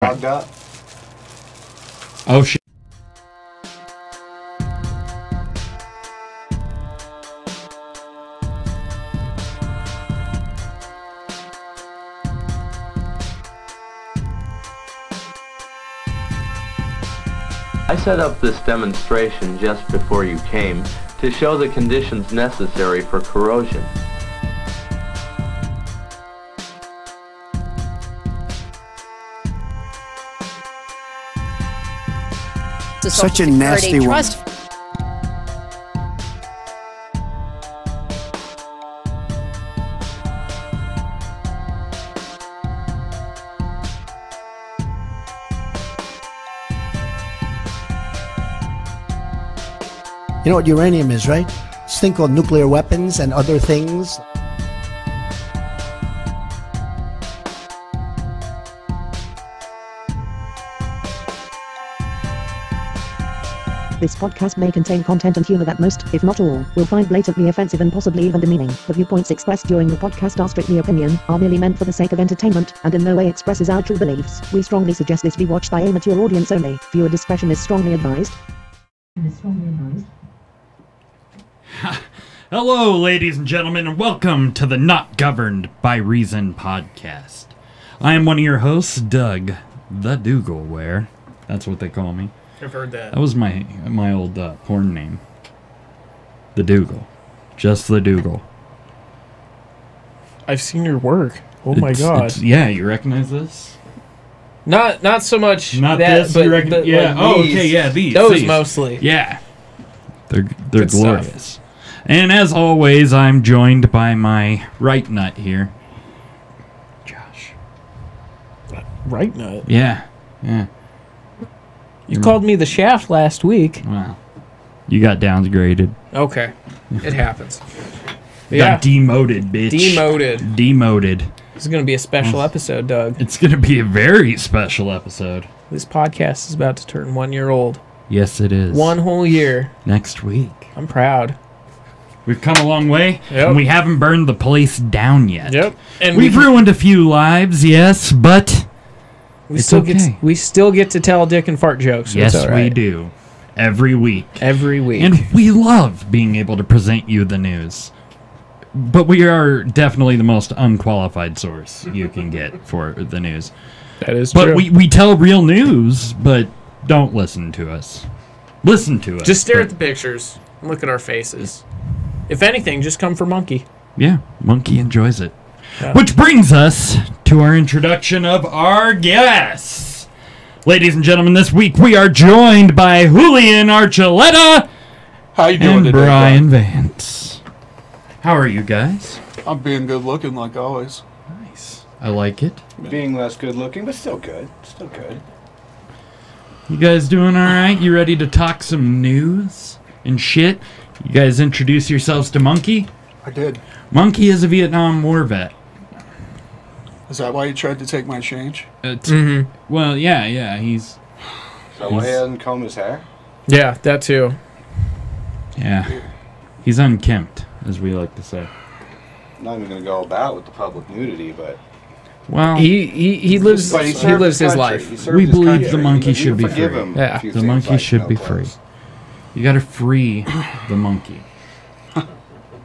clogged up. Oh, shit. I set up this demonstration just before you came to show the conditions necessary for corrosion. Such a nasty one. You know what uranium is, right? It's a thing called nuclear weapons and other things. This podcast may contain content and humor that most, if not all, will find blatantly offensive and possibly even demeaning. The viewpoints expressed during the podcast are strictly opinion, are merely meant for the sake of entertainment, and in no way expresses our true beliefs. We strongly suggest this be watched by a mature audience only. Viewer discretion is strongly advised. Hello, ladies and gentlemen, and welcome to the Not Governed by Reason podcast. I am one of your hosts, Doug, the Dougal Ware. That's what they call me. I've heard that. That was my old porn name. The Dougal. Just the Dougal. I've seen your work. Oh my god. Yeah, you recognize this? Not so much Not that, this, but you reckon? Yeah. like these. Okay, yeah, these. Those mostly. Yeah. They're Good glorious. stuff. And as always, I'm joined by my right nut here. Josh. Right nut. Yeah. You called me the Shaft last week. Wow. You got downgraded. Okay. It happens. Got demoted, bitch. Demoted. This is going to be a special episode, Doug. It's going to be a very special episode. This podcast is about to turn 1 year old. Yes, it is. 1 whole year. Next week. I'm proud. We've come a long way, Yep. and we haven't burned the place down yet. Yep. And We've ruined a few lives, yes, but we it's still okay. we still get to tell dick and fart jokes. Yes, It's all right. we do. Every week. Every week. And we love being able to present you the news. But we are definitely the most unqualified source you can get for the news. That is But true. we tell real news, but don't listen to us. Listen to us. Just stare but, at the pictures and look at our faces. If anything, just come for Monkey. Yeah, Monkey enjoys it. Yeah. Which brings us to our introduction of our guests. Ladies and gentlemen, this week we are joined by Julian Archuleta How you doing and today, Brian Vance. How are you guys? I'm being good looking like always. Nice. I like it. Being less good looking, but still good. Still good. You guys doing alright? You ready to talk some news and shit? You guys introduce yourselves to Monkey? I did. Monkey is a Vietnam War vet. Is that why you tried to take my change? Well, yeah, he's... So why he hasn't combed his hair? Yeah, that too. Yeah. He's unkempt, as we like to say. I'm not even going to go about with the public nudity, but... Well, He lives But he served lives his country. life. He served We his believe country. the monkey You should be forgive free. him Yeah. if he the seems monkey like should no be clothes. free. You gotta free the monkey.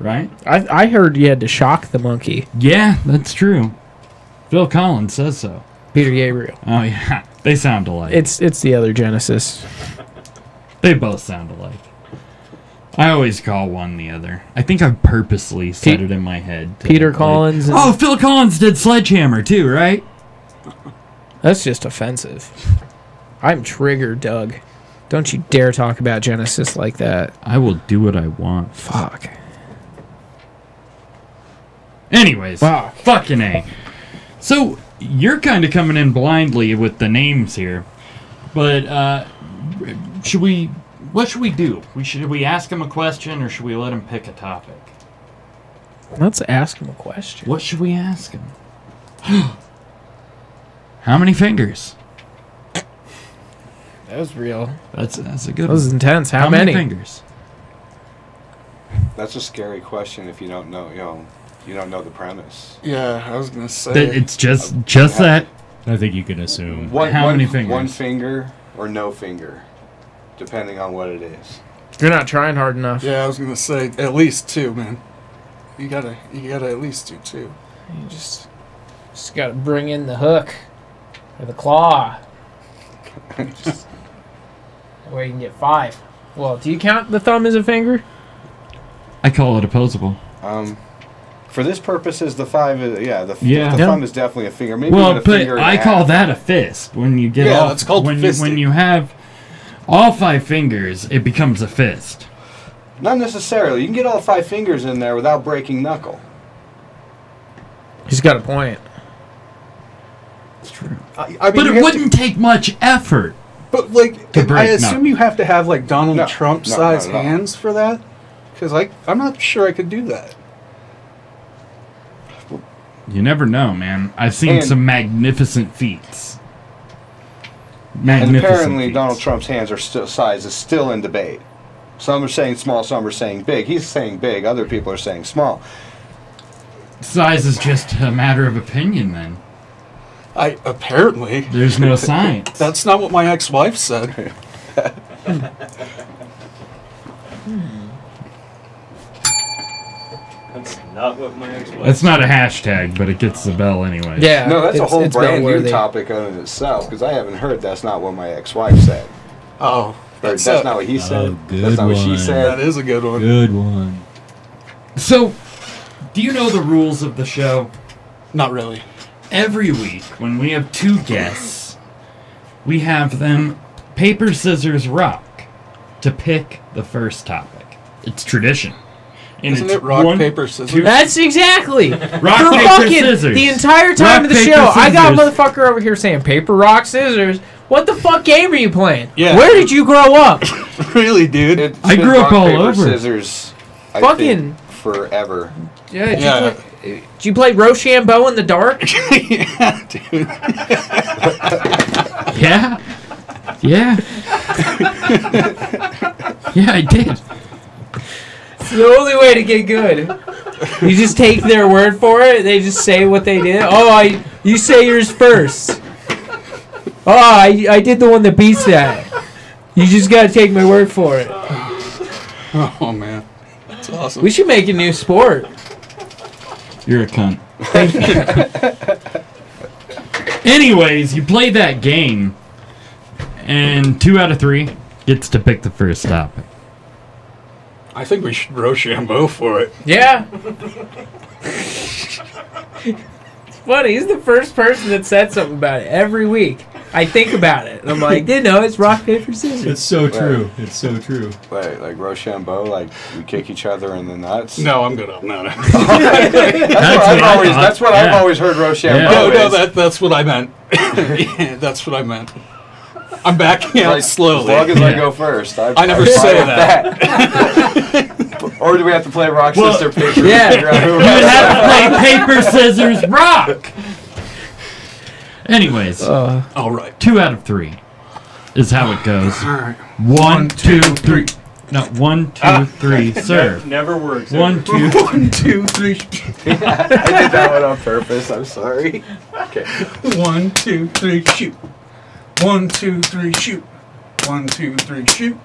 Right? I heard you had to shock the monkey. Yeah, that's true. Phil Collins says so. Peter Gabriel. Oh, yeah. They sound alike. It's the other Genesis. They both sound alike. I always call one the other. I think I purposely set it in my head. Peter Collins. Oh, Phil Collins did Sledgehammer too, right? That's just offensive. I'm triggered, Doug. Don't you dare talk about Genesis like that. I will do what I want. Fuck. Anyways, Fuck. fucking A. So, you're kind of coming in blindly with the names here. But, what should we do? Should we ask him a question or should we let him pick a topic? Let's ask him a question. What should we ask him? How many fingers? That was real. That's a good That was one. intense. How many many? fingers? That's a scary question if you don't know, you don't know the premise. Yeah, I was gonna say. It's just that. I think you can assume. How many fingers? One finger or no finger, depending on what it is. You're not trying hard enough. Yeah, I was gonna say at least 2, man. You gotta at least do 2. You just gotta bring in the hook or the claw. That way you can get 5. Well, do you count the thumb as a finger? I call it opposable. For this purposes, the 5 is the Yeah. thumb is definitely a finger. Maybe Well, even a but finger and I a half. call that a fist. When you get all, that's called when fisting. you have all 5 fingers, it becomes a fist. Not necessarily. You can get all 5 fingers in there without breaking knuckle. He's got a point. It's true. I mean, But you it have wouldn't take much effort. But like, To I break, assume no. you have to have like Donald No, Trump no, size not at all. hands for that, because I'm not sure I could do that. You never know, man. I've seen And- some magnificent feats. And Magnificent apparently, feats. Donald Trump's hands are size is still in debate. Some are saying small, some are saying big. He's saying big. Other people are saying small. Size is just a matter of opinion, then. Apparently There's no science. that's not what my ex-wife said. That's not what my ex-wife. That's not a hashtag, but it gets the bell anyway. Yeah. No, that's a whole it's brand new bell-worthy. topic in itself, because I haven't heard that's not what my ex-wife said. Oh, Or that's not what he said. good That's not what she one. said. that is a good one. Good one. So, do you know the rules of the show? Not really. Every week, when we have 2 guests, we have them paper, scissors, rock to pick the first topic. It's tradition. And Isn't it's it rock, 1, paper, scissors? 2, That's exactly. rock, For paper, fucking scissors. the entire time Rock, of the paper, show, I got a scissors. motherfucker over here saying paper, rock, scissors. What the fuck game are you playing? Yeah. Where did you grow up? Really, dude? It's I been grew up rock, all paper, over. Scissors. I Fucking- think, forever. Yeah. Did Yeah. you play Rochambeau in the dark? Yeah, dude. Yeah. Yeah. Yeah, I did. It's the only way to get good. You just take their word for it. They just say what they did. Oh, you say yours first. Oh, I did the one that beats that. You just gotta take my word for it. Oh man, that's awesome. We should make a new sport. You're a cunt. Anyways, you play that game, and 2 out of 3 gets to pick the first topic. I think we should Rochambeau for it. Yeah. It's funny. He's the first person that said something about it every week. I think about it. And I'm like, didn't know it's rock, paper, scissors. It's so true. It's so true. Like Rochambeau, like we kick each other in the nuts. No, I'm good. No. That's what I've always heard Rochambeau No, is. that's what I meant. Yeah, that's what I meant. I'm backing out Like, slowly. As long as I go first. I never say that. Or do we have to play rock, Well, scissors, paper? yeah. figure out who You would has have to play paper, scissors, rock. Anyways, All right. 2 out of 3 is how it goes. All right. 1, 2, 3. No, 1, 2, 3, serve. Never works. 1, 2. 1, 2, 3. I did that one on purpose. I'm sorry. Okay. 1, 2, 3, shoot. 1, 2, 3, shoot. 1, 2, 3, shoot.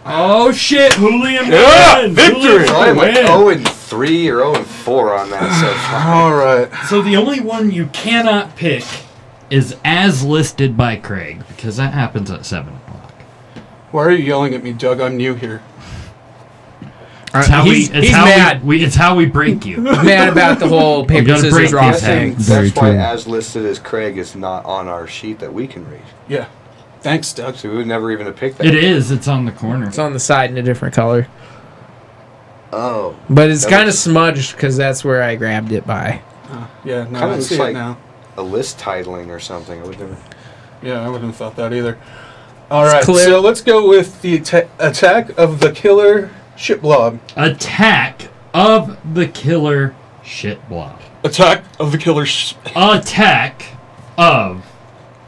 Oh shit, Julian Yeah, wins! victory! Julian So I'm like wins. 0-3 or 0-4 on that so far. All right. So the only one you cannot pick is as listed by Craig, because that happens at 7 o'clock. Why are you yelling at me, Doug? I'm new here. It's how He's it's how mad. It's how we break you. Mad about the whole paper, gotta break scissors, rock these thing. things. That's Very why true. as listed as Craig is not on our sheet that we can read. Yeah. Thanks, Doug. So we would never even have picked that. It is. It's on the corner. It's on the side in a different color. Oh. But it's That kind of was- smudged because that's where I grabbed it by. Yeah, no, Kinda I looks see like- it now. A list titling or something. I would never. Yeah, I wouldn't have thought that either. All right, clear. so let's go with the attack of the killer shit blob. Attack of the killer shit blob. Attack of the killer Attack of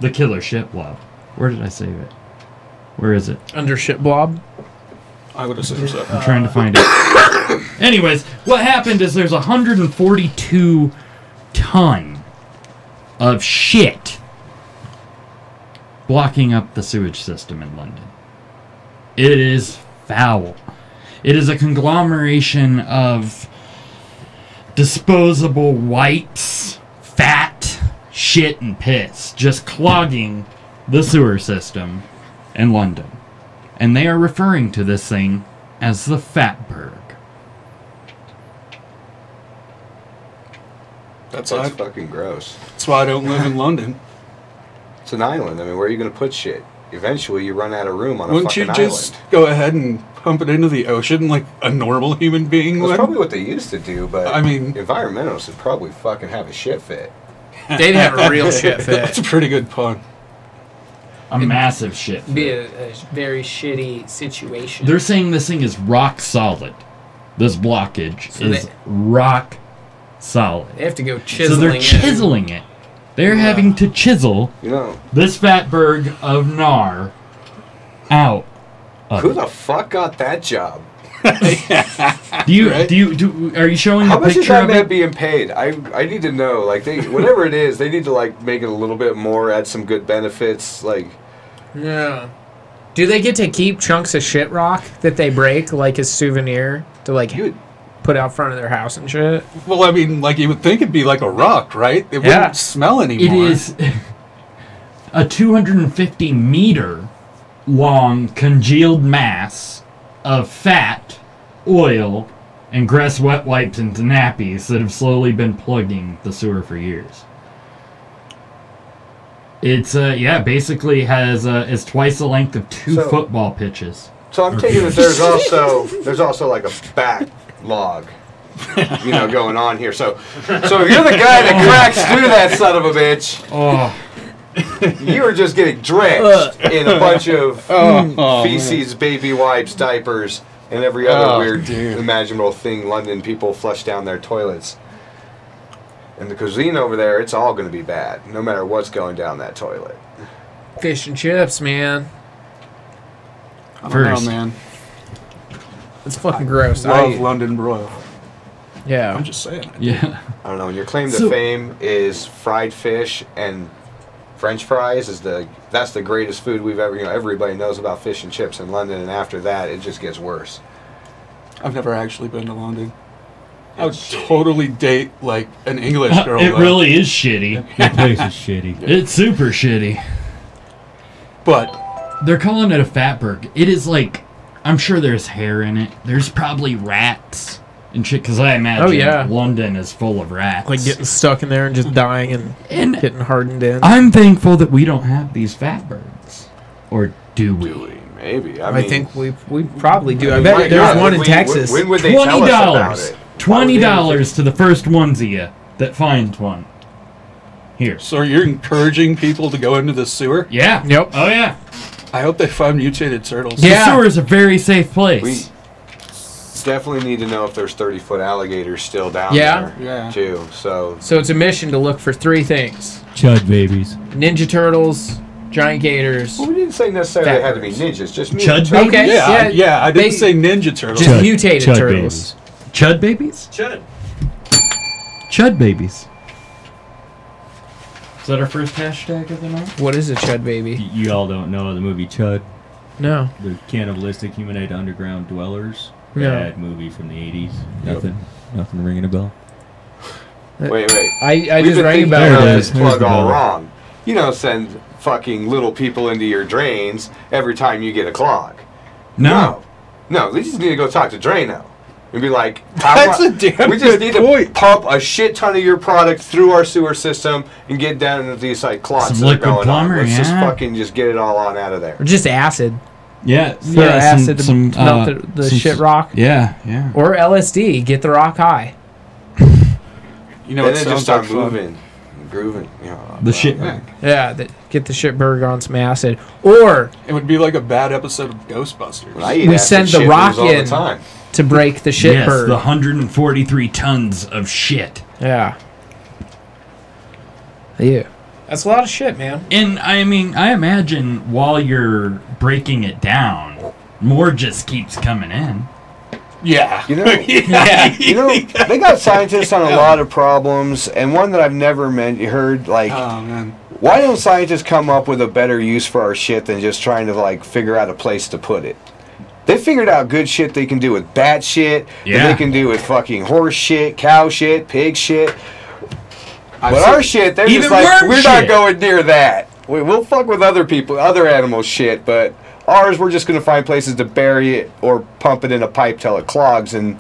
the killer shit blob. Where did I save it? Where is it? Under shit blob. I would assume so. I'm trying to find it. Anyways, what happened is there's 142 ton of shit blocking up the sewage system in London. It is foul. It is a conglomeration of disposable wipes, fat, shit, and piss just clogging the sewer system in London. And they are referring to this thing as the Fatberg. That's That's fucking gross. That's why I don't live in London. It's an island. I mean, where are you going to put shit? Eventually, you run out of room on a Wouldn't you fucking just island. go ahead and pump it into the ocean like a normal human being That's would? probably what they used to do, but I mean- environmentalists would probably fucking have a shit fit. They'd have a real shit That's fit. a pretty good pun. A massive shit. Be a very shitty situation. They're saying this thing is rock solid. This blockage So is they- rock solid. They have to go So chiseling they're it. chiseling it. They're having to chisel You know, this Fatberg of Nar out. who the fuck got that job? Do you Right? are you showing How a much is picture that of man it? being paid? I need to know. Like, they, whatever it is, they need to like make it a little bit more, add some good benefits. Like, Yeah. Do they get to keep chunks of shit rock that they break, like as souvenir, to like you would, put out front of their house and shit? Well, I mean, like you would think it'd be like a rock, right? It Yeah. wouldn't smell It anymore. is a 250 meter long congealed mass of fat, oil, and grass wet wipes and nappies that have slowly been plugging the sewer for years. It's basically has is twice the length of two So- football pitches. so I'm taking that there's also like a backlog, going on here. So if you're the guy that cracks through that son of a bitch, Oh, you were just getting drenched in a bunch of feces, baby wipes, diapers, and every other weird imaginable thing London people flush down their toilets. And the cuisine over there, it's all going to be bad, no matter what's going down that toilet. Fish and chips, man. I don't know, First. man. It's fucking gross. Love London broil. Yeah. I'm just saying. yeah. I don't know. And your claim to So- fame is fried fish and French fries that's the greatest food we've ever. Everybody knows about fish and chips in London, and after that, it just gets worse. I've never actually been to London. I would totally date like an English girl. It though. really is shitty. That place is shitty. It's super shitty. But They're calling it a Fatberg. It is like, I'm sure there's hair in it. There's probably rats and shit, because I imagine Oh, yeah. London is full of rats. Like getting stuck in there and just dying and And getting hardened in. I'm thankful that we don't have these Fatbergs. Or do we? Maybe. I think we probably do. I My bet there's God, one in when- Texas. When would they tell us about $20. it? Why would they $20 to the first onesie that finds one. Here. so you're encouraging people to go into the sewer? Yeah. Yep. Oh, yeah. I hope they find mutated turtles. Yeah. The sewer is a very safe place. We definitely need to know if there's 30-foot alligators still down Yeah. there, Yeah. too. So So it's a mission to look for three things: Chud babies. Ninja Turtles, giant gators, well, we didn't say necessarily they had to be Backwards. ninjas, just Chud mutant babies? Okay. Yeah, Yeah, I didn't they- say Ninja Turtles. just mutated Chud turtles. Chud babies? Chud. Chud babies. Is that our first hashtag of the night? What is a chud baby? You all don't know the movie Chud, No. the cannibalistic humanoid underground dwellers. No. Bad movie from the 80s. Nothing ringing a bell. Wait. I We've just been rang thinking about There it about it. is. this plug There's the all bell. wrong. You don't send fucking little people into your drains every time you get a clog. No, they just need to go talk to Drano and be like, That's a damn we just good need point. to pump a shit ton of your product through our sewer system and get down into these like clots Some that are liquid going plumber, on. Let's just yeah. fucking just get it all on out of there. Or just acid. Yeah. Throw acid to melt the some shit rock. Yeah. Or LSD. Get the rock high. You know, And it then just sounds start like fun. moving, grooving. The shit. Yeah, get the shit burger on some acid. Or It would be like a bad episode of Ghostbusters. I eat We acid send the shit rock all in. the time. to break the shit Yes, bird. the 143 tons of shit. Yeah. Yeah. That's a lot of shit, man. And I mean, I imagine while you're breaking it down, more just keeps coming in. Yeah. You know, Yeah. you know, they got scientists on a lot of problems, and one that I've never heard like Oh man. Why don't scientists come up with a better use for our shit than just trying to like figure out a place to put it? They figured out good shit they can do with bat shit, that they can do with fucking horse shit, cow shit, pig shit. But our shit, they're just like, we're not going near that. We'll fuck with other people, other animal shit, but ours, we're just going to find places to bury it or pump it in a pipe till it clogs. And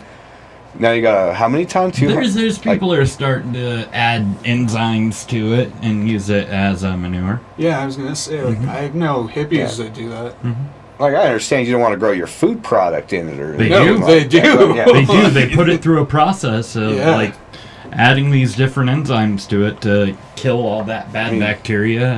now you got how many times? There's people that are starting to add enzymes to it and use it as a manure. Yeah, I was going to say, like, I know hippies that do that. Like, I understand you don't want to grow your food product in it. Or They do. They do. Yeah. They do. They put it through a process of, like, adding these different enzymes to it to kill all that bad bacteria,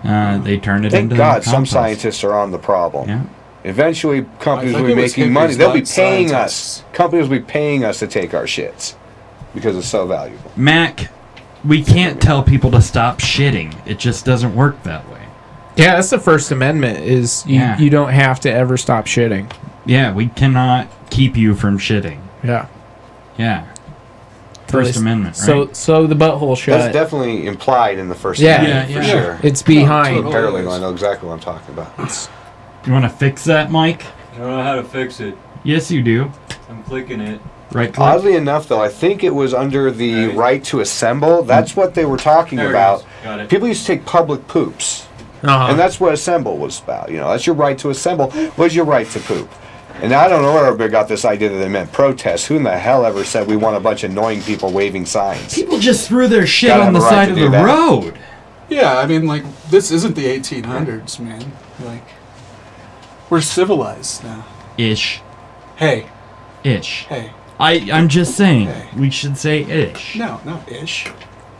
and they turn it into Thank God compost. some scientists are on the problem. Yeah. Eventually, companies will be making money. They'll be paying us. Companies will be paying us to take our shits because it's so valuable. Mac, we can't tell people to stop shitting. It just doesn't work that way. Yeah, that's the First Amendment, is you don't have to ever stop shitting. Yeah, we cannot keep you from shitting. Yeah. Yeah. First Amendment, right? So the butthole shut. That's definitely implied in the First Amendment, for sure. It's behind. Apparently, I know exactly what I'm talking about. You want to fix that, Mike? I don't know how to fix it. Yes, you do. I'm clicking it. Right click. Oddly enough, though, I think it was under the right to assemble. That's what they were talking about. Got it. People used to take public poops. And that's what assemble was about. You know, that's your right to assemble. What's your right to poop? And I don't know where everybody got this idea that they meant protest. Who in the hell ever said we want a bunch of annoying people waving signs? People just threw their shit on the side of the road. Yeah, I mean, like, this isn't the 1800s, man. Like, we're civilized now. Ish. Hey. Ish. Hey. I'm just saying, we should say ish. No, not ish.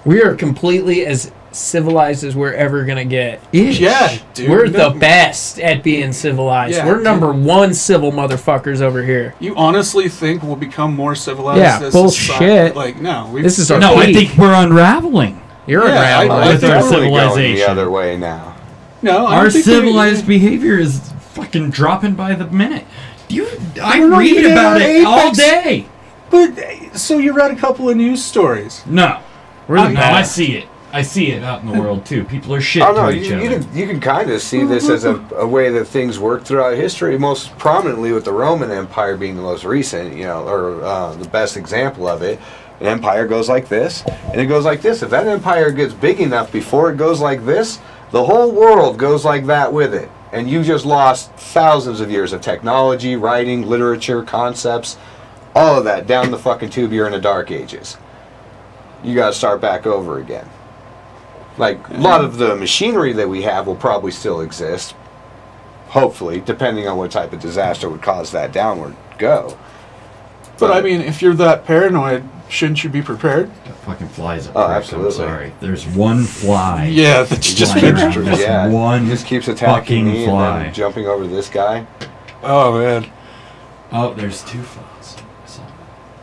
We are completely as civilized as we're ever gonna get. Ish. Yeah, dude. We're the best at being civilized. Yeah, we're number one civil motherfuckers over here. You honestly think we'll become more civilized? Yeah, as bullshit. Like, no. This is our No, I peak. think we're unraveling. You're unraveling. I with think our we're really going civilization. the other way now. No, I Our don't think civilized behavior is fucking dropping by the minute. I We're not read even about at it all apex. day. But, so you read a couple of news stories. No. We're the No, best. I see it. I see it out in the world, too. People are shit Oh, no, to each other. you can kind of see this as a way that things work throughout history, most prominently with the Roman Empire being the most recent, you know, or the best example of it. An empire goes like this, and it goes like this. If that empire gets big enough before it goes like this, the whole world goes like that with it. And you just lost thousands of years of technology, writing, literature, concepts, all of that down the fucking tube. You're in the dark ages. You got to start back over again. Like, a lot of the machinery that we have will probably still exist, hopefully, depending on what type of disaster would cause that downward go. But I mean, if you're that paranoid, shouldn't you be prepared? That fucking flies up. Oh, I'm absolutely. sorry. There's one fly. Yeah, that's just flying been around. true. Just Yeah, one he just keeps attacking fucking me fly. and then jumping over this guy. Oh, man. Oh, there's two flies.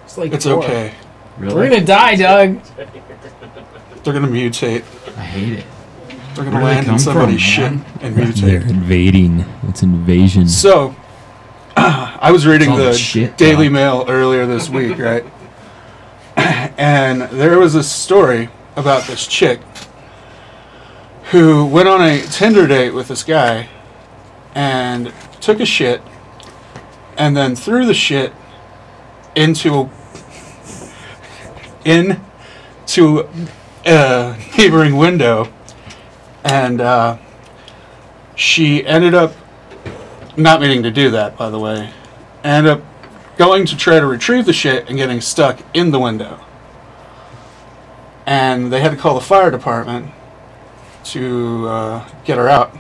It's like It's four. okay. Really? We're gonna die, Doug. They're going to mutate. I hate it. They're going to Where do they land come in somebody's from, shit and They're mutate. invading. It's invasion. So, I was reading It's all the shit, Daily Doc. Mail earlier this week, right? And there was a story about this chick who went on a Tinder date with this guy and took a shit and then threw the shit into a neighboring window, and she ended up not meaning to do that, by the way. Ended up going to try to retrieve the shit and getting stuck in the window. And they had to call the fire department to get her out.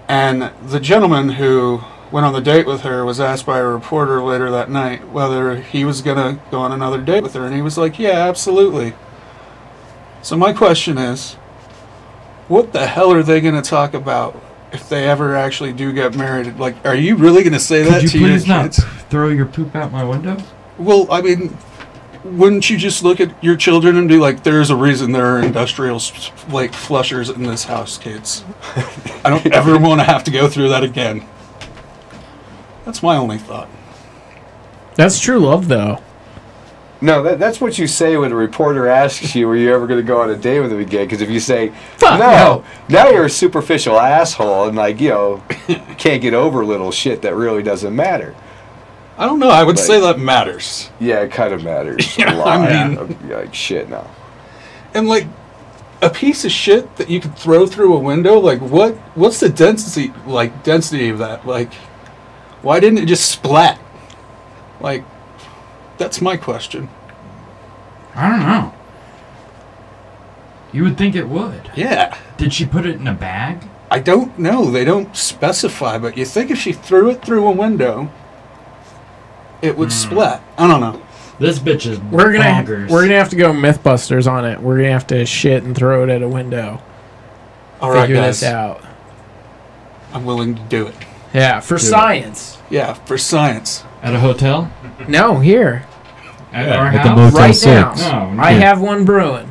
And the gentleman who went on the date with her was asked by a reporter later that night whether he was going to go on another date with her. And he was like, yeah, absolutely. So my question is, what the hell are they going to talk about if they ever actually do get married? Like, are you really going to say that Could to you your please not kids? throw your poop out my window? Well, I mean, wouldn't you just look at your children and be like, there's a reason there are industrial like flushers in this house, kids. I don't ever want to have to go through that again. That's my only thought. That's true love, though. No, that's what you say when a reporter asks you, "Were you ever going to go on a date with him again?" Because if you say, no, now you're a superficial asshole and like can't get over little shit that really doesn't matter. I don't know. I would say that matters. Yeah, it kind of matters. Yeah, a lot. I mean, like shit now. And like a piece of shit that you could throw through a window. Like what's the density of that? Like, why didn't it just splat? Like. That's my question. I don't know. You would think it would. Yeah. Did she put it in a bag? I don't know. They don't specify, but you think if she threw it through a window, it would splat. I don't know. This bitch is We're gonna have to go Mythbusters on it. We're gonna have to shit and throw it at a window. All right, Figure guys. this out. I'm willing to do it. Yeah, for science. Yeah, for science. At a hotel? No, here. At our at the house? Motel Right 6. now. No, I have one brewing.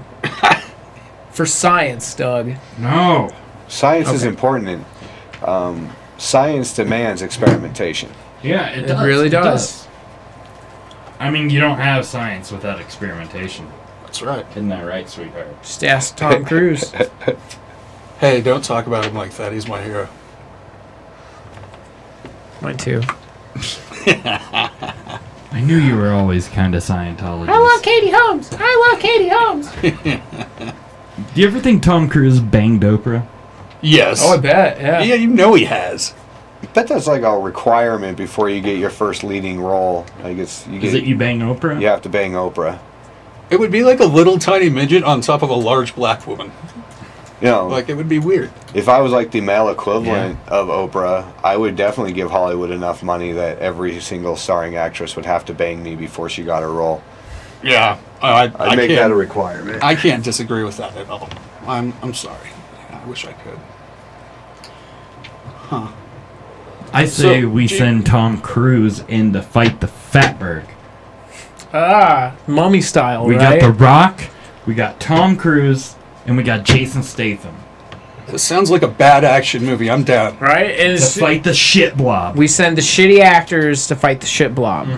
For science, Doug. No. Science is important. Science demands experimentation. Yeah, it does. really It does. I mean, you don't have science without experimentation. That's right. Isn't that right, sweetheart? Just ask Tom Cruise. Hey, don't talk about him like that. He's my hero. Mine too. I knew you were always kind of Scientologist. I love Katie Holmes. I love Katie Holmes. Do you ever think Tom Cruise banged Oprah? Yes. Oh, I bet. Yeah. Yeah, you know he has. I bet that's like a requirement before you get your first leading role. Like Is it you bang Oprah? You have to bang Oprah. It would be like a little tiny midget on top of a large black woman. You know, Like, it would be weird. if I was like the male equivalent of Oprah, I would definitely give Hollywood enough money that every single starring actress would have to bang me before she got her role. Yeah. I'd make that can't- a requirement. I can't disagree with that at all. I'm sorry. I wish I could. Huh. I say So, we send Tom Cruise in to fight the Fatberg. Mummy style, We right? got The Rock, we got Tom Cruise, and we got Jason Statham. This sounds like a bad action movie. I'm down. right? And To fight the shit blob. we send the shitty actors to fight the shit blob.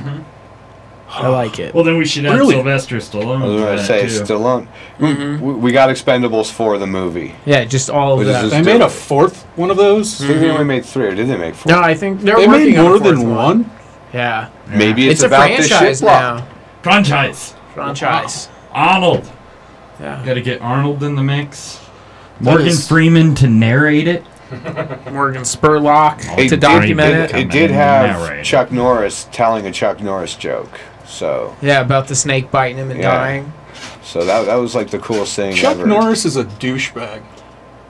I like it. Well, then we should have Really? Sylvester Stallone. I was for going to that, say, too. Stallone. We got Expendables for the movie. Yeah, just all of Which is that. just- They made a fourth one of those. I think they only made 3, or did they make 4? No, I think they're They working made on more a fourth than one. Yeah. Maybe It's it's a about the shit franchise block. now. Franchise. Franchise. Arnold. Yeah. Got to get Arnold in the mix. That Morgan is- Freeman to narrate it. Morgan Spurlock It to did- document it. It did have Chuck Norris telling a Chuck Norris joke. So Yeah, about the snake biting him and Yeah. dying. that was like the coolest thing Chuck ever. Norris is a douchebag.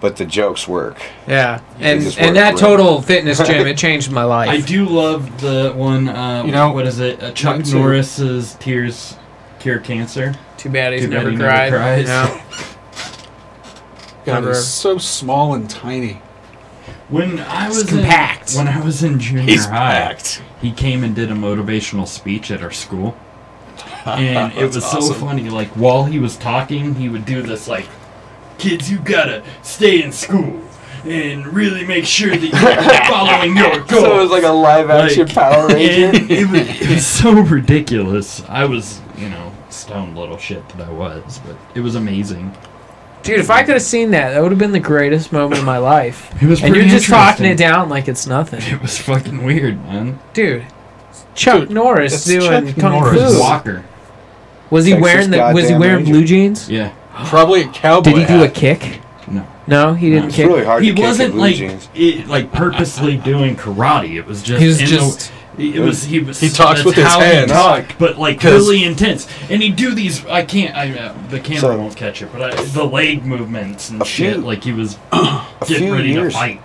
But the jokes work. Yeah, and just and work that great. total fitness gym, it changed my life. I do love the one, You know, what is it? Chuck mine too. Norris's Tears Cure Cancer. Too bad he's Too bad never he never cried. cries. No. God, Never. he's so small and tiny. When I was compact. When I was in junior He's high, packed. he came and did a motivational speech at our school. And it That's was so awesome. funny. Like, while he was talking, he would do this, like, kids, you gotta stay in school and really make sure that you're following your goals. So it was like a live action Like, Power Ranger. and it was so ridiculous. I was, stoned little shit that I was, but it was amazing. Dude, if I could have seen that, that would have been the greatest moment of my life. It was And you're pretty just talking it interesting. down like it's nothing. It was fucking weird, man. Dude, Chuck Dude, Norris it's doing Chuck kung Norris. fu. Walker. Was he Texas wearing Was he goddamn wearing Ranger. blue jeans? Yeah. Probably a cowboy. Did he do a hat. kick? No. No, he didn't It's kick. really hard He to kick in wasn't blue jeans. like purposely doing karate. It was just He was in just- he was He talks that's with his how he hands. talked, but like 'Cause- really intense. And he'd do these. The camera So- won't catch it, but the leg movements and A few- shit. Like he was A getting few ready years, to fight.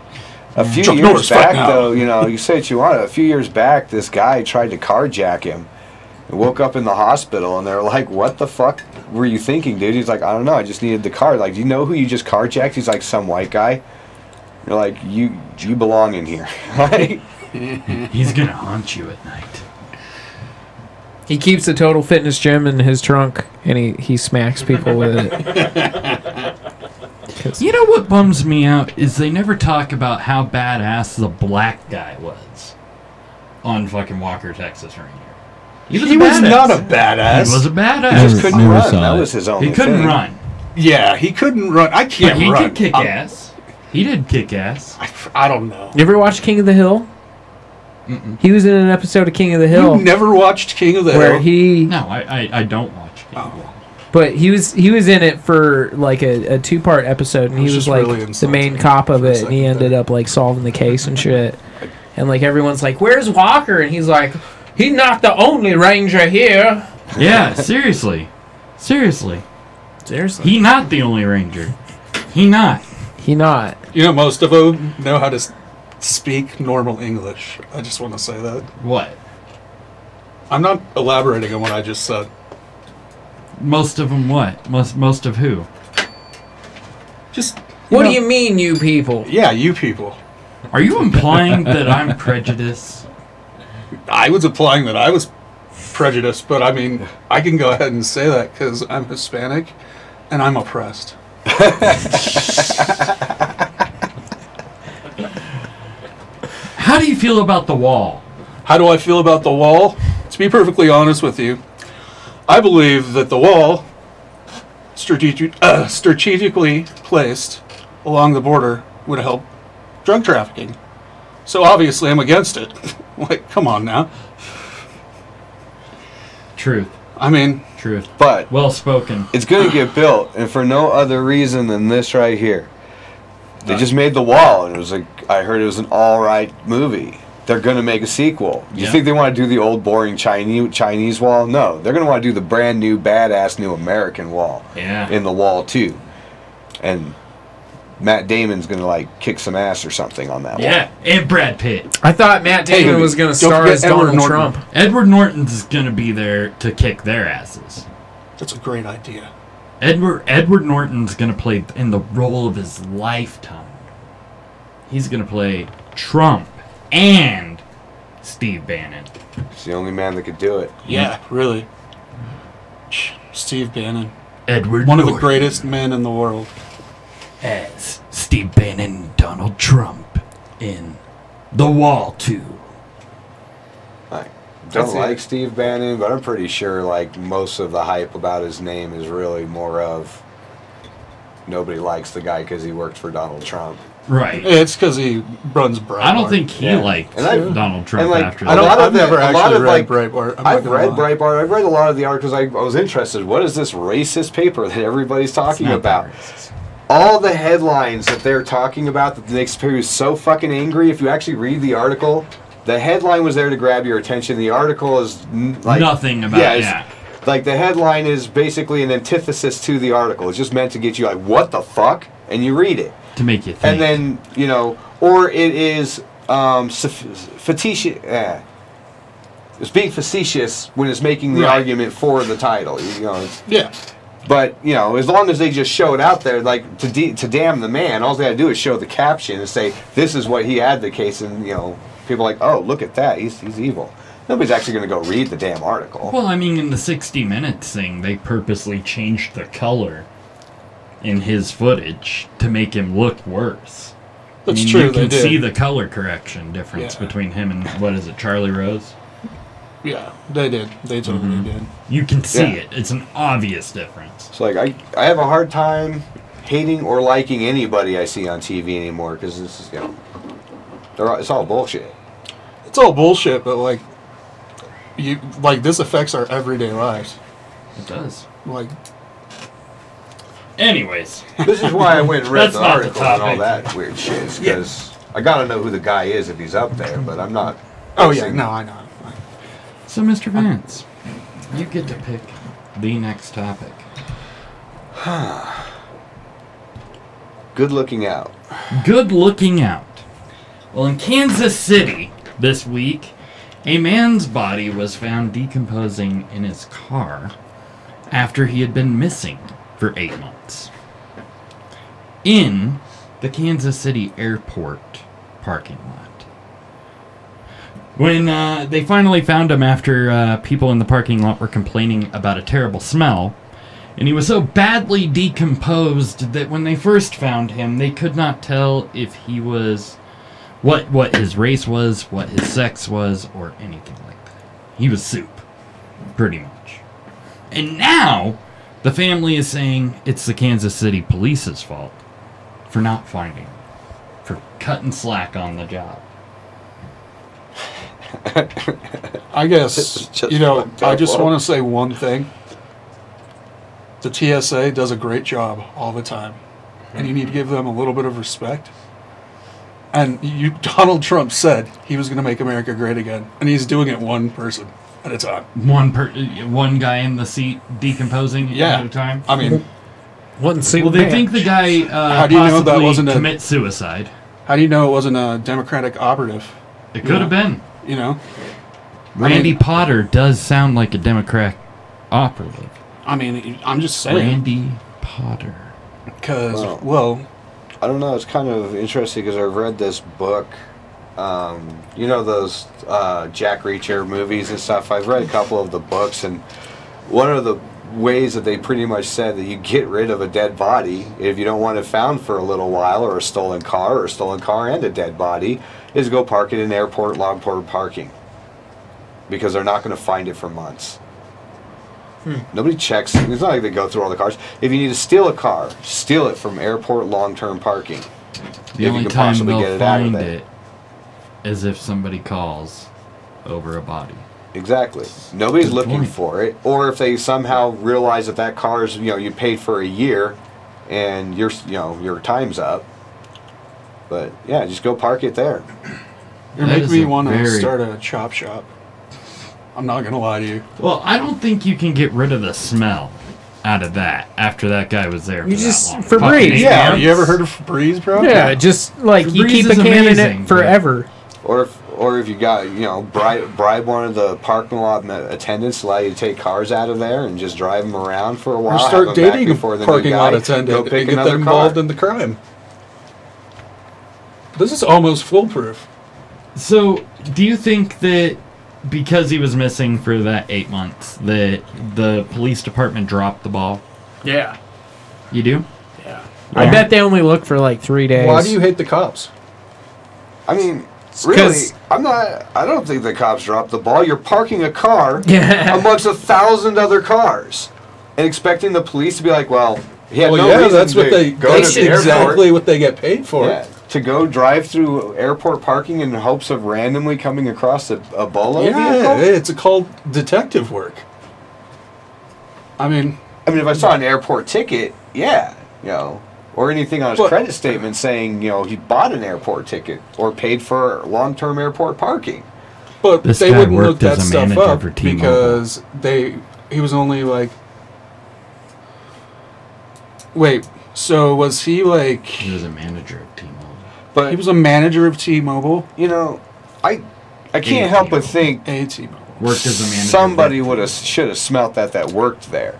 a few Chuck years Norris, fight back, now. though, you say what you want. A few years back, this guy tried to carjack him. And woke up in the hospital, and they're like, "What the fuck were you thinking, dude?" He's like, "I don't know. I just needed the car." Like, do you know who you just carjacked? He's like, "Some white guy." You're like, "You belong in here." Like, He's gonna haunt you at night. He keeps the Total Fitness gym in his trunk, and he smacks people with it. You know what bums me out is they never talk about how badass the black guy was on fucking Walker, Texas Ranger. He was, He was not a badass. He was a He badass. just couldn't Never run. saw That it. was his only He couldn't thing. run. Yeah, he couldn't run. I But can't he run. could kick ass. He did kick ass. I don't know. You ever watch King of the Hill? Mm-mm. He was in an episode of King of the Hill You never watched King of the where Hill? he, No, I don't watch King. but he was in it for like a 2-part episode, and he was was just like really the main insulting cop of for a it, and he second ended there. up like solving the case and shit. And like everyone's like, "Where's Walker?" And he's like, "He's not the only ranger here." Yeah, seriously. Seriously. He not the only ranger. He not. He not. You know, most of them know how to speak normal English. I just want to say that. What? I'm not elaborating on what I just said. Most of them what? Most of who? Just What do you mean, you people? Yeah, you people. Are you implying that I'm prejudiced? I was implying that I was prejudiced, but I mean, I can go ahead and say that because I'm Hispanic and I'm oppressed. How do you feel about the wall? How do I feel about the wall? To be perfectly honest with you, I believe that the wall, strategically placed along the border, would help drug trafficking. So obviously I'm against it. Like, come on now. Truth. I mean, Truth. But Well spoken. it's going to get built, and for no other reason than this right here. They just made The Wall, and it was like, I heard it was an all-right movie. They're going to make a sequel. You Yeah. think they want to do the old, boring Chinese wall? No. They're going to want to do the brand new, badass new American wall Yeah. in The Wall, too. And Matt Damon's going to, like, kick some ass or something on that Yeah, and Brad Pitt. I thought Matt Damon was going to don't star forget as Edward Donald Norton. Trump. Edward Norton's gonna be there to kick their asses. that's a great idea. Edward Norton's gonna play in the role of his lifetime. He's gonna play Trump and Steve Bannon. wall. He's the only man that could do it. Yeah, really. Steve Bannon. Edward One of the Norton greatest men in the world. as Steve Bannon and Donald Trump in The Wall 2. I That's don't it. like Steve Bannon, but I'm pretty sure, like, most of the hype about his name is really more of nobody likes the guy because he worked for Donald Trump. Right. It's because he runs Breitbart. I don't think he Yeah. liked And I- Donald Trump and, like, after I that. don't. lot of I've the- never a lot actually of, read like, Breitbart. I'm not I've gonna read lie. Breitbart. I've read a lot of the articles. I was interested. What is this racist paper that everybody's talking not about? that racist. All the headlines that they're talking about that makes people so fucking angry. If you actually read the article, the headline was there to grab your attention. The article is like Nothing about it. it's- Like the headline is basically an antithesis to the article. It's just meant to get you like, what the fuck? And you read it. To make you think. And then, you know, or it is facetious. It's being facetious when it's making the Right. argument for the title. You know, it's, Yeah. but you know, as long as they just show it out there, like to damn the man, all they got to do is show the caption and say this is what he advocates, and you know, people are like, oh, look at that, he's evil. Nobody's actually going to go read the damn article. Well, I mean, in the 60 Minutes thing, they purposely changed the color in his footage to make him look worse. That's I mean, true. You can they did. see the color correction difference Yeah. between him and, what is it, Charlie Rose? Yeah, they did. They totally did. You can see Yeah. it. It's an obvious difference. It's like I have a hard time hating or liking anybody I see on TV anymore because this is, you know, it's all bullshit. It's all bullshit, but like, this affects our everyday lives. It does. Like, Anyways. This is why I went and read That's the not the article and all topic. that weird shit. Because I gotta know who the guy is if he's up there, but I'm not. oh yeah, guessing. no, I know. So, Mr. Vance, you get to pick the next topic. Good looking out. Good looking out. Well, in Kansas City this week, a man's body was found decomposing in his car after he had been missing for 8 months. In the Kansas City airport parking lot. When they finally found him after people in the parking lot were complaining about a terrible smell, and he was so badly decomposed that when they first found him, they could not tell if he was, what his race was, what his sex was, or anything like that. He was soup. pretty much. And now, the family is saying it's the Kansas City police's fault for not finding him, for cutting slack on the job. I guess, I just want to say one thing. The TSA does a great job all the time. And you need to give them a little bit of respect. And Donald Trump said he was going to make America great again. And he's doing it one person at a time. One guy in the seat decomposing at a time? I mean... Well, they think the guy how do you know that wasn't commit suicide. How do you know it wasn't a Democratic operative? It could have been. Randy Potter does sound like a Democrat operative. I mean, I'm just saying. Randy Potter. Because, I don't know. It's kind of interesting because I've read this book. Those Jack Reacher movies and stuff. I've read a couple of the books, and one of the ways that they pretty much said that you get rid of a dead body if you don't want it found for a little while, or a stolen car and a dead body, is go park it in airport log-port parking. Because they're not going to find it for months. Nobody checks. It's not like they go through all the cars. If you need to steal a car, steal it from airport long-term parking. The only time they'll find it is if somebody calls over a body. Exactly. Nobody's looking for it. Or if they somehow realize that car's, you paid for a year and your time's up. But yeah, just go park it there. You're making me want to start a chop shop. I'm not going to lie to you. Well, I don't think you can get rid of the smell out of that after that guy was there. You just Febreze. Yeah, you ever heard of Febreze, bro? Yeah, just like Febreze, you keep a can in it forever. Or if you got, bribe one of the parking lot attendants to allow you to take cars out of there and just drive them around for a while. Or start dating a parking lot attendant and get them involved in the crime. This is almost foolproof. So, do you think that because he was missing for that 8 months, that the police department dropped the ball? Yeah. You do? Yeah. I bet they only look for like 3 days. Why do you hate the cops? I mean, really, I don't think the cops dropped the ball. You're parking a car amongst 1,000 other cars and expecting the police to be like, well, he had no reason that's what they go that's to the exactly what they get paid for. Yeah, to go drive through airport parking in hopes of randomly coming across a bolo vehicle? Yeah, it's called detective work. I mean, if I saw an airport ticket, or anything on his credit statement saying, he bought an airport ticket or paid for long-term airport parking. But they wouldn't look that stuff up because he was only like... Wait, so was he like... He was a manager of T-Mobile. But he was a manager of T-Mobile? I can't help but think T-Mobile worked as a manager. Somebody should have smelt that worked there.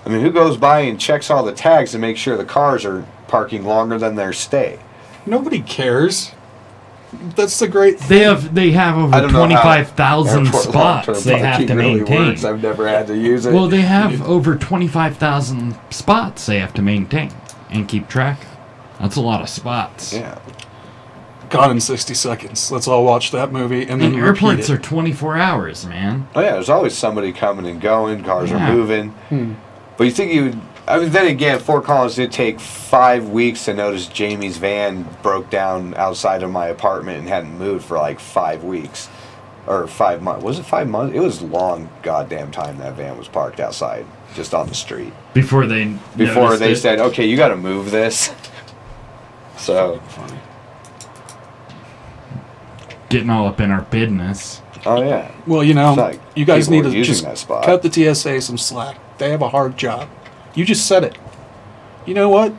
I mean, who goes by and checks all the tags to make sure the cars are parking longer than their stay? Nobody cares. That's the great thing. They have over 25,000 spots they have to maintain. Works. I've never had to use it. Well, they have over 25,000 spots they have to maintain and keep track of. That's a lot of spots. Yeah. Gone in 60 seconds. Let's all watch that movie and then airports are 24 hours, man. Oh yeah, there's always somebody coming and going. Cars are moving. But you think then again, Fort Collins did take 5 weeks to notice Jamie's van broke down outside of my apartment and hadn't moved for like 5 weeks. Or 5 months. Was it 5 months? It was a long goddamn time that van was parked outside, just on the street. Before they said, okay, you got to move this. So funny. Getting all up in our business. Oh yeah. Well, you guys need to just cut the TSA some slack. They have a hard job. You just said it. You know what?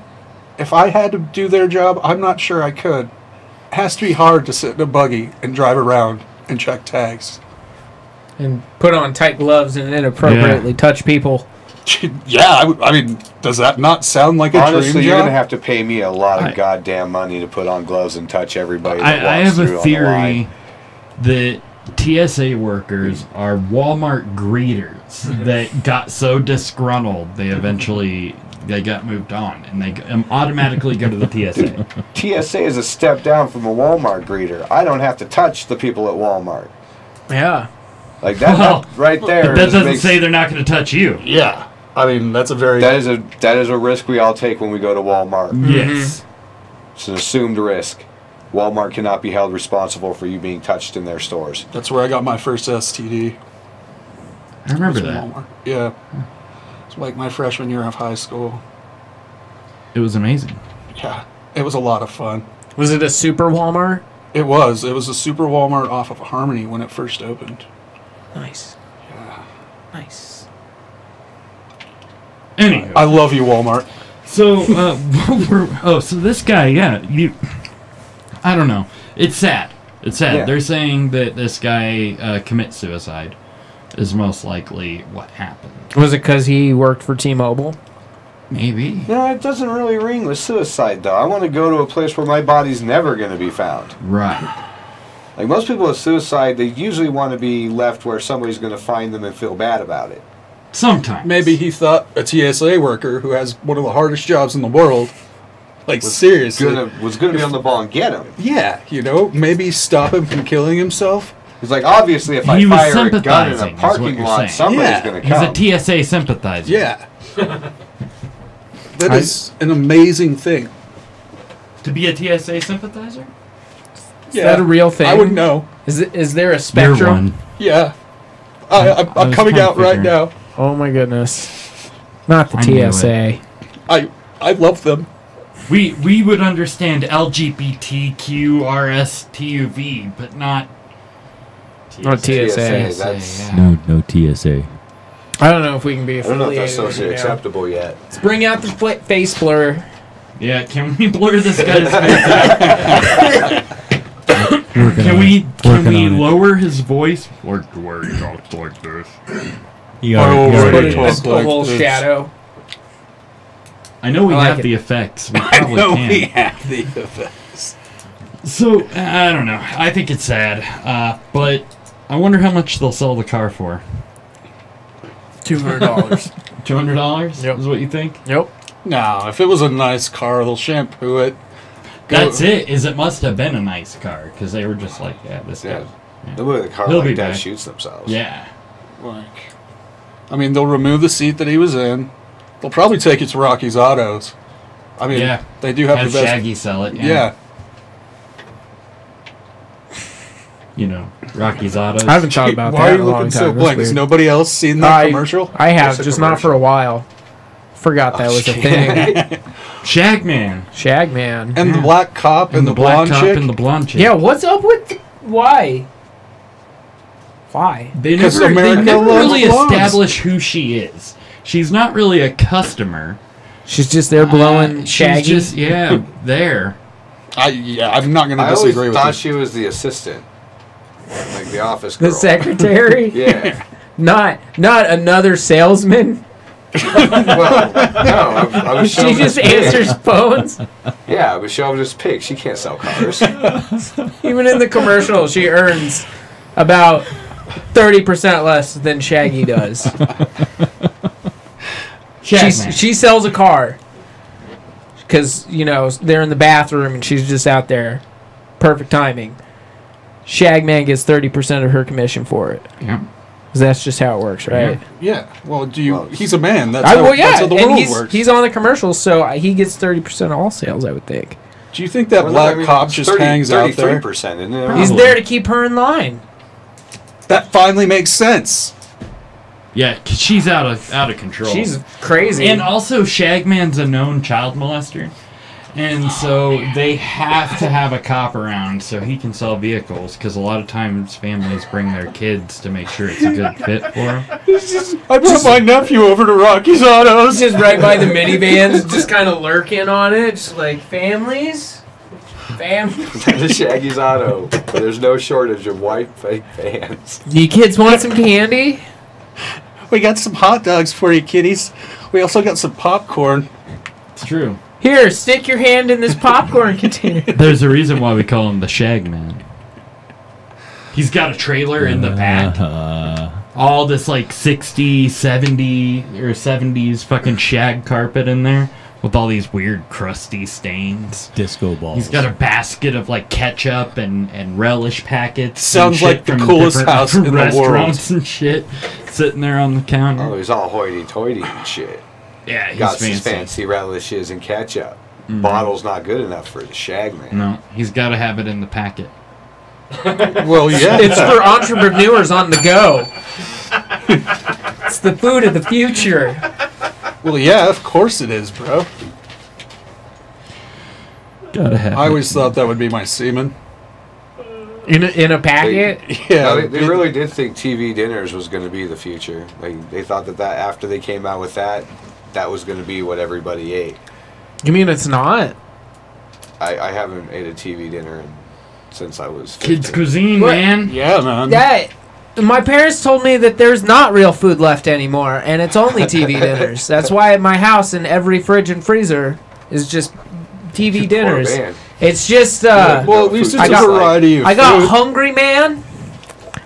If I had to do their job, I'm not sure I could. It has to be hard to sit in a buggy and drive around and check tags. And put on tight gloves and inappropriately touch people. Yeah, I mean, does that not sound like a dream job? You're going to have to pay me a lot of goddamn money to put on gloves and touch everybody that I walks have through a theory that TSA workers are Walmart greeters that got so disgruntled they eventually got moved on and they automatically go to the TSA. TSA is a step down from a Walmart greeter. I don't have to touch the people at Walmart. Yeah. Like that right there. But that doesn't say they're not going to touch you. Yeah. I mean, that's a very... That is a risk we all take when we go to Walmart. Yes. It's an assumed risk. Walmart cannot be held responsible for you being touched in their stores. That's where I got my first STD. I remember It was in that. Walmart. Yeah. It's like my freshman year of high school. It was amazing. Yeah. It was a lot of fun. Was it a super Walmart? It was. It was a super Walmart off of Harmony when it first opened. Nice. Yeah. Nice. Anyway. I love you, Walmart. So, so this guy, I don't know. It's sad. It's sad. Yeah. They're saying that this guy commits suicide is most likely what happened. Was it because he worked for T-Mobile? Maybe. No, it doesn't really ring with suicide, though. I want to go to a place where my body's never going to be found. Right. Like most people with suicide, they usually want to be left where somebody's going to find them and feel bad about it. Sometimes. Maybe he thought a TSA worker who has one of the hardest jobs in the world, like seriously, was going to be on the ball and get him. Yeah, maybe stop him from killing himself. It's like, obviously, if I He was fire a gun in sympathizing, a is parking what you're lot, saying. somebody's going to come. He's a TSA sympathizer. Yeah. That is an amazing thing. To be a TSA sympathizer? Is that a real thing? I wouldn't know. Is there a You're spectrum? one. Yeah. I'm was coming kinda out right figuring. now. Oh my goodness. Not the I knew TSA. I love them. We would understand LGBTQRSTUV, but not Not TSA. That's, yeah. No TSA. I don't know if we can be I don't know if affiliated. that's socially with it now. acceptable yet. Let's bring out the face blur. Yeah, can we blur this guy's face? Can we lower his voice? Or where he talks like this? He Oh, already right. did. A whole shadow. I know we I like have it. the effects. We probably can. have the effects. So, I don't know. I think it's sad. But I wonder how much they'll sell the car for. $200. $200 Yep. is what you think? Yep. No, if it was a nice car, they'll shampoo it. That's it. It must have been a nice car because they were just like, yeah, this Yeah. guy. The way the car He'll be like that back. shoots themselves. Yeah. I mean, they'll remove the seat that he was in. They'll probably take it to Rocky's Autos. I mean, Yeah. they do have Have the best. Shaggy sell it. Yeah. Rocky's Autos. I haven't thought about Why that are in you a long looking time. so That's blank? Has weird. nobody else seen that commercial? I have, What's the just not for a while. Forgot that was a thing. Shagman. Shagman. And the black cop and the black blonde cop chick? and the blonde chick. Yeah, what's up with... Why? Why? They 'Cause never America loves really blondes. establish who she is. She's not really a customer. She's just there blowing Shaggy? She's just, there. I'm not going to I always disagree with thought you. she was the assistant. Like the office The girl. secretary? Yeah. Not another salesman? Well, no, I was She showing just this pig. answers phones? Yeah, I was showing this pig. She can't sell cars. Even in the commercial, she earns about 30% less than Shaggy does. Shagman. She sells a car because, they're in the bathroom and she's just out there. Perfect timing. Shagman gets 30% of her commission for it. Yeah. 'Cause that's just how it works, right? Yeah. Well, he's a man. That's That's how the and world works. he's on the commercials, so he gets 30% of all sales, I would think. Do you think that Well, black I mean, cop it's just 30, hangs out there? 33%, isn't it? He's Probably. there to keep her in line. That finally makes sense. Yeah, 'cause she's out of control. She's crazy. And also, Shagman's a known child molester. And so they have to have a cop around so he can sell vehicles because a lot of times families bring their kids to make sure it's a good fit for them. I brought my nephew over to Rocky's Autos. just right by the minivans, just kind of lurking on it, just like families. The Shaggy's Auto. There's no shortage of white fake fans. You kids want some candy? We got some hot dogs for you, kiddies. We also got some popcorn. It's true. Here, stick your hand in this popcorn container. There's a reason why we call him the Shagman. He's got a trailer in the back. All this like 60, 70, or 70s fucking shag carpet in there with all these weird crusty stains. Disco balls. He's got a basket of like ketchup and relish packets. Sounds and like shit the from coolest different house in the restaurants and shit, sitting there on the counter. Oh, he's all hoity-toity and shit. Yeah, he's got fancy. his fancy relishes and ketchup. Mhm. Bottle's not good enough for the Shagman. No, he's got to have it in the packet. Well, yeah. It's for entrepreneurs on the go. It's the food of the future. Well, yeah, of course it is, bro. Gotta have I always thought that would be my semen. In a packet? Yeah. No, they really did think TV dinners was going to be the future. Like they thought that after they came out with that was going to be what everybody ate. You mean it's not? I haven't ate a TV dinner since I was 15. Kids cuisine, What? man. Yeah, man. That my parents told me that there's not real food left anymore, and it's only TV dinners. That's why at my house, in every fridge and freezer, is just TV Poor dinners. man. It's just Well, at least it's I a got- variety of I got food. Hungry Man,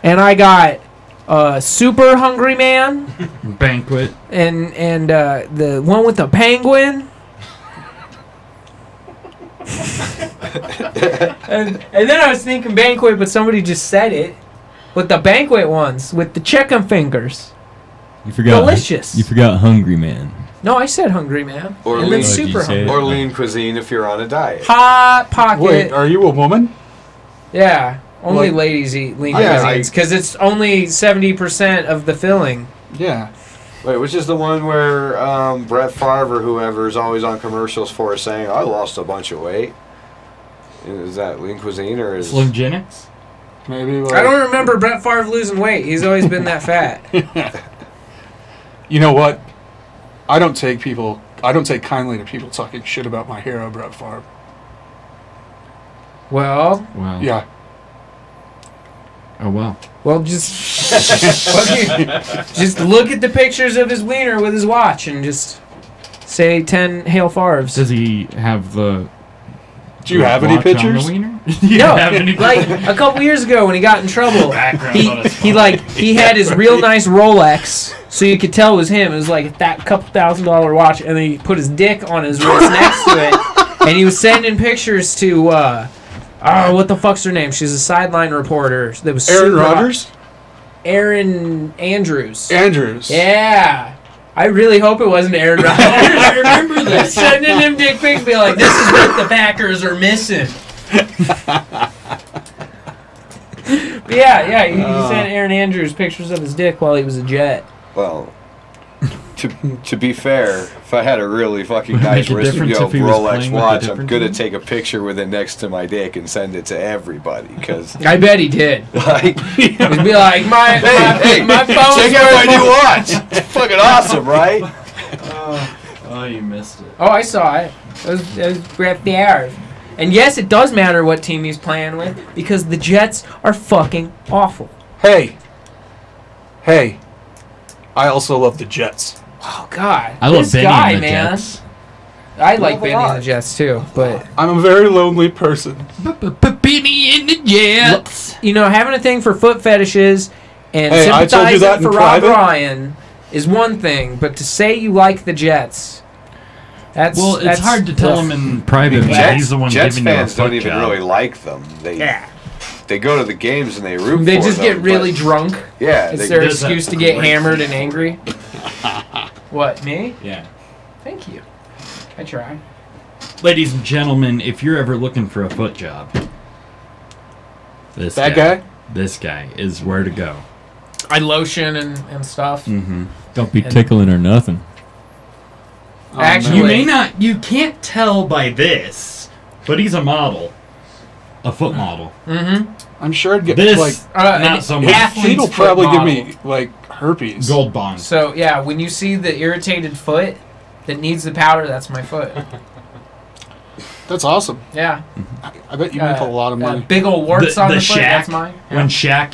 and I got Super Hungry Man, Banquet. and the one with the penguin. and then I was thinking Banquet, but somebody just said it. With the Banquet ones, with the chicken fingers. You forgot. Delicious. You forgot Hungry Man. No, I said Hungry Man. Or and lean- then Oh, did Super you say Hungry. it? Or lean cuisine if you're on a diet. Hot Pocket. Wait, are you a woman? Yeah, only Like- ladies eat lean Yeah, cuisines because it's only 70% of the filling. Yeah. Wait, which is the one where Brett Favre or whoever is always on commercials for saying, I lost a bunch of weight? Is that lean cuisine or is... Slogenics? Maybe. Like, I don't remember Brett Favre losing weight. He's always been that fat. You know what? I don't take kindly to people talking shit about my hero, Brett Favre. Well, Wow. Yeah. Oh, well. just look at the pictures of his wiener with his watch and just say 10 Hail Favres. Does he have the... Do you have any watch on the pictures? wiener? Do you No, have any like a couple years ago when he got in trouble, Background on his he phone. he had his real nice Rolex, so you could tell it was him. It was like that couple $1,000 watch, and then he put his dick on his wrist next to it, and he was sending pictures to what the fuck's her name? She's a sideline reporter. That was Aaron super Rodgers? hot. Aaron Andrews. Andrews. Yeah. I really hope it wasn't Aaron Rodgers. I remember this. Sending him dick pics, be like, this is what the Packers are missing. But yeah, he sent Aaron Andrews pictures of his dick while he was a Jet. Well, to be fair, if I had a really fucking Would it nice make a wrist difference if he was Rolex playing with watch, the I'm different gonna team? take a picture with it next to my dick and send it to everybody, because I bet he did. like, He'd be like, my phone's check out my worth- new watch. It's fucking awesome, right? Oh, you missed it. Oh, I saw it. It was Brett Favre. And yes, it does matter what team he's playing with, because the Jets are fucking awful. Hey. I also love the Jets. Oh, God. I love this Benny guy, and the man. Jets. I like Love a Benny lot. and the Jets, too, but... I'm a very lonely person. Benny and the Jets. You know, having a thing for foot fetishes and Hey, I told you sympathizing that in for Rob private. Ryan is one thing, but to say you like the Jets, that's It's hard to tell him in private, but he's the one Jets giving you a fans don't foot even job. really like them. Yeah. They go to the games and they root They for just them, get really but- drunk. Yeah, It's they their That's excuse to great. get hammered and angry. What, me? Yeah. Thank you. I try. Ladies and gentlemen, if you're ever looking for a foot job, this That guy? This guy is where to go. I lotion and stuff. Mm-hmm. Don't be tickling or nothing. Actually, You can't tell by this, but he's a model. A foot model. Mm-hmm. I'm sure I'd get This, like not so much. athlete's feet will foot probably give model. me like herpes. Gold bond. So, yeah, when you see the irritated foot that needs the powder, that's my foot. That's awesome. Yeah. I bet you make a lot of money. Big old warts on the foot, Shaq, that's mine. When Shaq,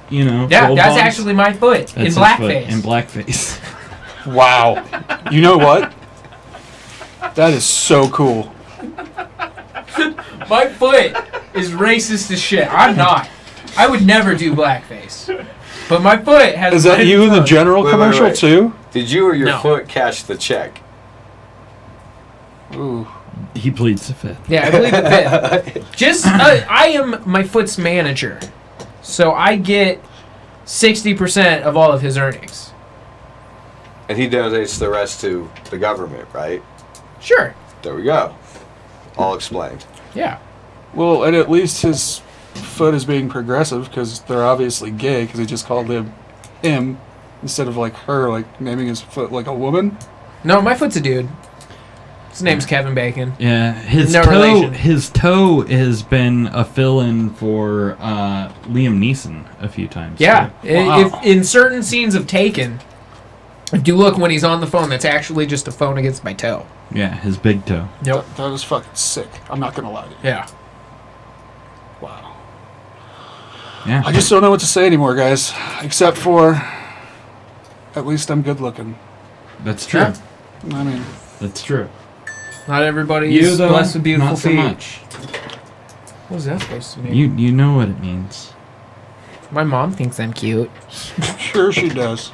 Yeah, gold that's bonds, actually my foot that's in his blackface. foot, in blackface. Wow. You know what? That is so cool. My foot is racist as shit. I'm not. I would never do blackface. But my foot has... Is that my- you in the general Wait, wait, wait. commercial too? Did you or your No. foot cash the check? Ooh. He pleads the fifth. Yeah, I believe the fifth. Just, I am my foot's manager, so I get 60% of all of his earnings. And he donates the rest to the government, right? Sure. There we go. All explained. Yeah. Well, and at least his foot is being progressive because they're obviously gay because he just called him instead of like her, like naming his foot like a woman. No, my foot's a dude. His name's Kevin Bacon. Yeah, his No toe. relation. His toe has been a fill-in for Liam Neeson a few times. Yeah. too. Wow. If in certain scenes of Taken, if you look when he's on the phone, that's actually just a phone against my toe. Yeah, his big toe. Yep. That is fucking sick. I'm not gonna lie to you. Yeah. Wow. Yeah. I just don't know what to say anymore, guys. Except for, at least I'm good looking. That's true. Yeah. I mean, That's true. Not everybody You is though, blessed with beautiful not so feet. much. What was that supposed to mean? You know what it means. My mom thinks I'm cute. sure she does.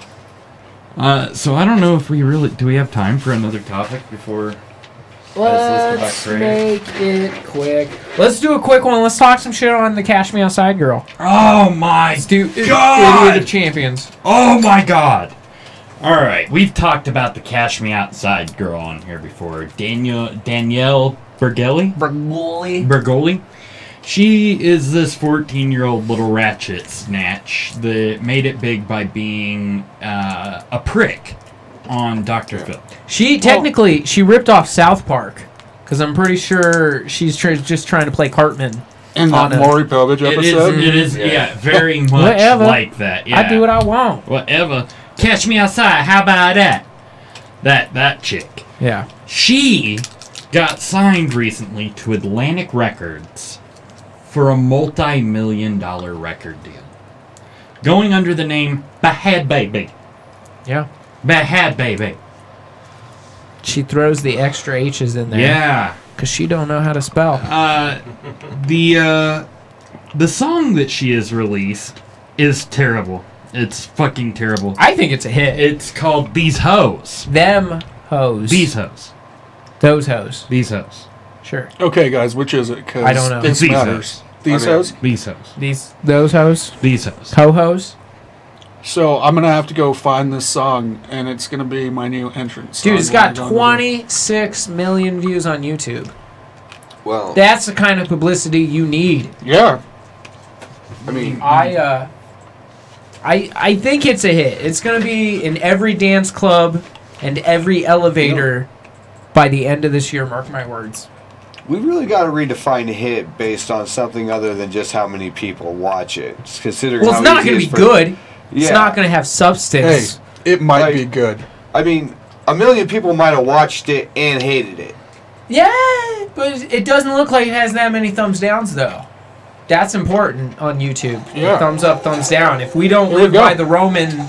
So I don't know if we really do. We have time for another topic before. Let's make it quick. Let's do a quick one. Let's talk some shit on the Cash Me Outside girl. Oh my Let's do God! Idiot of Champions. Oh my God! All right, we've talked about the Cash Me Outside girl on here before. Danielle Bergoli. She is this 14-year-old little ratchet snatch that made it big by being a prick on Dr. Phil. She technically she ripped off South Park because I'm pretty sure she's just trying to play Cartman. In that Maury Povich episode? It is, yeah, very much Whatever. like that. Yeah. I do what I want. Whatever. Catch me outside. How about that? That chick. Yeah. She got signed recently to Atlantic Records for a multi-million-dollar record deal, going under the name Bad Baby. Yeah. Bad Baby. She throws the extra H's in there. Yeah. Because she don't know how to spell. The song that she has released is terrible. It's fucking terrible. I think it's a hit. It's called These Hoes. Them hoes. These Hoes. Those hoes. These Hoes. Sure. Okay, guys, which is it? 'Cause I don't know. This These matters. hoes. These hoes? These Hoes. Those hoes. These Hoes. Ho hoes. So I'm gonna have to go find this song, and it's gonna be my new entrance. Dude, song it's when I got go into 26 million views on YouTube. Well, That's the kind of publicity you need. the- Yeah. I mean, I think it's a hit. It's gonna be in every dance club and every elevator by the end of this year. Mark my words. we really got to redefine a hit based on something other than just how many people watch it. Considering Well, how it's not easy gonna it be is for- good. Yeah. It's not gonna have Hey, substance. it might Like- be good. I mean, a million people might have watched it and hated it. Yeah, but it doesn't look like it has that many thumbs downs though. That's important on YouTube. Yeah. Thumbs up, thumbs down. If we don't Here we live go. by the Roman,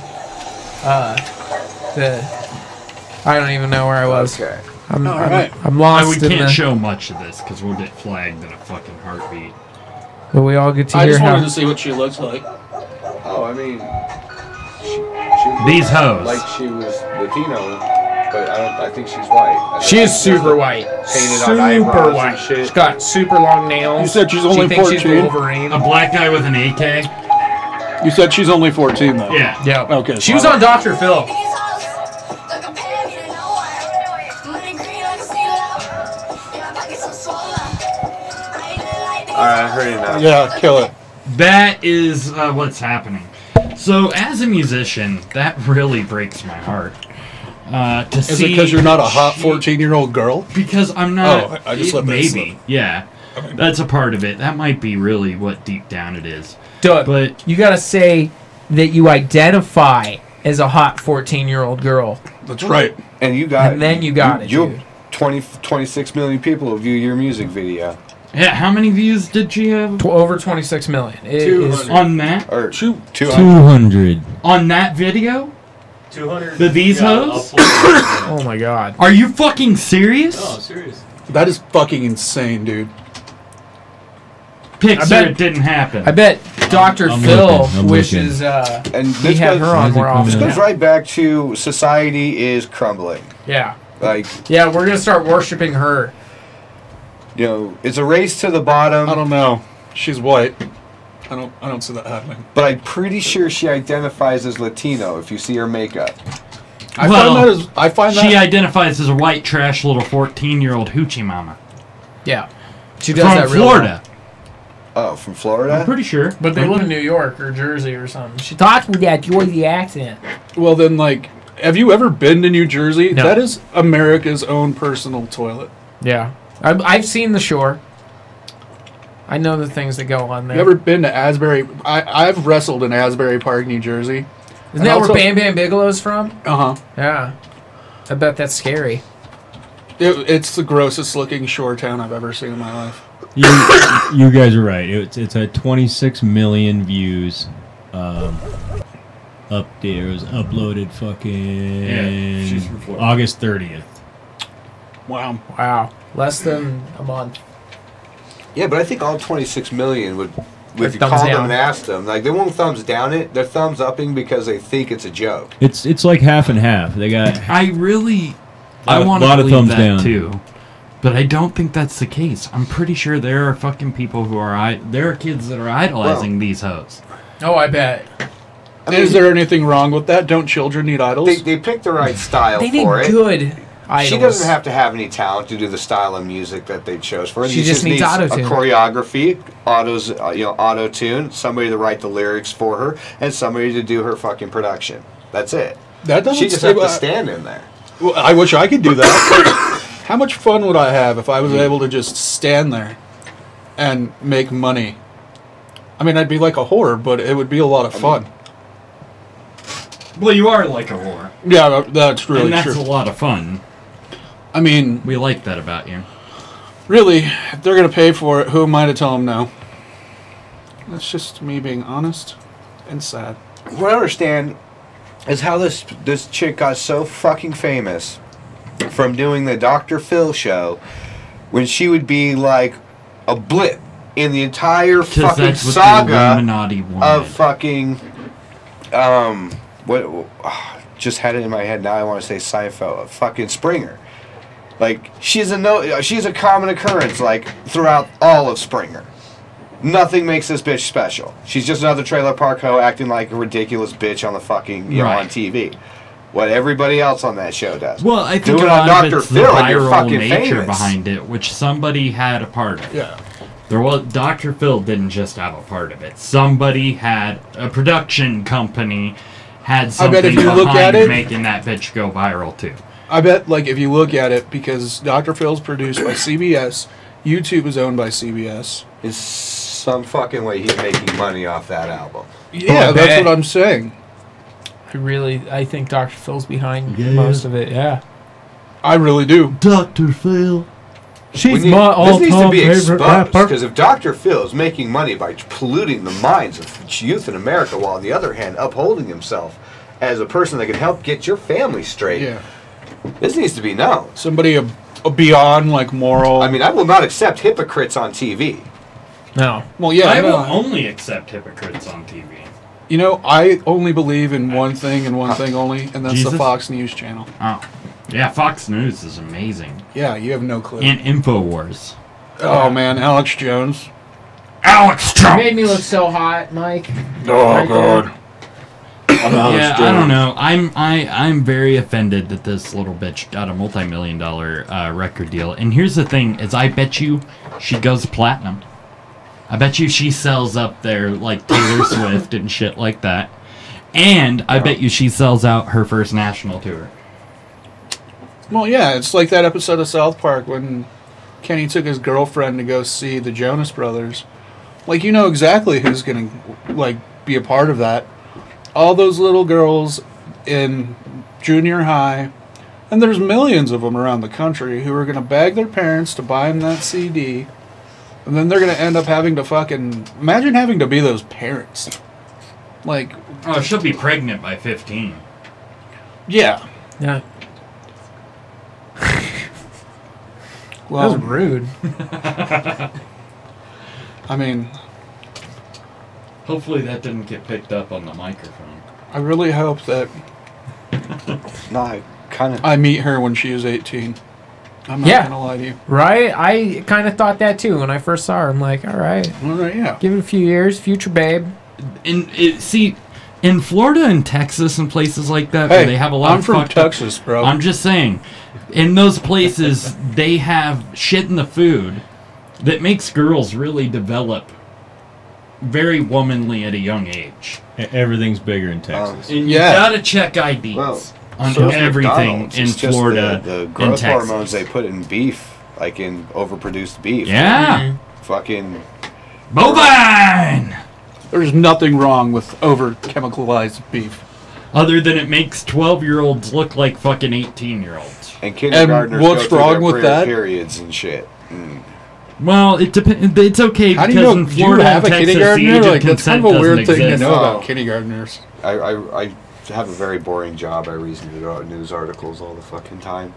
I don't even know where I was. Okay. I'm right. lost We in can't the. show much of this because we'll get flagged in a fucking heartbeat. But we all get to I hear just how. wanted to see what she looks like. Oh, I mean, she These hoes. like she was Latino, but I think she's white. She is super white. Painted on Super eyebrows white. and shit. She's got super long nails. You said she's only she thinks she's 14? Wolverine. A black guy with an AK? You said she's only 14, though. Yeah. Yeah. Okay. She was on Dr. Phil. Alright, I heard enough. Yeah, kill it. That is what's happening. So, as a musician, that really breaks my heart. To Is see it because you're not a hot 14-year-old girl? Because I'm not. Oh, I just let that maybe. slip. Yeah. That's a part of it. That might be really what deep down it is. Doug, But you gotta say that you identify as a hot 14-year-old girl. That's right. And you got And then you got it, You dude. 26 million people who view your music video. yeah, how many views did she have Over 26 million. It is 200. on that? Or 200. 200. On that video? 200. The These Yeah, hoes? oh my god. Are you fucking serious? Oh, serious. That is fucking insane, dude. Picture I bet- it didn't happen. I bet Dr. I'm Phil looking, I'm wishes And he this had goes, her on more Why is it often. this goes right back to society is crumbling. Yeah. Like, Yeah, we're gonna start worshiping her. you know, it's a race to the bottom. I don't know. She's white. I don't see that happening. But I'm pretty sure she identifies as Latino if you see her makeup. I find that she identifies as a white trash little 14-year-old hoochie mama. Yeah, she does From that real Florida. Oh, from Florida? I'm pretty sure. But they live in New York or Jersey or something. She talks with that Jersey accent. well. Then, like, have you ever been to New Jersey? No. That is America's own personal toilet. Yeah, I've seen the shore. I know the things that go on there. You ever been to Asbury? I've wrestled in Asbury Park, New Jersey. Isn't that where Bam Bam Bigelow's from? Uh-huh. Yeah. I bet that's scary. It's the grossest looking shore town I've ever seen in my life. You guys are right. It's at 26 million views. Up there. It was uploaded she's from Florida. August 30th. Wow. Wow. Less than a month. Yeah, but I think all 26 million would, They're if you thumbs called them down. and asked them, like, they won't thumbs down it. They're thumbs upping because they think it's a joke. It's like half and half. They got I really, Lot I of- want to lot of believe thumbs that down. too, but I don't think that's the case. I'm pretty sure there are fucking people who are there are kids that are idolizing these hoes. Oh, I bet. Is there anything wrong with that? Don't children need idols? They picked the right style They need for it. good idols. She doesn't have to have any talent to do the style of music that they chose for her. She just needs a auto-tune. choreography, auto-tune, somebody to write the lyrics for her, and somebody to do her fucking production. That's it. That doesn't She just say- has to stand in there. Well, I wish I could do that. How much fun would I have if I was able to just stand there and make money? I mean, I'd be like a whore, but it would be a lot of fun. Well, you are like a whore, Yeah, that's really and that's true. a lot of fun. I mean, We like that about you. really, if they're going to pay for it, who am I to tell them no? That's just me being honest and sad. What I understand is how this chick got so fucking famous from doing the Dr. Phil show when she would be like a blip in the entire Because fucking that's what the saga Illuminati wanted. of fucking just had it in my head now. I want to say Seinfeld, fucking Springer. Like she's a common occurrence like throughout all of Springer. Nothing makes this bitch special. She's just another trailer park hoe acting like a ridiculous bitch on the fucking Right. on TV. What everybody else on that show does. Well, I think Do a it on lot of Dr. it's the Phil and you're viral fucking nature famous. behind it, which somebody had a part of. Yeah. There was Dr. Phil didn't just have a part of it. Somebody had a production company had I something bet if you behind look at it- making that bitch go viral too. I bet, like, if you look at it, because Dr. Phil's produced by CBS, YouTube is owned by CBS. Is some fucking way he's making money off that album. Yeah, I that's bet. what I'm saying. I think Dr. Phil's behind Yeah. most of it, yeah. I really do. Dr. Phil. She's We need- my this needs to all-time be favorite exposed rapper. because if Dr. Phil is making money by polluting the minds of youth in America, while on the other hand upholding himself as a person that can help get your family straight, Yeah. this needs to be known. Somebody a beyond, like, moral. I mean, I will not accept hypocrites on TV. No. well, yeah, I will no. only accept hypocrites on TV. You know, I only believe in one thing and one thing only, and that's Jesus? the Fox News channel. Oh. Yeah, Fox News is amazing. Yeah, you have no clue. And InfoWars. Oh, man, Alex Jones. Alex You Jones! made me look so hot, Mike. Oh, Right God. Yeah, I don't know. I'm very offended that this little bitch got a multi-million-dollar record deal. And here's the thing: is I bet you she goes platinum. I bet you she sells up there like Taylor Swift and shit like that. And I bet you she sells out her first national tour. Well, yeah, it's like that episode of South Park when Kenny took his girlfriend to go see the Jonas Brothers. Like, you know exactly who's going to, like, be a part of that. All those little girls in junior high, and there's millions of them around the country who are going to beg their parents to buy them that CD, and then they're going to end up having to fucking... Imagine having to be those parents. Like, Oh, she'll be pregnant by 15. yeah. Yeah. Well, That was rude. I mean, Hopefully that didn't get picked up on the microphone. I really hope that... No, I kind of. I meet her when she is 18. I'm not gonna lie to you. Right? I kind of thought that too when I first saw her. I'm like, all right, yeah. Give it a few years, future babe. In Florida and Texas and places like that, where they have a lot I'm of from fucked Texas, bro. I'm just saying, in those places, they have shit in the food that makes girls really develop very womanly at a young age. Everything's bigger in Texas. And you gotta check IDs on so everything McDonald's. in It's just Florida the and growth Texas. hormones they put in beef, like in overproduced beef. Yeah. Fucking bovine! There's nothing wrong with over-chemicalized beef. Other than it makes 12-year-olds look like fucking 18-year-olds. And kindergartners what's go wrong through with their that? periods and shit. Mm. Well, it depends. It's okay How do because you know? in Do Florida you have and a Texas, the kindergartner? age of Like, that's consent kind of a weird doesn't thing to exist. know about kindergartners. I have a very boring job. I recently wrote news articles all the fucking time.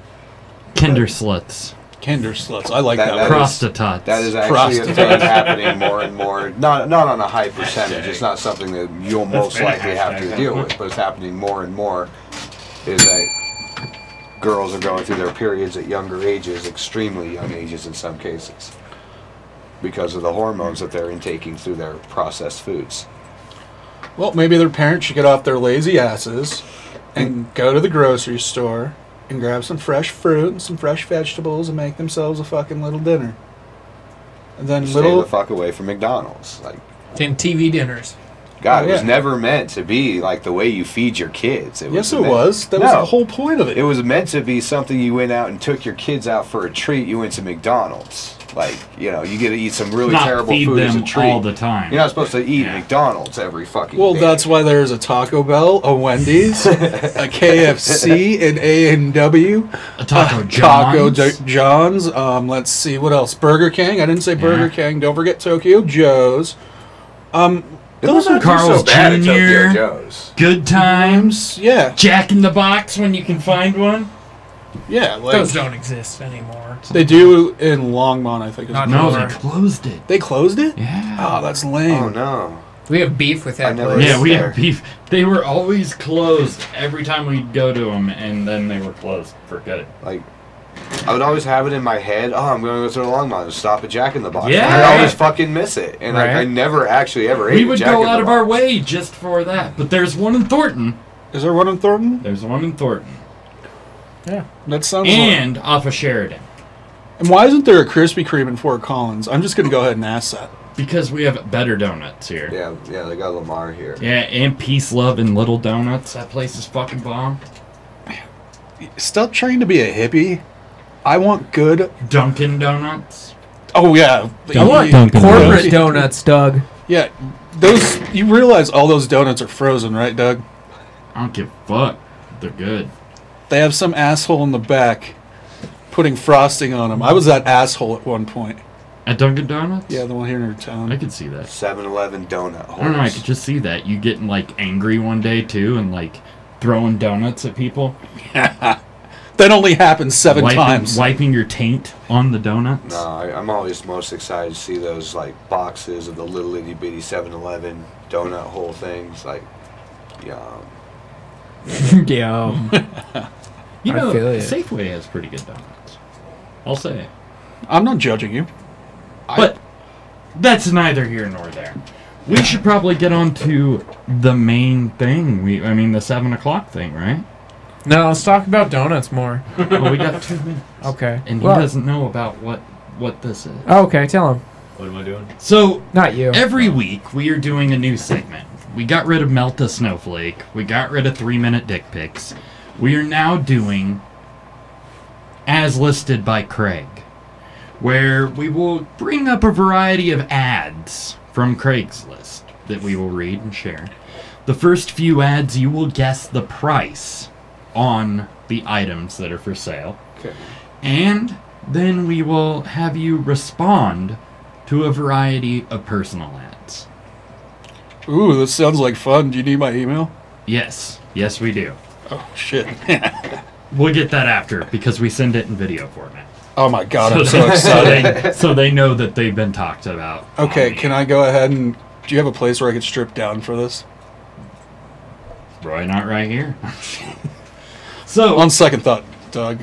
Kinder sluts. Kinder sluts. I like that. That Prostitutes. That is actually a thing happening more and more. Not on a high percentage. It's not something that you'll most likely have to deal with, but it's happening more and more. Is that girls are going through their periods at younger ages, extremely young ages in some cases, because of the hormones that they're intaking through their processed foods. Well, maybe their parents should get off their lazy asses and go to the grocery store and grab some fresh fruit and some fresh vegetables and make themselves a fucking little dinner. And then Stay the fuck away from McDonald's. Like, and TV dinners. God, it was never meant to be like the way you feed your kids. Yes, it was. That was the whole point of it. It was meant to be something you went out and took your kids out for a treat. You went to McDonald's. Like, you know, you get to eat some really Not terrible feed food as a them treat. all the time. You're not supposed to eat McDonald's every fucking Well, day. that's why there's a Taco Bell, a Wendy's, a KFC, an A&W, a Taco John's. Let's see, what else? Burger King. I didn't say Burger King. Don't forget Tokyo Joe's. Those are Carl's so bad at Tokyo Jr. Joe's. Good Times. Yeah. Jack in the Box when you can find one. Yeah, like, Those don't exist anymore. They do in Longmont, I think. No, they closed it. They closed it? Yeah. Oh, that's lame. Oh, no. We have beef with that place. Yeah, we have beef. They were always closed every time we'd go to them, and then they were closed for good. Like, I would always have it in my head, I'm going to go to the Longmont and stop at Jack in the Box. Yeah. And I always fucking miss it. And I never actually ever ate We would Jack go in the out of Box. our way just for that. But there's one in Thornton. Is there one in Thornton? There's one in Thornton. Yeah. That sounds And off of Sheridan. And why isn't there a Krispy Kreme in Fort Collins? I'm just going to go ahead and ask that. Because we have better donuts here. Yeah, they got Lamar here. Yeah, and Peace, Love, and Little Donuts. That place is fucking bomb. Stop trying to be a hippie. I want good Dunkin' Donuts. Oh, yeah. I want corporate donuts, Doug. Yeah. Those, you realize all those donuts are frozen, right, Doug? I don't give a fuck. They're good. They have some asshole in the back putting frosting on them. I was that asshole at one point. At Dunkin' Donuts? Yeah, the one here in our town. I could see that. 7-Eleven donut holes. I don't know, I could just see that. You getting, like, angry one day, too, and, like, throwing donuts at people. That only happens seven times. Wiping your taint on the donuts. No, I'm always most excited to see those, like, boxes of the little itty-bitty 7-Eleven donut hole things. Like, yum. Yum. You know, I feel it. Safeway has pretty good donuts. I'll say. I'm not judging you. But that's neither here nor there. We should probably get on to the main thing. I mean, the 7 o'clock thing, right? No, let's talk about donuts more. Well, we got 2 minutes. Okay. And he doesn't know about what this is. Okay, tell him. What am I doing? So, not you. Every week, we are doing a new segment. We got rid of Melt a Snowflake. We got rid of 3-minute dick pics. We are now doing As Listed by Craig, where we will bring up a variety of ads from Craigslist that we will read and share. The first few ads, you will guess the price on the items that are for sale. Okay. And then we will have you respond to a variety of personal ads. Ooh, this sounds like fun. Do you need my email? Yes. Yes, we do. Oh, shit. We'll get that after, because we send it in video format. Oh, my God, I'm so excited. So they know that they've been talked about. Okay, can I go ahead and... Do you have a place where I could strip down for this? Probably not right here. So On second thought, Doug.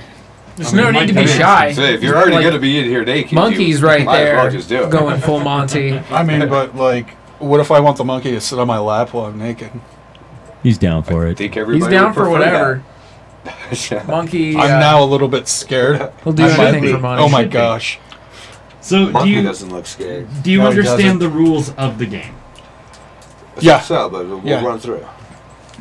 There's no need to be shy. So if you're already going to be in here naked, Monkey's you right might as there, well just do it. going full Monty. I mean, but like, what if I want the monkey to sit on my lap while I'm naked? He's down for I it. think everybody He's down would for prefer whatever. that. Monkey. I'm now a little bit scared. He'll do I might anything be. for money. Oh my gosh. So do Monkey you doesn't look scared. do you No, he doesn't. understand the rules of the game? Yeah. So, but we'll Yeah. run through.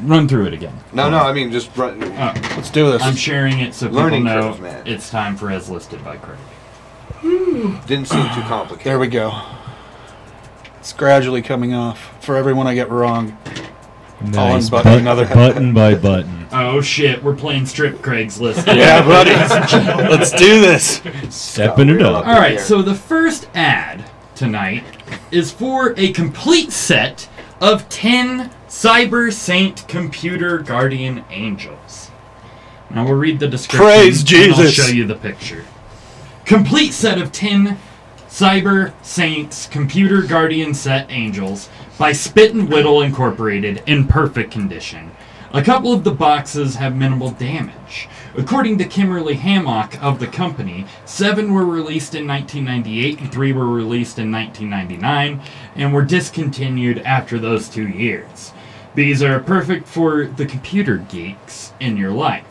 Run through it again. No, I mean just run. Let's do this. I'm sharing it so people Learning know curve, man. it's time for as listed by Craig. Didn't seem too complicated. There we go. It's gradually coming off. For everyone I get wrong, I'll Nice. unbutton another. Button by button. Oh shit, we're playing strip Craigslist. Yeah, buddy. Let's do this. Stepping it up. All right, so the first ad tonight is for a complete set of 10 Cyber Saint Computer Guardian Angels. Now we'll read the description. Praise and Jesus. I'll show you the picture. Complete set of 10 Cyber Saints Computer Guardian Set Angels by Spit and Whittle Incorporated in perfect condition. A couple of the boxes have minimal damage. According to Kimberly Hammock of the company, 7 were released in 1998 and 3 were released in 1999 and were discontinued after those 2 years. These are perfect for the computer geeks in your life.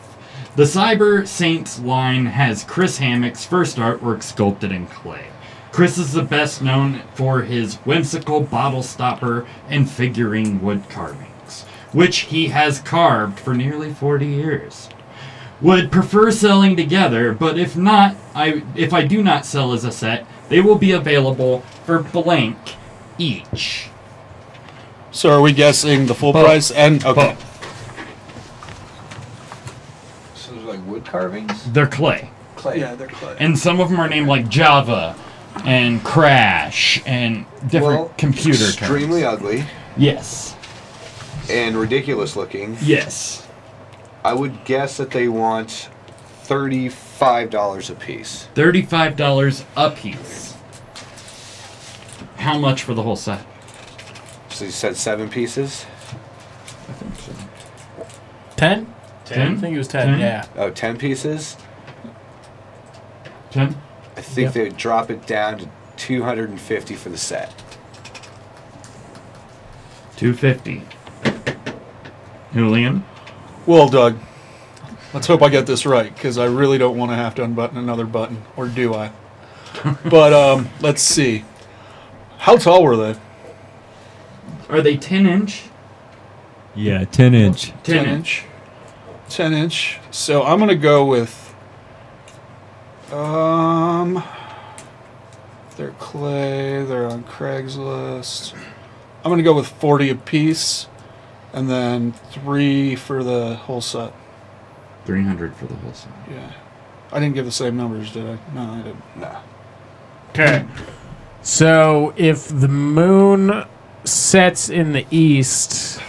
The Cyber Saints line has Chris Hammock's first artwork sculpted in clay. Chris is the best known for his whimsical bottle stopper and figurine wood carvings, which he has carved for nearly 40 years. Would prefer selling together, but if I do not sell as a set, they will be available for blank each. So are we guessing the full price? And okay. So there's like wood carvings. They're clay. Clay. Yeah, they're clay. And some of them are named like Java and Crash and different computer terms. Extremely ugly Yes. and ridiculous looking. Yes. I would guess that they want $35 a piece. $35 a piece. How much for the whole set? So you said 7 pieces? I think so. 10? 10? I think it was 10, 10? yeah. Oh, 10 pieces? 10? I think Yep. they would drop it down to $250 for the set. $250. Julian? Well, Doug, let's hope I get this right, because I really don't want to have to unbutton another button, or do I? But let's see. How tall were they? Are they 10-inch? Yeah, 10-inch. 10 inch. 10 inch. So I'm gonna go with they're clay, they're on Craigslist. I'm gonna go with 40 a piece, and then 3 for the whole set. 300 for the whole set. Yeah. I didn't give the same numbers, did I? No, I didn't. No. Okay. So if the moon sets in the east,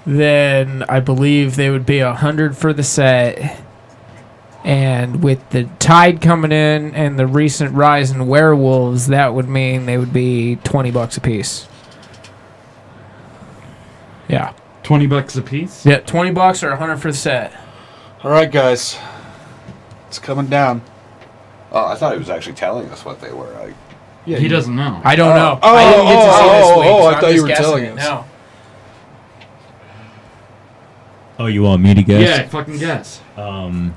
then I believe they would be 100 for the set. And with the tide coming in and the recent rise in werewolves, that would mean they would be $20 a piece. Yeah. $20 a piece? Yeah, $20 or 100 for the set. All right, guys. It's coming down. Oh, I thought he was actually telling us what they were. Yeah, He doesn't know. I don't know. Oh, I didn't get to see this week. oh, so I I'm thought you just were guessing telling it us. now. Oh, you want me to guess? Yeah, fucking guess. I'm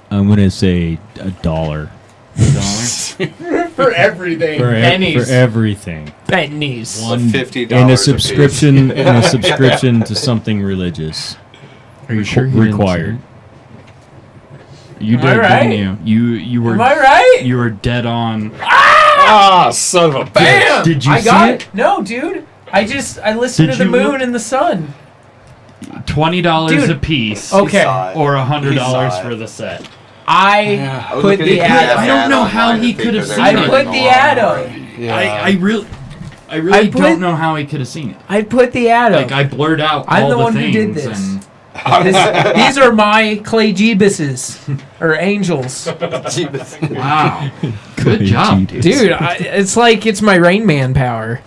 gonna say $1 $1? For everything. for Pennies. everything. Pennies. $50 and a a subscription and a subscription to something religious. Are you sure he didn't required? You Am I did, right? didn't you? You were. Am I right? You were dead on. Ah, son of a bitch. Bam! Did you I see got it? No, dude. I listened Did to the you moon look- and the sun. $20 Dude. a piece. Okay. Or He $100 saw it. for the set. I I was put looking the at ad. I don't know online how and he think could have that seen they're it. I running put the along ad already. up. Yeah. I really I put- don't know how he could have seen it. I put the ad Like up. I blurred out I'm all the the one who things did this. and These are my clay jeebuses or angels, wow. Good job, dude. dude. It's like it's my Rain Man power.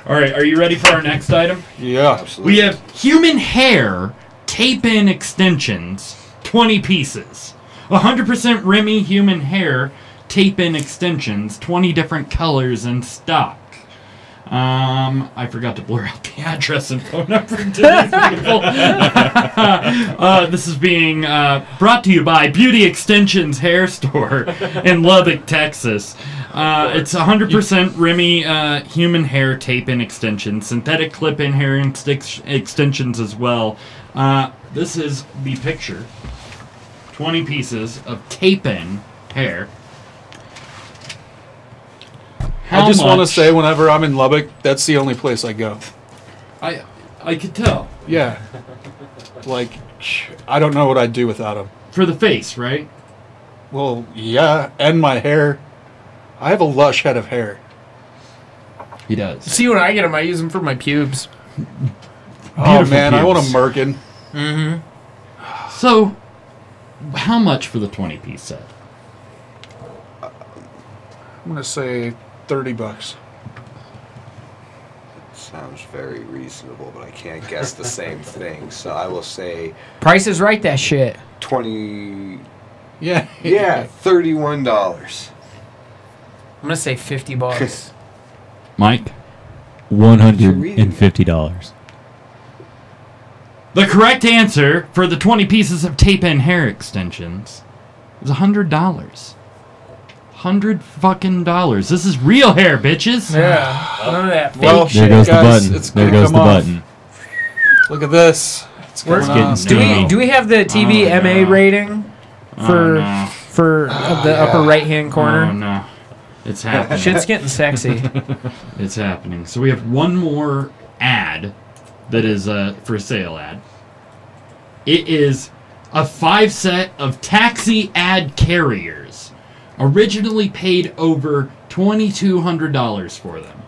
All right, are you ready for our next item? Yeah. Absolutely. We have human hair tape-in extensions, 20 pieces. 100% Remy human hair tape-in extensions, 20 different colors in stock. I forgot to blur out the address and phone number to these people. This is being brought to you by Beauty Extensions Hair Store in Lubbock, Texas. It's 100% Remy human hair tape-in extensions, synthetic clip-in hair extensions as well. This is the picture. 20 pieces of tape-in hair. I just want to say, whenever I'm in Lubbock, that's the only place I go. I could tell. Yeah. Like, I don't know what I'd do without them. For the face, right? Well, yeah, and my hair. I have a lush head of hair. He does. See, when I get them, I use them for my pubes. Oh, man, I want a merkin. Mm-hmm. So, how much for the 20-piece set? I'm going to say $30. Sounds very reasonable, but I can't guess the same thing. So I will say Price is Right, that shit. 20. Yeah. Yeah, $31. I'm gonna say $50. Mike? $150. The correct answer for the 20 pieces of tape-in hair extensions is $100. $100 This is real hair, bitches. Yeah. None of that fake Well, shit. There goes the guys, button. it's There gonna goes the come off. button. Look at this. It's We're- coming off. Do we have the TV Oh, MA no. rating for no. the upper right hand corner? Oh, no. It's happening. Shit's getting sexy. It's happening. So we have one more ad that is a for sale ad. It is a 5-set of taxi ad carriers. Originally paid over $2,200 for them.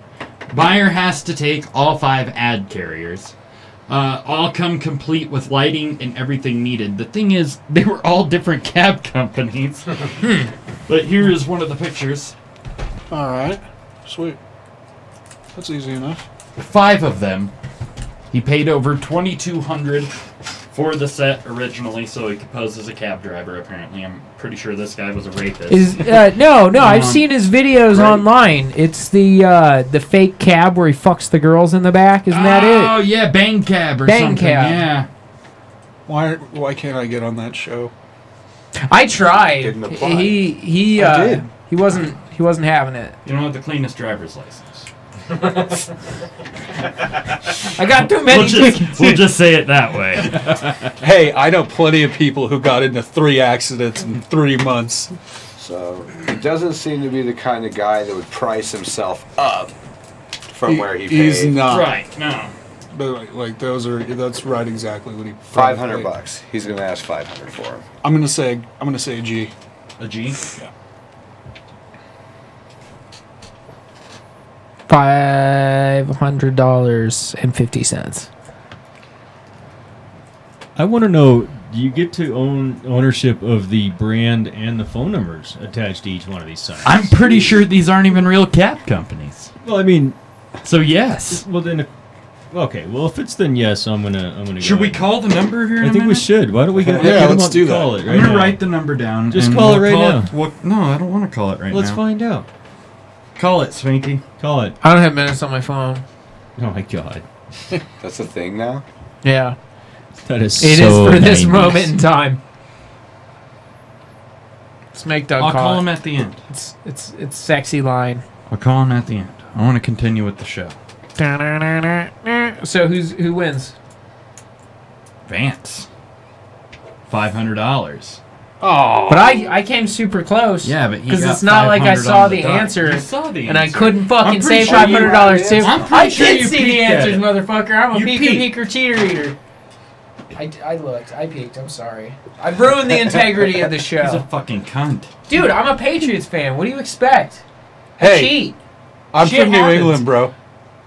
Buyer has to take all 5 ad carriers. All come complete with lighting and everything needed. The thing is, they were all different cab companies. But here is one of the pictures. All right. Sweet. That's easy enough. 5 of them. He paid over $2,200 for the set originally, so he could pose as a cab driver. Apparently, I'm pretty sure this guy was a rapist. No, I've seen his videos online. It's the fake cab where he fucks the girls in the back. Isn't that it? Oh yeah, Bang Cab or Bang something. Cab. Yeah. Why can't I get on that show? I tried. Didn't apply. He did. He wasn't having it. You don't have the cleanest driver's license. I got too many. We'll just say it that way. Hey, I know plenty of people who got into 3 accidents in 3 months. So he doesn't seem to be the kind of guy that would price himself up from where he paid. He's not. Right? No. But like that's right exactly what he. $500. He's gonna ask $500 for him. I'm gonna say a G. A G. Yeah. $500.50. I want to know, do you get to own ownership of the brand and the phone numbers attached to each one of these signs? I'm pretty sure these aren't even real cab companies. Well, I mean, So yes. well then, okay. Well, if it's then yes, I'm gonna. Should go we ahead. call the number here? In I a think we minute? should. Why don't we get? Yeah, get them let's up do and that. Call it right I'm gonna now. write the number down. Just and call it we'll right now. No, I don't want to call it right Let's now. find out. Call it, Swanky. Call it. I don't have minutes on my phone. Oh my god, That's a thing now? Yeah, that is. it is so for this 90s. moment in time. Let's make Doug I'll call it. him at the end. It's sexy line. I'll call him at the end. I want to continue with the show. So who wins? Vance. $500. Oh. But I came super close. Yeah, but he because got it's not like I 500 saw on the dot. answer, You saw the and I answer. couldn't fucking I'm say pretty sure you- $500 too. I'm pretty I sure did you see the peeked at answers, it. motherfucker. I'm a You peeked. peeker cheater eater. I looked. I peeked. I'm sorry. I ruined the integrity of the He's a show. fucking cunt. Dude, I'm a Patriots fan. What do you expect? Hey, Cheat. I'm Shit from New happens. England, bro.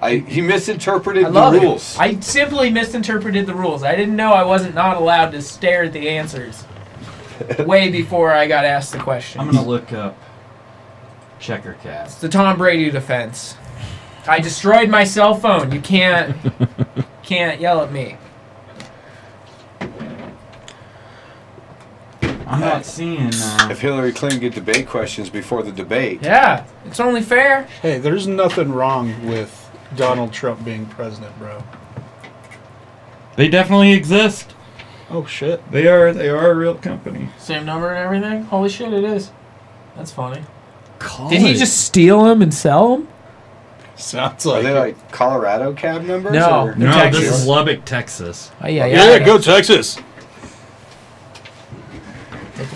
He misinterpreted I love the rules. it. I simply misinterpreted the rules. I didn't know I wasn't not allowed to stare at the answers. Way before I got asked the question. I'm going to look up Checker Cat. It's the Tom Brady defense. I destroyed my cell phone. You can't yell at me. I'm not seeing. If Hillary Clinton get debate questions before the debate. Yeah, it's only fair. Hey, there's nothing wrong with Donald Trump being president, bro. They definitely exist. Oh shit. They are a real company. Same number and everything. Holy shit, it is. That's funny. Call Did he it. just steal them and sell them? Sounds Are like they it. like Colorado cab members? No. Or? No, Texas. this is Lubbock, Texas. Oh yeah, Yeah, go Texas.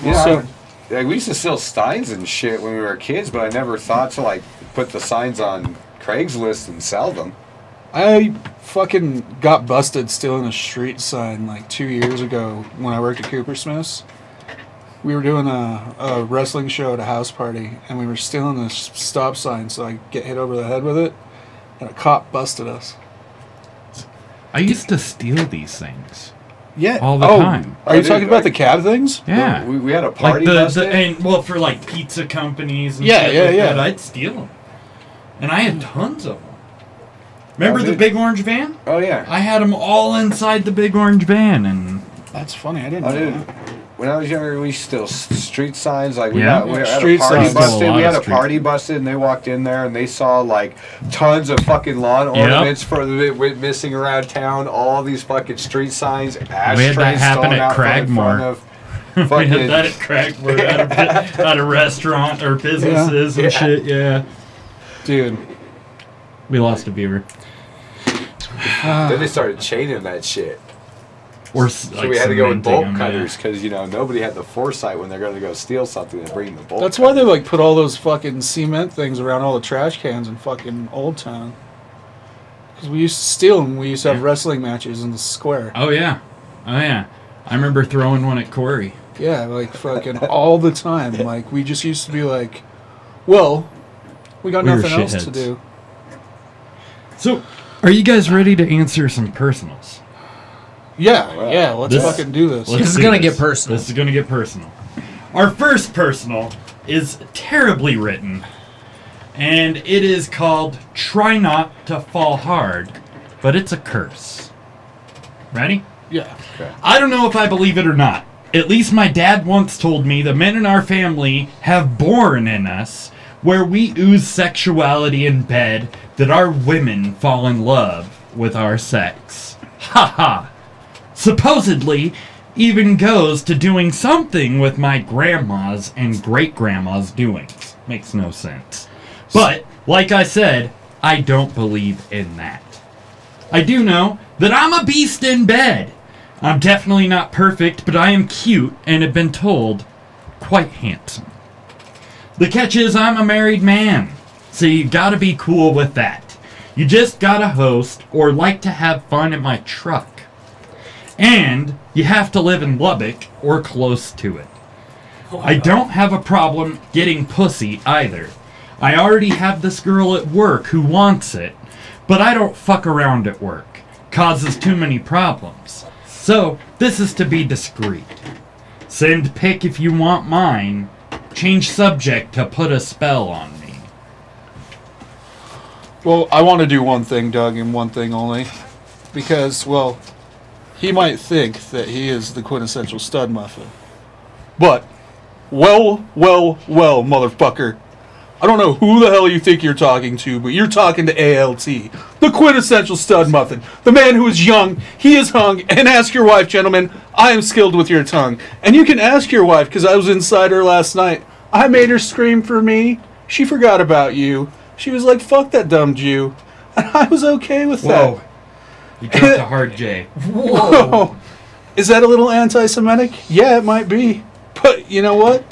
You know, So- like, we used to steal signs and shit when we were kids, but I never thought to like put the signs on Craigslist and sell them. I fucking got busted stealing a street sign like 2 years ago when I worked at Coopersmith's. We were doing a wrestling show at a house party, and we were stealing a stop sign so I could get hit over the head with it, and a cop busted us. I used to steal these things. Yeah, All the time. Are you Oh, talking dude, about the cab things? Yeah. We had a Like party busted. well, for like pizza companies and Yeah, shit yeah, like yeah. that, I'd steal them. And I had tons of them. Remember Oh, the dude. big orange van? Oh yeah. I had them all inside the big orange van, and That's funny. I didn't Oh, know dude. that. When I was younger, we used to steal street signs. Like we Yeah. had Street a party signs. busted. Still a We lot had of a street- party busted, and they walked in there and they saw like tons of fucking lawn ornaments for the missing around town. All these fucking street signs. Ashtrays that happen stolen at out from in Cragmore. front of we fucking. had that at Cragmore at a restaurant or businesses and shit. Yeah, Dude. we lost a viewer. Then they started chaining that shit. Or So we had to go with bolt cutters because nobody had the foresight when they're going to go steal something and bring the bolt. That's why they like put all those fucking cement things around all the trash cans in fucking Old Town. Because we used to steal them. We used to have wrestling matches in the square. Oh yeah, I remember throwing one at Corey. Yeah, like fucking all the time. Like we just used to be like, well, we got We were nothing else to shitheads. do. So, are you guys ready to answer some personals? Yeah, yeah, let's This- fucking do this. Let's This is do gonna get personal. This is gonna get personal. Our first personal is terribly written, and it is called "Try Not to Fall Hard," but it's a curse. Ready? Yeah. I don't know if I believe it or not. At least my dad once told me the men in our family have born in us where we ooze sexuality in bed that our women fall in love with our sex. Ha ha. Supposedly, even goes to doing something with my grandma's and great-grandma's doings. Makes no sense. But, like I said, I don't believe in that. I do know that I'm a beast in bed. I'm definitely not perfect, but I am cute and have been told quite handsome. The catch is I'm a married man, so you gotta be cool with that. You just gotta host or like to have fun in my truck. And you have to live in Lubbock or close to it. I don't have a problem getting pussy either. I already have this girl at work who wants it, but I don't fuck around at work. Causes too many problems. So, this is to be discreet. Send pic if you want mine. Change subject to put a spell on me. Well, I want to do one thing, Doug, and one thing only. Because, well, he might think that he is the quintessential stud muffin. But, well, motherfucker. I don't know who the hell you think you're talking to, but you're talking to ALT, the quintessential stud muffin, the man who is young, he is hung, and ask your wife, gentlemen, I am skilled with your tongue. And you can ask your wife, because I was inside her last night. I made her scream for me. She forgot about you. She was like, fuck that dumb Jew. And I was okay with that. Whoa. You dropped a hard J. Whoa. Is that a little anti-Semitic? Yeah, it might be. But you know what?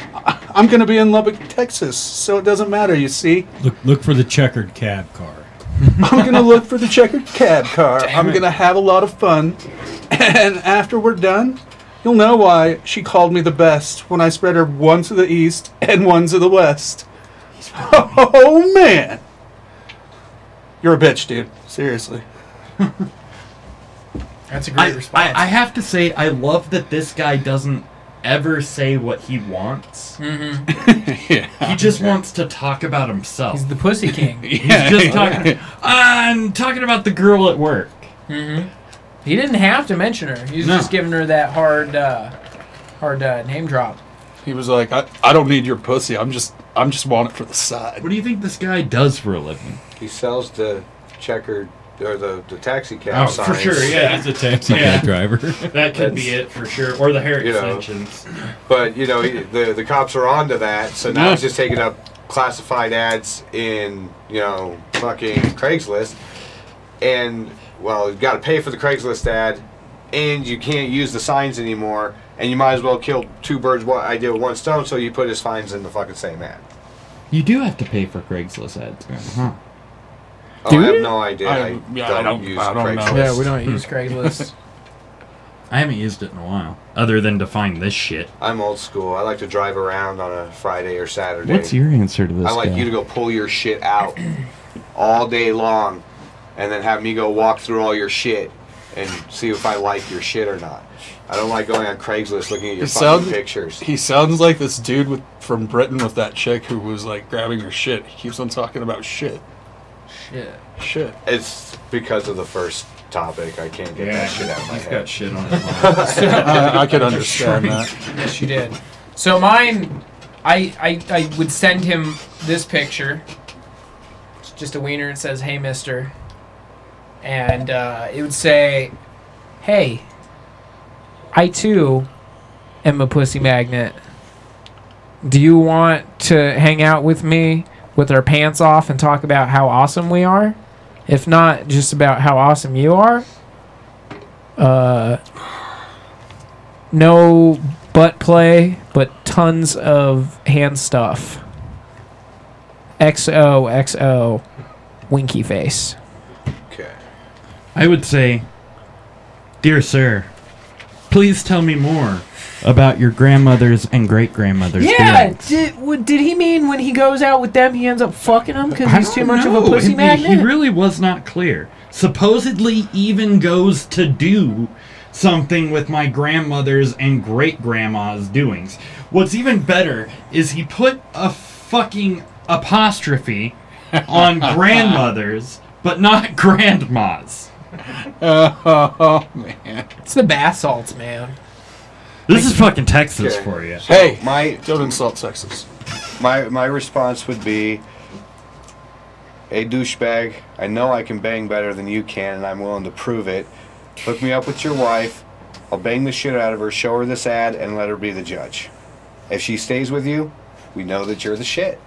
I'm going to be in Lubbock, Texas, so it doesn't matter, you see. Look for the checkered cab car. I'm going to look for the checkered cab car. I'm going to have a lot of fun. And after we're done, you'll know why she called me the best when I spread her one to the east and one to the west. Oh, man. You're a bitch, dude. Seriously. That's a great response. I have to say, I love that this guy doesn't ever say what he wants. Yeah. He just wants to talk about himself. He's the pussy king. He's just talking. I'm talking about the girl at work. He didn't have to mention her. He was No. just giving her that hard name drop. He was like, I don't need your pussy. I'm just want it for the side. What do you think this guy does for a living? He sells the checkered or the taxi cab signs. For sure, yeah. He's a taxi cab driver. That could be it for sure, or the hair extensions. But the cops are onto that, so now he's just taking up classified ads in fucking Craigslist, and well, you've got to pay for the Craigslist ad, and you can't use the signs anymore, and you might as well kill two birds with one stone. So you put his fines in the fucking same ad. You do have to pay for Craigslist ads, huh? Oh, I have no idea. I don't use I don't Craigslist. know. Yeah, we don't use Craigslist. I haven't used it in a while, other than to find this shit. I'm old school. I like to drive around on a Friday or Saturday. What's your answer to this? I like you to go pull your shit out all day long, and then have me go walk through all your shit and see if I like your shit or not. I don't like going on Craigslist looking at your fucking pictures. He sounds like this dude from Britain with that chick who was like grabbing her shit. He keeps on talking about shit. Shit. It's because of the first topic. I can't get that shit out of my head. He's got shit on his mind. I could understand that. Yes, you did. So mine, I would send him this picture. It's just a wiener. It says, "Hey, mister." And it would say, "Hey, I too am a pussy magnet. Do you want to hang out with me with our pants off and talk about how awesome we are? If not, just about how awesome you are. No butt play, but tons of hand stuff. XOXO, winky face." Okay. I would say, "Dear sir, please tell me more about your grandmother's and great-grandmother's feelings." Did he mean when he goes out with them, he ends up fucking them because he's too much of a pussy magnet? He really was not clear. Supposedly even goes to do something with my grandmother's and great-grandma's doings. What's even better is he put a fucking apostrophe on grandmother's, but not grandma's. Oh, man. It's the bath salts, man. This is fucking Texas for you. So hey, don't insult Texas. My response would be, "Hey, douchebag, I know I can bang better than you can, and I'm willing to prove it. Hook me up with your wife. I'll bang the shit out of her, show her this ad, and let her be the judge. If she stays with you, we know that you're the shit."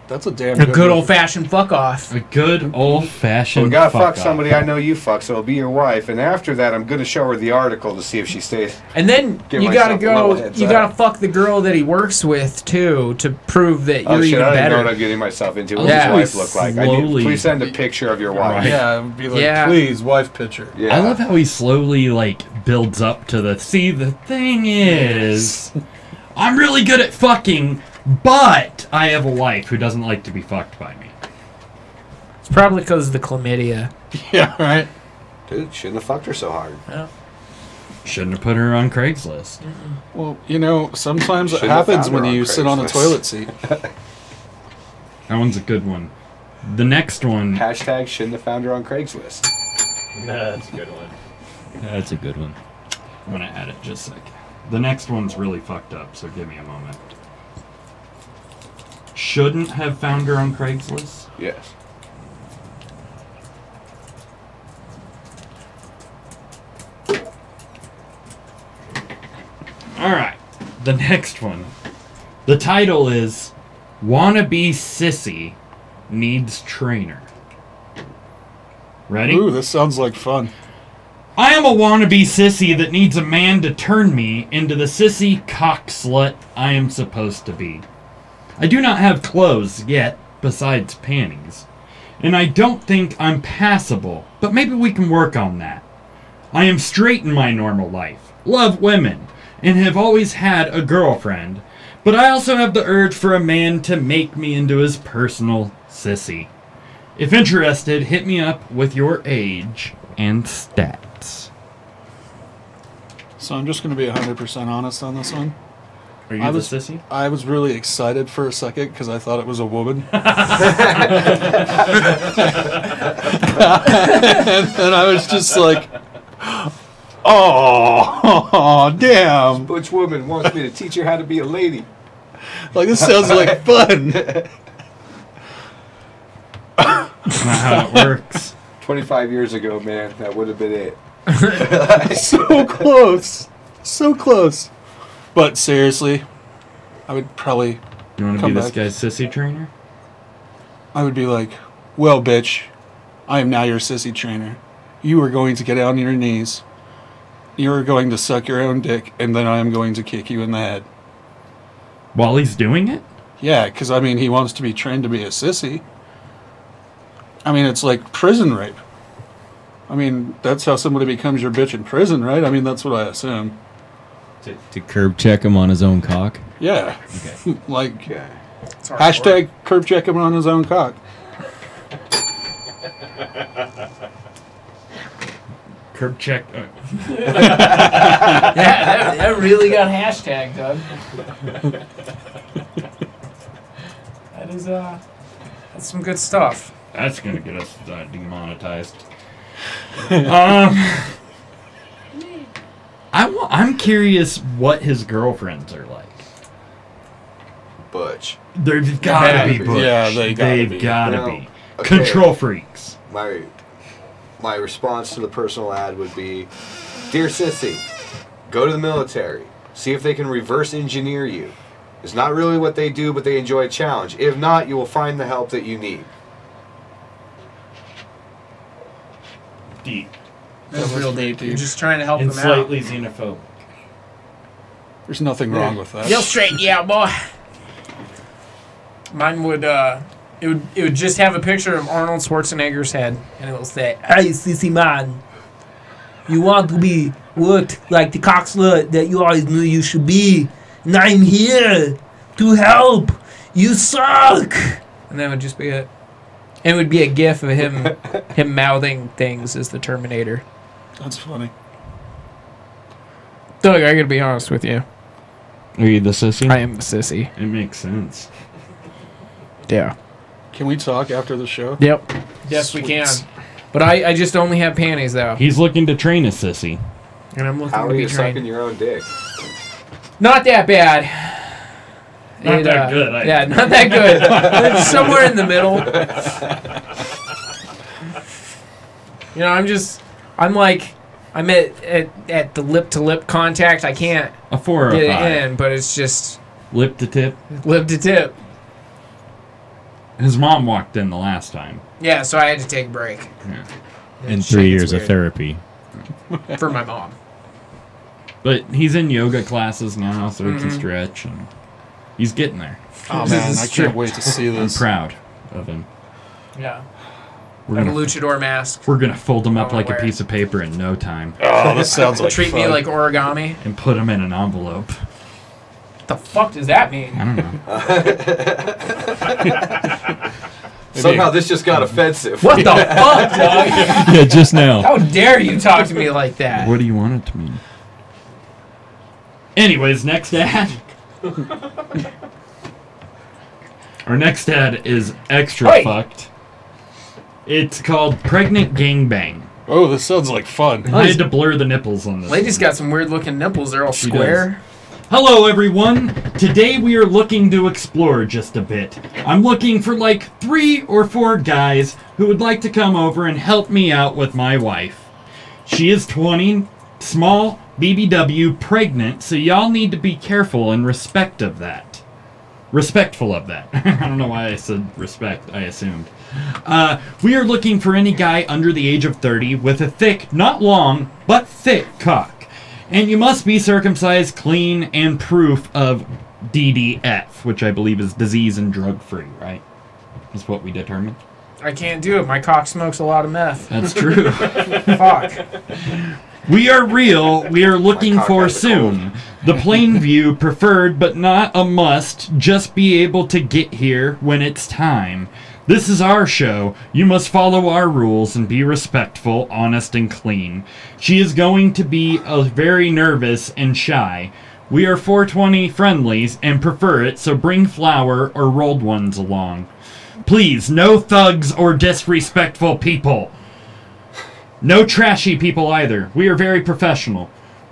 That's a damn good old-fashioned fuck off. A good old-fashioned We gotta fuck off. somebody I know you fuck, so it'll be your wife. And after that, I'm gonna show her the article to see if she stays. And then Give you gotta myself a little go. heads You up. gotta fuck the girl that he works with too to prove that you're Oh shit! even I didn't know better. what I'm getting myself into. What Yeah. does your wife look like? Slowly. Please send a picture of your wife. Yeah, it would be like, Yeah. please, wife picture. Yeah. I love how he slowly builds up to the. See, the thing is, I'm really good at fucking, but I have a wife who doesn't like to be fucked by me. It's probably because of the chlamydia. Yeah, right. Dude, shouldn't have fucked her so hard. Shouldn't have put her on Craigslist. Well, sometimes it Shouldn't have happens found when her on you sit on a Craigslist. toilet seat. That one's a good one. The next one. Hashtag shouldn't have found her on Craigslist. That's a good one. That's a good one. I'm gonna add it just a sec. The next one's really fucked up, so give me a moment. Shouldn't have found her on Craigslist. Yes. Alright, the next one. The title is Wannabe Sissy Needs Trainer. Ready? Ooh, this sounds like fun. I am a wannabe sissy that needs a man to turn me into the sissy cock slut I am supposed to be. I do not have clothes yet, besides panties. And I don't think I'm passable, but maybe we can work on that. I am straight in my normal life, love women, and have always had a girlfriend, but I also have the urge for a man to make me into his personal sissy. If interested, hit me up with your age and stats. So I'm just going to be 100% honest on this one. Are you I the was- sissy? I was really excited for a second because I thought it was a woman. And I was just like, Oh, damn. Butch woman wants me to teach her how to be a lady. Like, this sounds like fun. That's not how it works. 25 years ago, man, that would have been it. So close. So close. But seriously, I would probably You want to come be this back. guy's sissy trainer? I would be like, well, bitch, I am now your sissy trainer. You are going to get on your knees. You are going to suck your own dick, and then I am going to kick you in the head. While he's doing it? Yeah, because, I mean, he wants to be trained to be a sissy. I mean, it's like prison rape. I mean, that's how somebody becomes your bitch in prison, right? I mean, that's what I assume. To curb check him on his own cock. Yeah. Okay. Like, Okay. hashtag curb check him on his own cock. Curb check. that really got hashtag, Doug. That's some good stuff. That's going to get us demonetized. I'm curious what his girlfriends are like. Butch. They've got to be butch. Yeah, they gotta be. They've got to No. be. Okay. Control freaks. My response to the personal ad would be, Dear Sissy, go to the military. See if they can reverse engineer you. It's not really what they do, but they enjoy a challenge. If not, you will find the help that you need. Deep. That's real deep. You're just trying to help And them out. slightly xenophobic. There's nothing wrong with that. They'll straighten you out, boy. Mine would it would just have a picture of Arnold Schwarzenegger's head, and it will say, "Hey, sissy man, you want to be worked like the cockslut that you always knew you should be, and I'm here to help. You suck." And that would just be it. It would be a gif of him mouthing things as the Terminator. That's funny. Doug, I gotta be honest with you. Are you the sissy? I am the sissy. It makes sense. Yeah. Can we talk after the show? Yep. Yes, we can. But I just only have panties, though. He's looking to train a sissy. And I'm looking How to are be you sucking trained. your own dick? Not that bad. Not that good. Yeah, not that good. It's somewhere in the middle. You know, I'm at the lip-to-lip contact. I can't A 4 or get a it 5. in, but it's just Lip to tip. lip to tip. His mom walked in the last time. Yeah, so I had to take a break. Yeah. And Shit 3 gets years of weird. therapy. For my mom. But he's in yoga classes now, so he can stretch, and he's getting there. Oh, This man, is I true. can't wait to see I'm this. proud of him. Yeah. We're And a gonna, luchador mask. we're gonna fold him up Oh, like a Ware. piece of paper in no time, Oh, this sounds like Treat me fun. like origami. and put him in an envelope. What the fuck does that mean? I don't know. Somehow this just got offensive. What the fuck, dog? Yeah, just now. How dare you talk to me like that? What do you want it to mean? Anyways, next ad. Our next ad is extra Wait. fucked. It's called Pregnant Gangbang. Oh, this sounds like fun. I had to blur the nipples on this. Lady's got some weird looking nipples. They're all She square. Hello, everyone. Today we are looking to explore just a bit. I'm looking for like 3 or 4 guys who would like to come over and help me out with my wife. She is 20, small, BBW, pregnant, so y'all need to be careful and respectful of that. I don't know why I said respect, I assumed. We are looking for any guy under the age of 30 with a thick, not long, but thick cock. And you must be circumcised, clean, and proof of DDF, which I believe is disease and drug-free, right? That's what we determined. I can't do it. My cock smokes a lot of meth. That's true. Fuck. We are real. We are looking cock for has a soon. The plain view preferred, but not a must. Just be able to get here when it's time. This is our show. You must follow our rules and be respectful, honest, and clean. She is going to be very nervous and shy. We are 420 friendlies and prefer it, so bring flour or rolled ones along. Please, no thugs or disrespectful people. No trashy people either. We are very professional.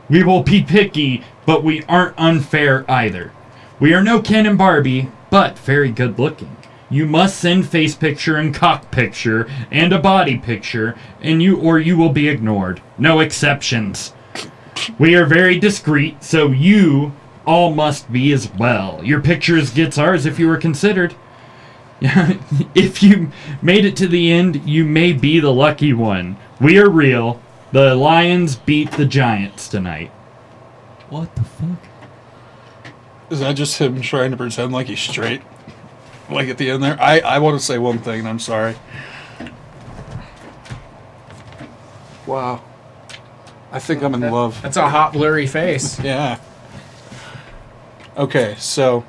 We will be picky, but we aren't unfair either. We are no Ken and Barbie, but very good looking. You must send face picture and cock picture and a body picture, and you will be ignored. No exceptions. We are very discreet, so you all must be as well. Your pictures gets ours if you were considered. If you made it to the end, you may be the lucky one. We are real. The Lions beat the Giants tonight. What the fuck? Is that just him trying to pretend like he's straight? Like at the end there? I want to say one thing, and I'm sorry. Wow. I think I'm in love. That's a hot, blurry face. Yeah. Okay, so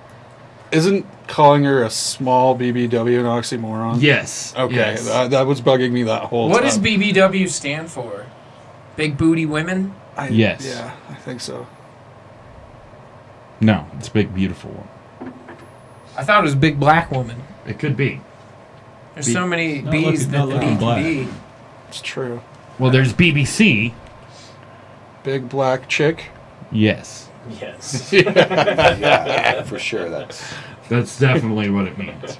isn't calling her a small BBW an oxymoron? Yes. Okay, yes. That was bugging me that whole time. What does BBW stand for? Big booty women? Yes. Yeah, I think so. No, it's big, beautiful one. I thought it was big black woman. It could be. There's so many Not B's looking- that not the looking B black. can be. It's true. Well, there's BBC. Big black chick. Yes. Yes. Yeah, for sure. That's definitely what it means.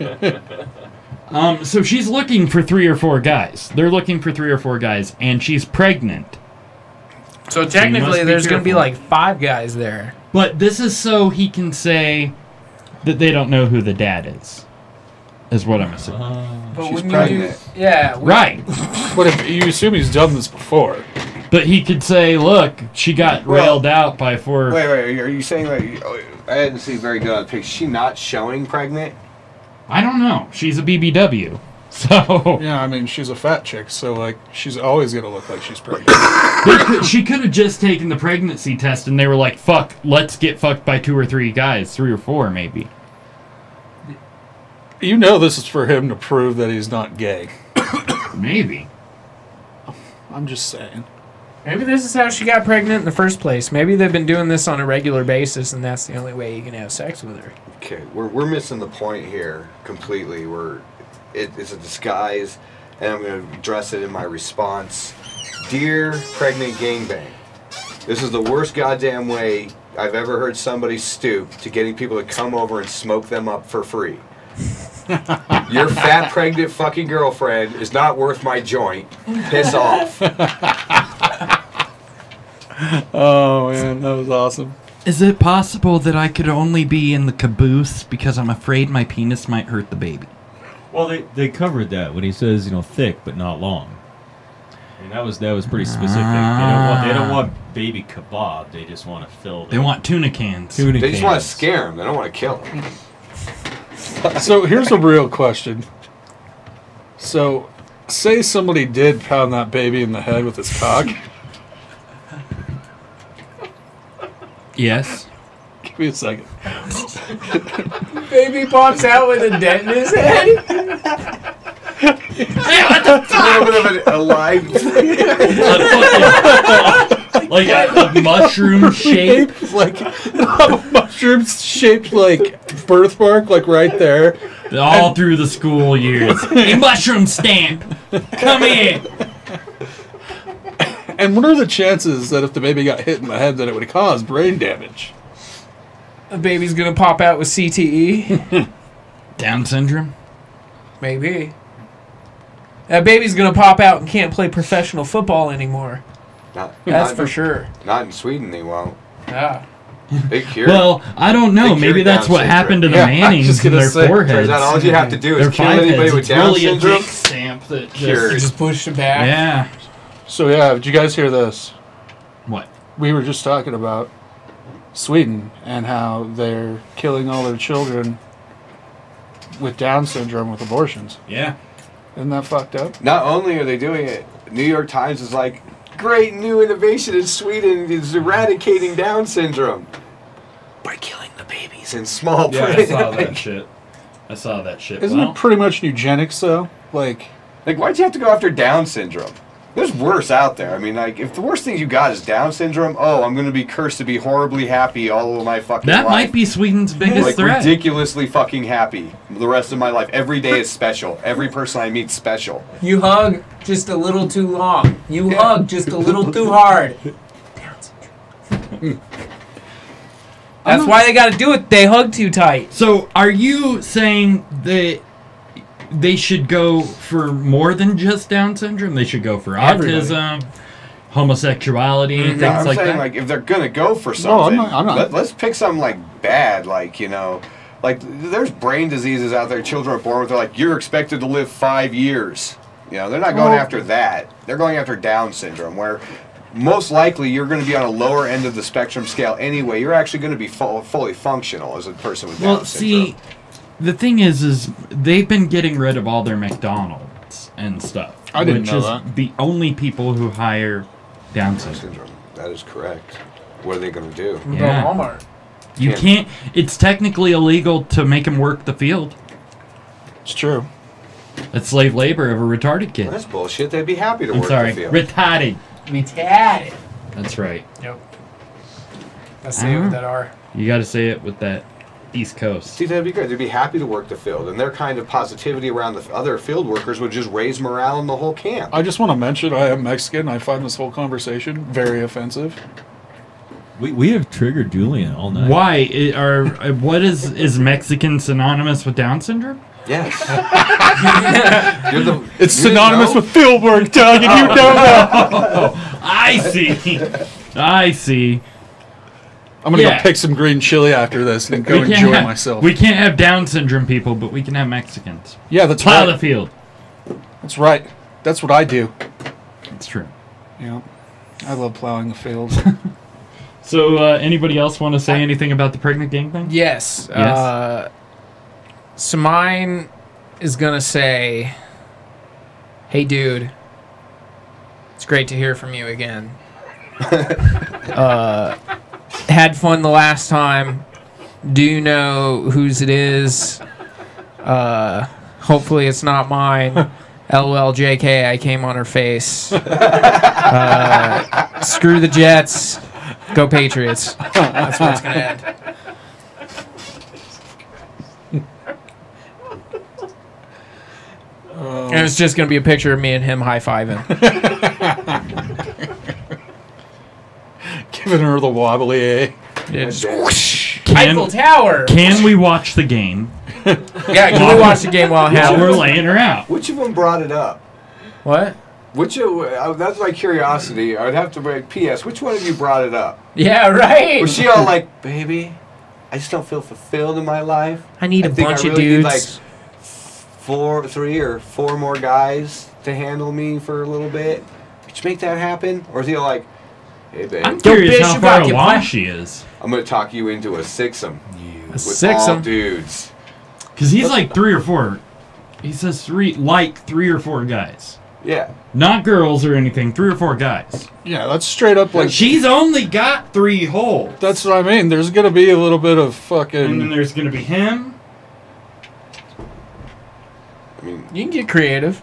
So she's looking for 3 or 4 guys. They're looking for 3 or 4 guys, and she's pregnant. So must technically, be there's going to be careful. like 5 guys there. But this is so he can say that they don't know who the dad is what I'm assuming. But She's when pregnant. you do, yeah, Right. But if you assume he's done this before. But he could say, look, she got railed out by 4... Wait, are you saying like I didn't see very good on the picture? Is she not showing pregnant? I don't know. She's a BBW. So... Yeah, I mean, she's a fat chick, so, like, she's always going to look like she's pregnant. She could have just taken the pregnancy test and they were like, fuck, let's get fucked by 2 or 3 guys. 3 or 4, maybe. You know this is for him to prove that he's not gay. Maybe. I'm just saying. maybe this is how she got pregnant in the first place. Maybe they've been doing this on a regular basis, and that's the only way you can have sex with her. Okay, we're missing the point here completely. It's a disguise, and I'm going to address it in my response. Dear pregnant gangbang, this is the worst goddamn way I've ever heard somebody stoop to getting people to come over and smoke them up for free. Your fat pregnant fucking girlfriend is not worth my joint. Piss off. Oh, man, that was awesome. Is it possible that I could only be in the caboose because I'm afraid my penis might hurt the baby? Well, they covered that when he says, thick but not long. And that was pretty specific. They don't want baby kebab. They just want to fill. They want tuna cans. They just want to scare him. They don't want to kill him. So here's a real question. So, say somebody did pound that baby in the head with his cock. Yes. Give me a second. Baby pops out with a dent in his head. A little bit of a live. Like a mushroom shape. Like a mushroom shaped like birthmark, like right there. All through the school years. A mushroom stamp. Come in. And what are the chances that if the baby got hit in the head that it would cause brain damage? The baby's gonna pop out with CTE. Down syndrome? Maybe. That baby's gonna pop out and can't play professional football anymore. That's for sure. Not in Sweden, they won't. Yeah. They cure. Well, I don't know. They Maybe cured that's Down what syndrome. happened to the Yeah, I was Mannings just in gonna their say, foreheads. Turns out all you have to do Their is kill 5 anybody heads. with It's Down really syndrome. a dick stamp that Cured. Just pushed him back. Yeah. So yeah, did you guys hear this? What? We were just talking about Sweden and how they're killing all their children with Down syndrome with abortions. Yeah. Isn't that fucked up? Not only are they doing it, New York Times is like, great new innovation in Sweden is eradicating Down syndrome by killing the babies in small Yeah, I print. saw that shit. I saw that shit. Isn't it pretty much eugenics though? Like Like, why'd you have to go after Down syndrome? There's worse out there. I mean, like, if the worst thing you got is Down syndrome, I'm going to be cursed to be horribly happy all of my fucking life. That might be Sweden's biggest like, threat. ridiculously fucking happy the rest of my life. Every day is special. Every person I meet special. You hug just a little too long. You hug just a little too hard. Down syndrome. That's why they got to do it. They hug too tight. So, are you saying that they should go for more than just Down syndrome? They should go for autism, homosexuality, things I'm like saying, that? like, if they're going to go for something, I'm not. Let's pick something, like, bad, like, you know. Like, there's brain diseases out there children are born with. They're like, you're expected to live 5 years. You know, they're not going after that. They're going after Down syndrome, where most likely you're going to be on a lower end of the spectrum scale anyway. You're actually going to be fully functional as a person with Down syndrome. See, the thing is they've been getting rid of all their McDonald's and stuff. I didn't know which is that. the only people who hire Down syndrome. That is correct. What are they going to do? Yeah. Walmart. You can't. It's technically illegal to make them work the field. It's true. It's slave labor of a retarded kid. Well, that's bullshit. They'd be happy to I'm work sorry, the field. retarded. Retarded. That's right. Yep. Let's say it with that R. You got to say it with that East Coast. See, that'd be great. They'd be happy to work the field, and their kind of positivity around the other field workers would just raise morale in the whole camp. I just want to mention I am Mexican. I find this whole conversation very offensive. We have triggered Julian all night. Why what is Mexican synonymous with Down syndrome? Yes. It's synonymous with field work, Doug, and you don't know. I see. I see. I'm going to go pick some green chili after this and go enjoy myself. We can't have Down syndrome people, but we can have Mexicans. Yeah, that's Plow right. the field. That's right. That's what I do. It's true. Yeah. I love plowing the field. So, anybody else want to say anything about the pregnant gangbang? Yes. So mine is going to say, hey, dude, it's great to hear from you again. Had fun the last time. Do you know whose it is? Hopefully it's not mine. LOL JK, I came on her face. Screw the Jets. Go Patriots. That's where it's going to end. And it's just going to be a picture of me and him high-fiving. Giving her the wobbly A. It's whoosh. Eiffel Tower. Can we watch the game? Yeah, can we watch the game while we're laying her out? Which of them brought it up? What? That's my curiosity. I'd have to write P.S. Which one of you brought it up? Yeah, right. Was she all like, baby, I just don't feel fulfilled in my life. I need a think bunch I of really dudes. Need like 3 or 4 more guys to handle me for a little bit. Could you make that happen? Or is he like, hey, babe, I'm curious how far along she is. I'm going to talk you into a sixum. A With sixum? all dudes. Because he's like 3 or 4. He says 3 or 4 guys. Yeah. Not girls or anything. 3 or 4 guys. Yeah, that's straight up like... She's only got 3 holes. That's what I mean. There's going to be a little bit of fucking... And then there's going to be him. I mean... You can get creative.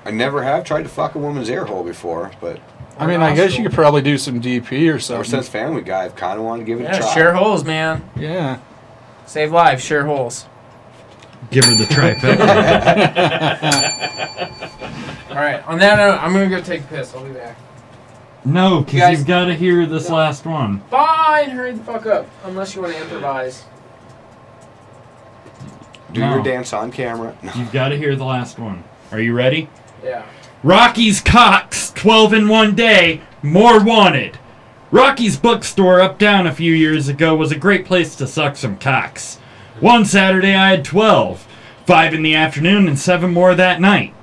I never have tried to fuck a woman's ear hole before, but... I mean, I guess you could probably do some DP or Ever something. since Family Guy, I've kind of wanted to give it a Yeah, try. share holes, man. Yeah. Save lives, share holes. Give her the trifecta. All right, on that note, I'm going to go take a piss. I'll be back. No, You because guys- you've got to hear this last one. Fine, hurry the fuck up. Unless you want to improvise. Do No. your dance on camera. You've got to hear the last one. Are you ready? Yeah. Rocky's Cocks, 12 in one day, more wanted. Rocky's bookstore uptown a few years ago was a great place to suck some cocks. One Saturday I had 12, 5 in the afternoon and 7 more that night.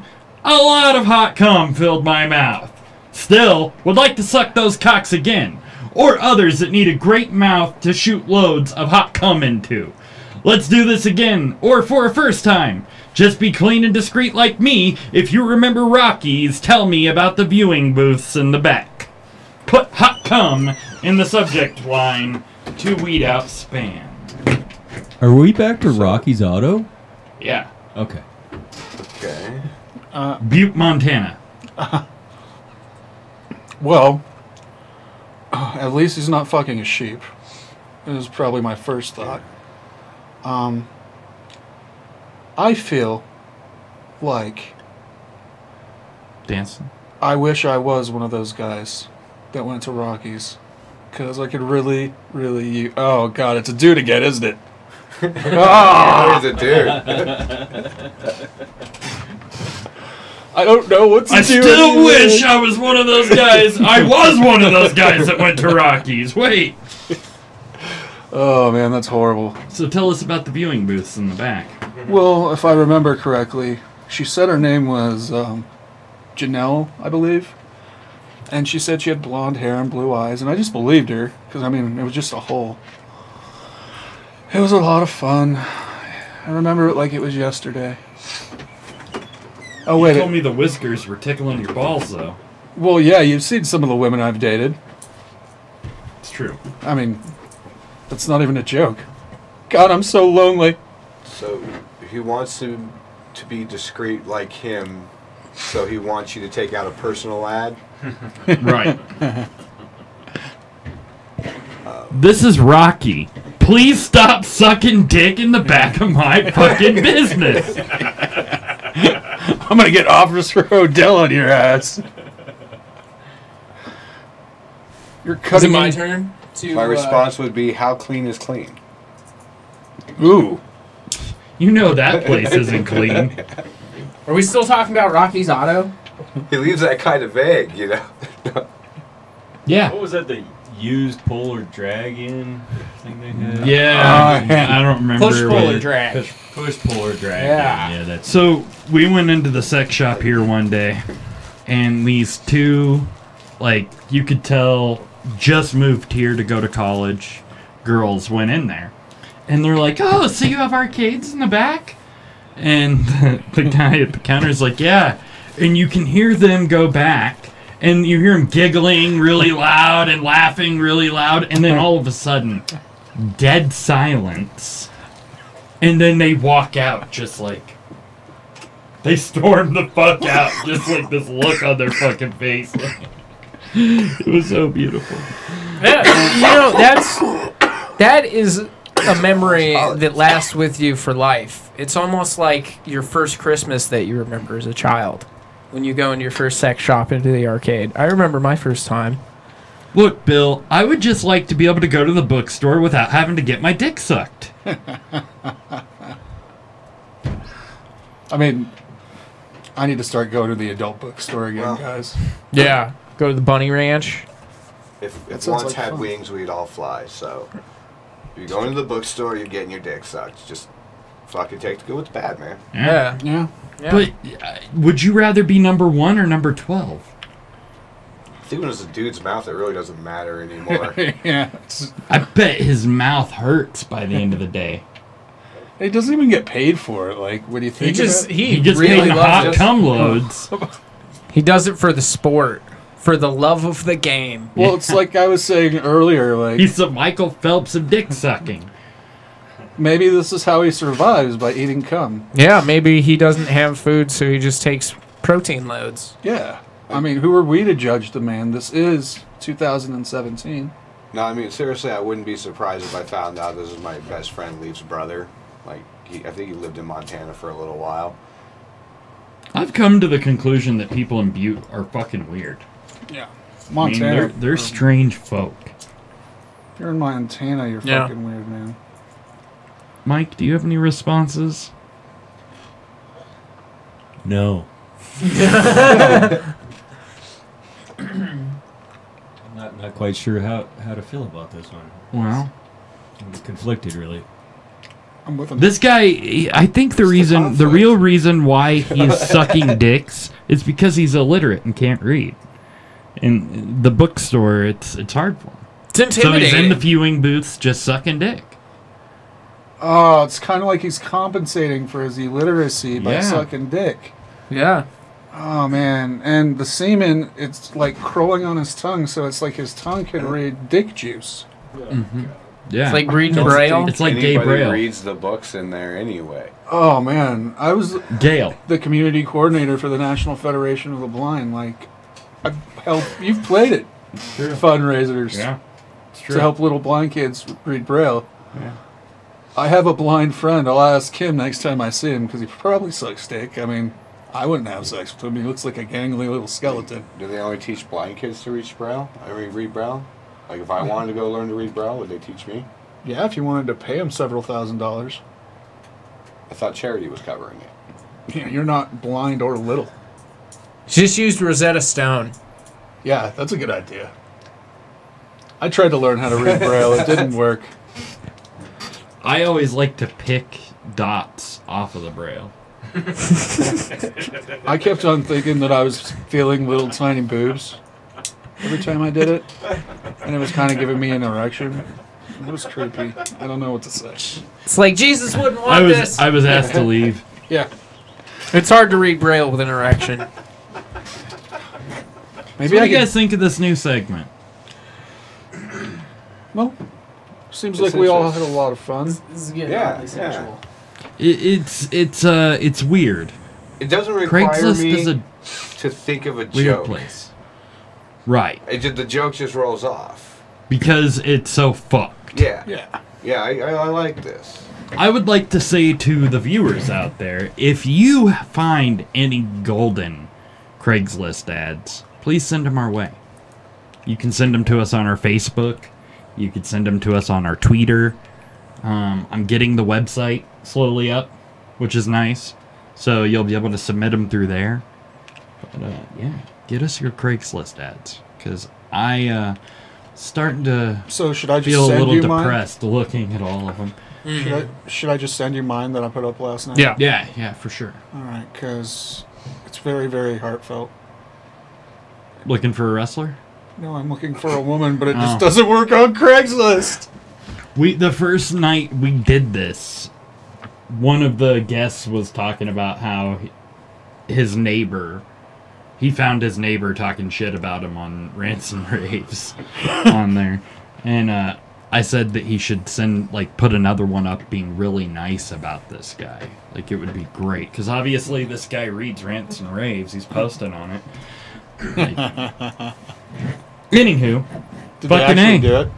A lot of hot cum filled my mouth. Still, would like to suck those cocks again, or others that need a great mouth to shoot loads of hot cum into. Let's do this again, or for a first time. Just be clean and discreet like me. If you remember Rockies, tell me about the viewing booths in the back. Put hot cum in the subject line to weed out spam. Are we back to Rocky's Auto? Yeah. Okay. Okay. Butte, Montana. Well, at least he's not fucking a sheep. It was probably my first thought. I feel like Dancing. I wish I was one of those guys that went to Rockies. Because I could really, really... Oh, God, it's a dude again, isn't it? Oh, it's a dude. I don't know what's I still wish I was one of those guys. I was one of those guys that went to Rockies. Wait. Oh, man, that's horrible. So tell us about the viewing booths in the back. Well, if I remember correctly, she said her name was Janelle, I believe. And she said she had blonde hair and blue eyes, and I just believed her, because, I mean, it was just a hole. It was a lot of fun. I remember it like it was yesterday. Oh, wait. You told me the whiskers were tickling your balls, though. Well, yeah, you've seen some of the women I've dated. It's true. I mean, that's not even a joke. God, I'm so lonely. So he wants to be discreet like him, so he wants you to take out a personal ad? Right. This is Rocky. Please stop sucking dick in the back of my fucking business. I'm gonna get Officer Odell on your ass. You're Is cutting it my me- turn? My response would be, how clean is clean? Ooh. You know that place isn't clean. Are we still talking about Rocky's Auto? He leaves that kind of vague, you know? Yeah. What was that? The used pull or drag in thing they had? Yeah. I don't remember. Push, pull, what or it- drag. Push, pull, or drag. Yeah. Yeah, that's. So we went into the sex shop here one day, and these two, like, you could tell, just moved here to go to college girls went in there. And they're like, oh, so you have arcades in the back? And the guy at the counter is like, yeah. And you can hear them go back, and you hear them giggling really loud and laughing really loud, and then all of a sudden, dead silence. And then they walk out just like... They storm the fuck out, just like this look on their fucking face. It was so beautiful. Yeah, you know, that is a memory that lasts with you for life. It's almost like your first Christmas that you remember as a child. When you go into your first sex shop into the arcade. I remember my first time. Look, Bill, I would just like to be able to go to the bookstore without having to get my dick sucked. I mean, I need to start going to the adult bookstore again, guys. Yeah. Go to the Bunny Ranch. If sounds once like had fun. wings, we'd all fly. So, if you go into the bookstore, you're getting your dick sucked. Just fucking take the good with the bad, man. Yeah. Yeah. Yeah. But would you rather be number 1 or number 12? I think when it's a dude's mouth, it really doesn't matter anymore. Yeah. I bet his mouth hurts by the end of the day. He doesn't even get paid for it. Like, what do you He think? just of it? He gets really paid hot loves it. cum loads. He does it for the sport, for the love of the game. Well, it's like I was saying earlier. Like, He's the Michael Phelps of dick sucking. maybe this is how he survives, by eating cum. Yeah, maybe he doesn't have food, so he just takes protein loads. Yeah. I mean, who are we to judge the man? This is 2017. No, I mean, seriously, I wouldn't be surprised if I found out this is my best friend Leaf's brother. Like, I think he lived in Montana for a little while. I've come to the conclusion that people in Butte are fucking weird. Yeah. I mean, Montana. they're strange folk. You're in Montana. You're Yeah. fucking weird, man. Mike, do you have any responses? No. I'm not quite sure how to feel about this one. Well, I'm conflicted, really. I'm with him. this guy, I think the real reason why he's sucking dicks is because he's illiterate and can't read. In the bookstore, it's hard for him. It's So intimidating. he's in the viewing booths just sucking dick. Oh, it's kind of like he's compensating for his illiteracy by Yeah. sucking dick. Yeah. Oh, man. And the semen, it's like crawling on his tongue, so it's like his tongue can read dick juice. Yeah. It's like reading Braille. It's like gay Anybody braille. reads the books in there anyway. Oh, man. I was Gale. the community coordinator for the National Federation of the Blind. Like, You've played it. True. Fundraisers. Yeah. It's true. To help little blind kids read Braille. Yeah. I have a blind friend. I'll ask him next time I see him because he probably sucks dick. I mean, I wouldn't have sex with him. He looks like a gangly little skeleton. Do they only teach blind kids to read Braille? Read Braille? Like if I wanted to go learn to read Braille, would they teach me? Yeah, if you wanted to pay him several $1,000s. I thought charity was covering it. Yeah, you're not blind or little. Just used Rosetta Stone. Yeah, that's a good idea. I tried to learn how to read Braille. It didn't work. I always like to pick dots off of the Braille. I kept on thinking that I was feeling little tiny boobs every time I did it. And it was kind of giving me an erection. It was creepy. I don't know what to say. It's like Jesus wouldn't want this. I was asked to leave. Yeah. It's hard to read Braille with an erection. Maybe what do you guys think of this new segment? Well, seems like we all had a lot of fun. This is getting oddly sexual. It's weird. It doesn't require Craigslist me is a to think of a weird joke. place. Right. The joke just rolls off. Because it's so fucked. Yeah. Yeah. Yeah, I like this. I would like to say to the viewers out there, if you find any golden Craigslist ads, please send them our way. You can send them to us on our Facebook. You could send them to us on our Twitter. I'm getting the website slowly up, which is nice. So you'll be able to submit them through there. But yeah, get us your Craigslist ads. Because starting to should I just feel a send little you depressed looking at all of them. Should I just send you mine that I put up last night? Yeah, for sure. All right, because it's very, very heartfelt. Looking for a wrestler? No, I'm looking for a woman, but it just doesn't work on Craigslist. The first night we did this, one of the guests was talking about how his neighbor, he found his neighbor talking shit about him on Rants and Raves on there. And I said that he should put another one up being really nice about this guy. Like, it would be great. Because obviously this guy reads Rants and Raves. He's posting on it. Anywho, did they actually do it?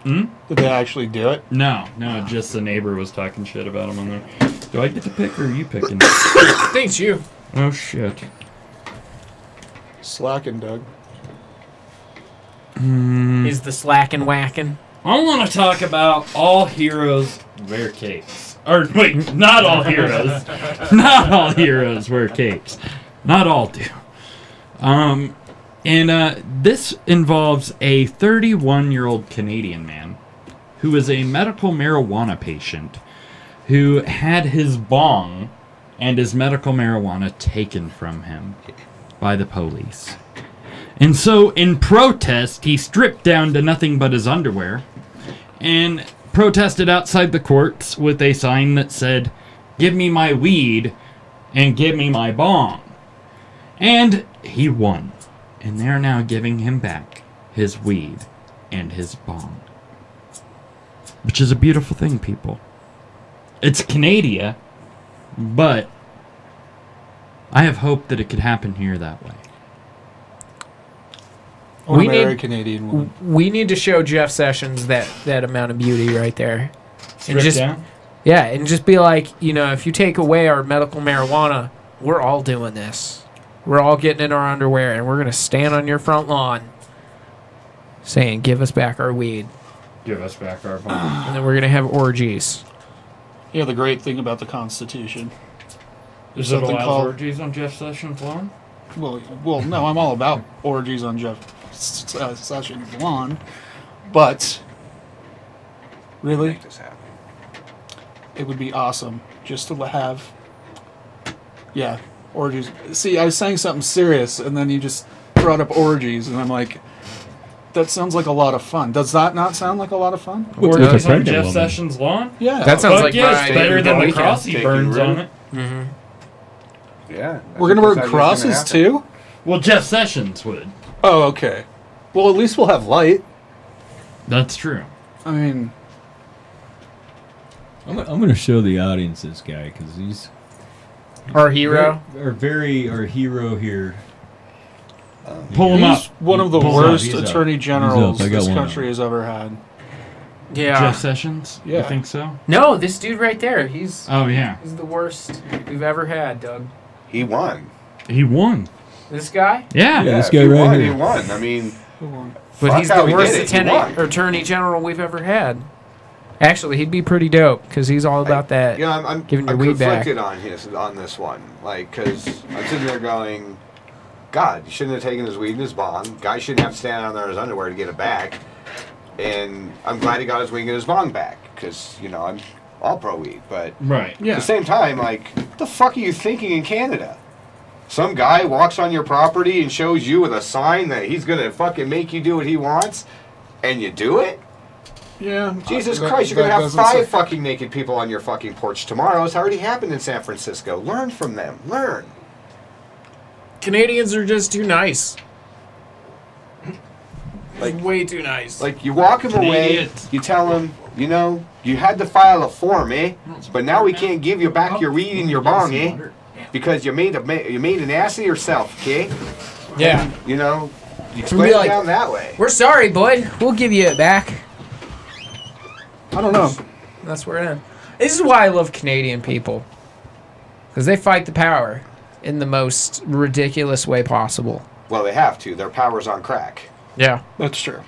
Hmm? Did they actually do it? No, just the neighbor was talking shit about him on there. Do I get to pick or are you picking? Thanks, you. Oh shit. Slacking, Doug. Is the slacking whacking? I want to talk about all heroes wear capes. Or wait, not all heroes. Not all heroes wear capes. Not all do. This involves a 31-year-old Canadian man who is a medical marijuana patient who had his bong and his medical marijuana taken from him by the police. And so, in protest, he stripped down to nothing but his underwear and protested outside the courts with a sign that said, "Give me my weed and give me my bong." And he won. And they're now giving him back his weed and his bong. Which is a beautiful thing, people. It's Canada, but I have hope that it could happen here that way. We need Canadian woman. We need to show Jeff Sessions that amount of beauty right there. Strip down? Yeah, and just be like, if you take away our medical marijuana, we're all doing this. We're all getting in our underwear, and we're going to stand on your front lawn saying, "Give us back our weed." Give us back our bong. And then we're going to have orgies. Yeah, the great thing about the Constitution. Is it allowed orgies on Jeff Sessions' lawn? Well, no, I'm all about orgies on Jeff Sessions' lawn. But, really, it would be awesome just to have, orgies. See, I was saying something serious, and then you just brought up orgies, and I'm like, that sounds like a lot of fun. Does that not sound like a lot of fun? Orgies on Jeff Sessions' lawn? Yeah. That sounds like it's better than the cross he burns on it. Mm-hmm. Yeah. We're going to burn crosses, too? Well, Jeff Sessions would. Oh, okay. Well, at least we'll have light. That's true. I mean, I'm going to show the audience this guy because he's our hero. Our hero here. Pull him up. He's one of the Pull him up. worst He's up. attorney generals He's up. I got this one country up. has ever had. Yeah. Jeff Sessions? Yeah. You think so? No, this dude right there. He's Oh, yeah. the worst we've ever had, Doug. He won. He won. This guy? Yeah. Yeah, this if guy he right won, here. He won. I mean, But fuck he's how the he worst did it. He won. attorney general we've ever had. Actually, he'd be pretty dope because he's all about that. You know, I'm Giving your weed back. conflicted on this one. Like, because I'm sitting there going, God, you shouldn't have taken his weed and his bong. Guy shouldn't have to stand out there in his underwear to get it back. And I'm glad he got his weed and his bong back because, you know, I'm all pro weed. But Right. Yeah. at the same time, like, what the fuck are you thinking in Canada? Some guy walks on your property and shows you with a sign that he's going to fucking make you do what he wants, and you do it? Yeah. Jesus that- Christ, you're going that to have doesn't 5 say- fucking naked people on your fucking porch tomorrow. It's already happened in San Francisco. Learn from them. Learn. Canadians are just too nice. Like, way too nice. Like, you walk him away, Canadians. you tell him, you know, you had to file a form, eh? But now we can't give you back your weed and your bong, eh? Because you made an ass of yourself, okay? yeah. You know, you Be explain it like, down that way. We're sorry, bud. We'll give you it back. I don't know. That's where it ends. This is why I love Canadian people. Because they fight the power in the most ridiculous way possible. Well, they have to. Their power's on crack. Yeah. That's true.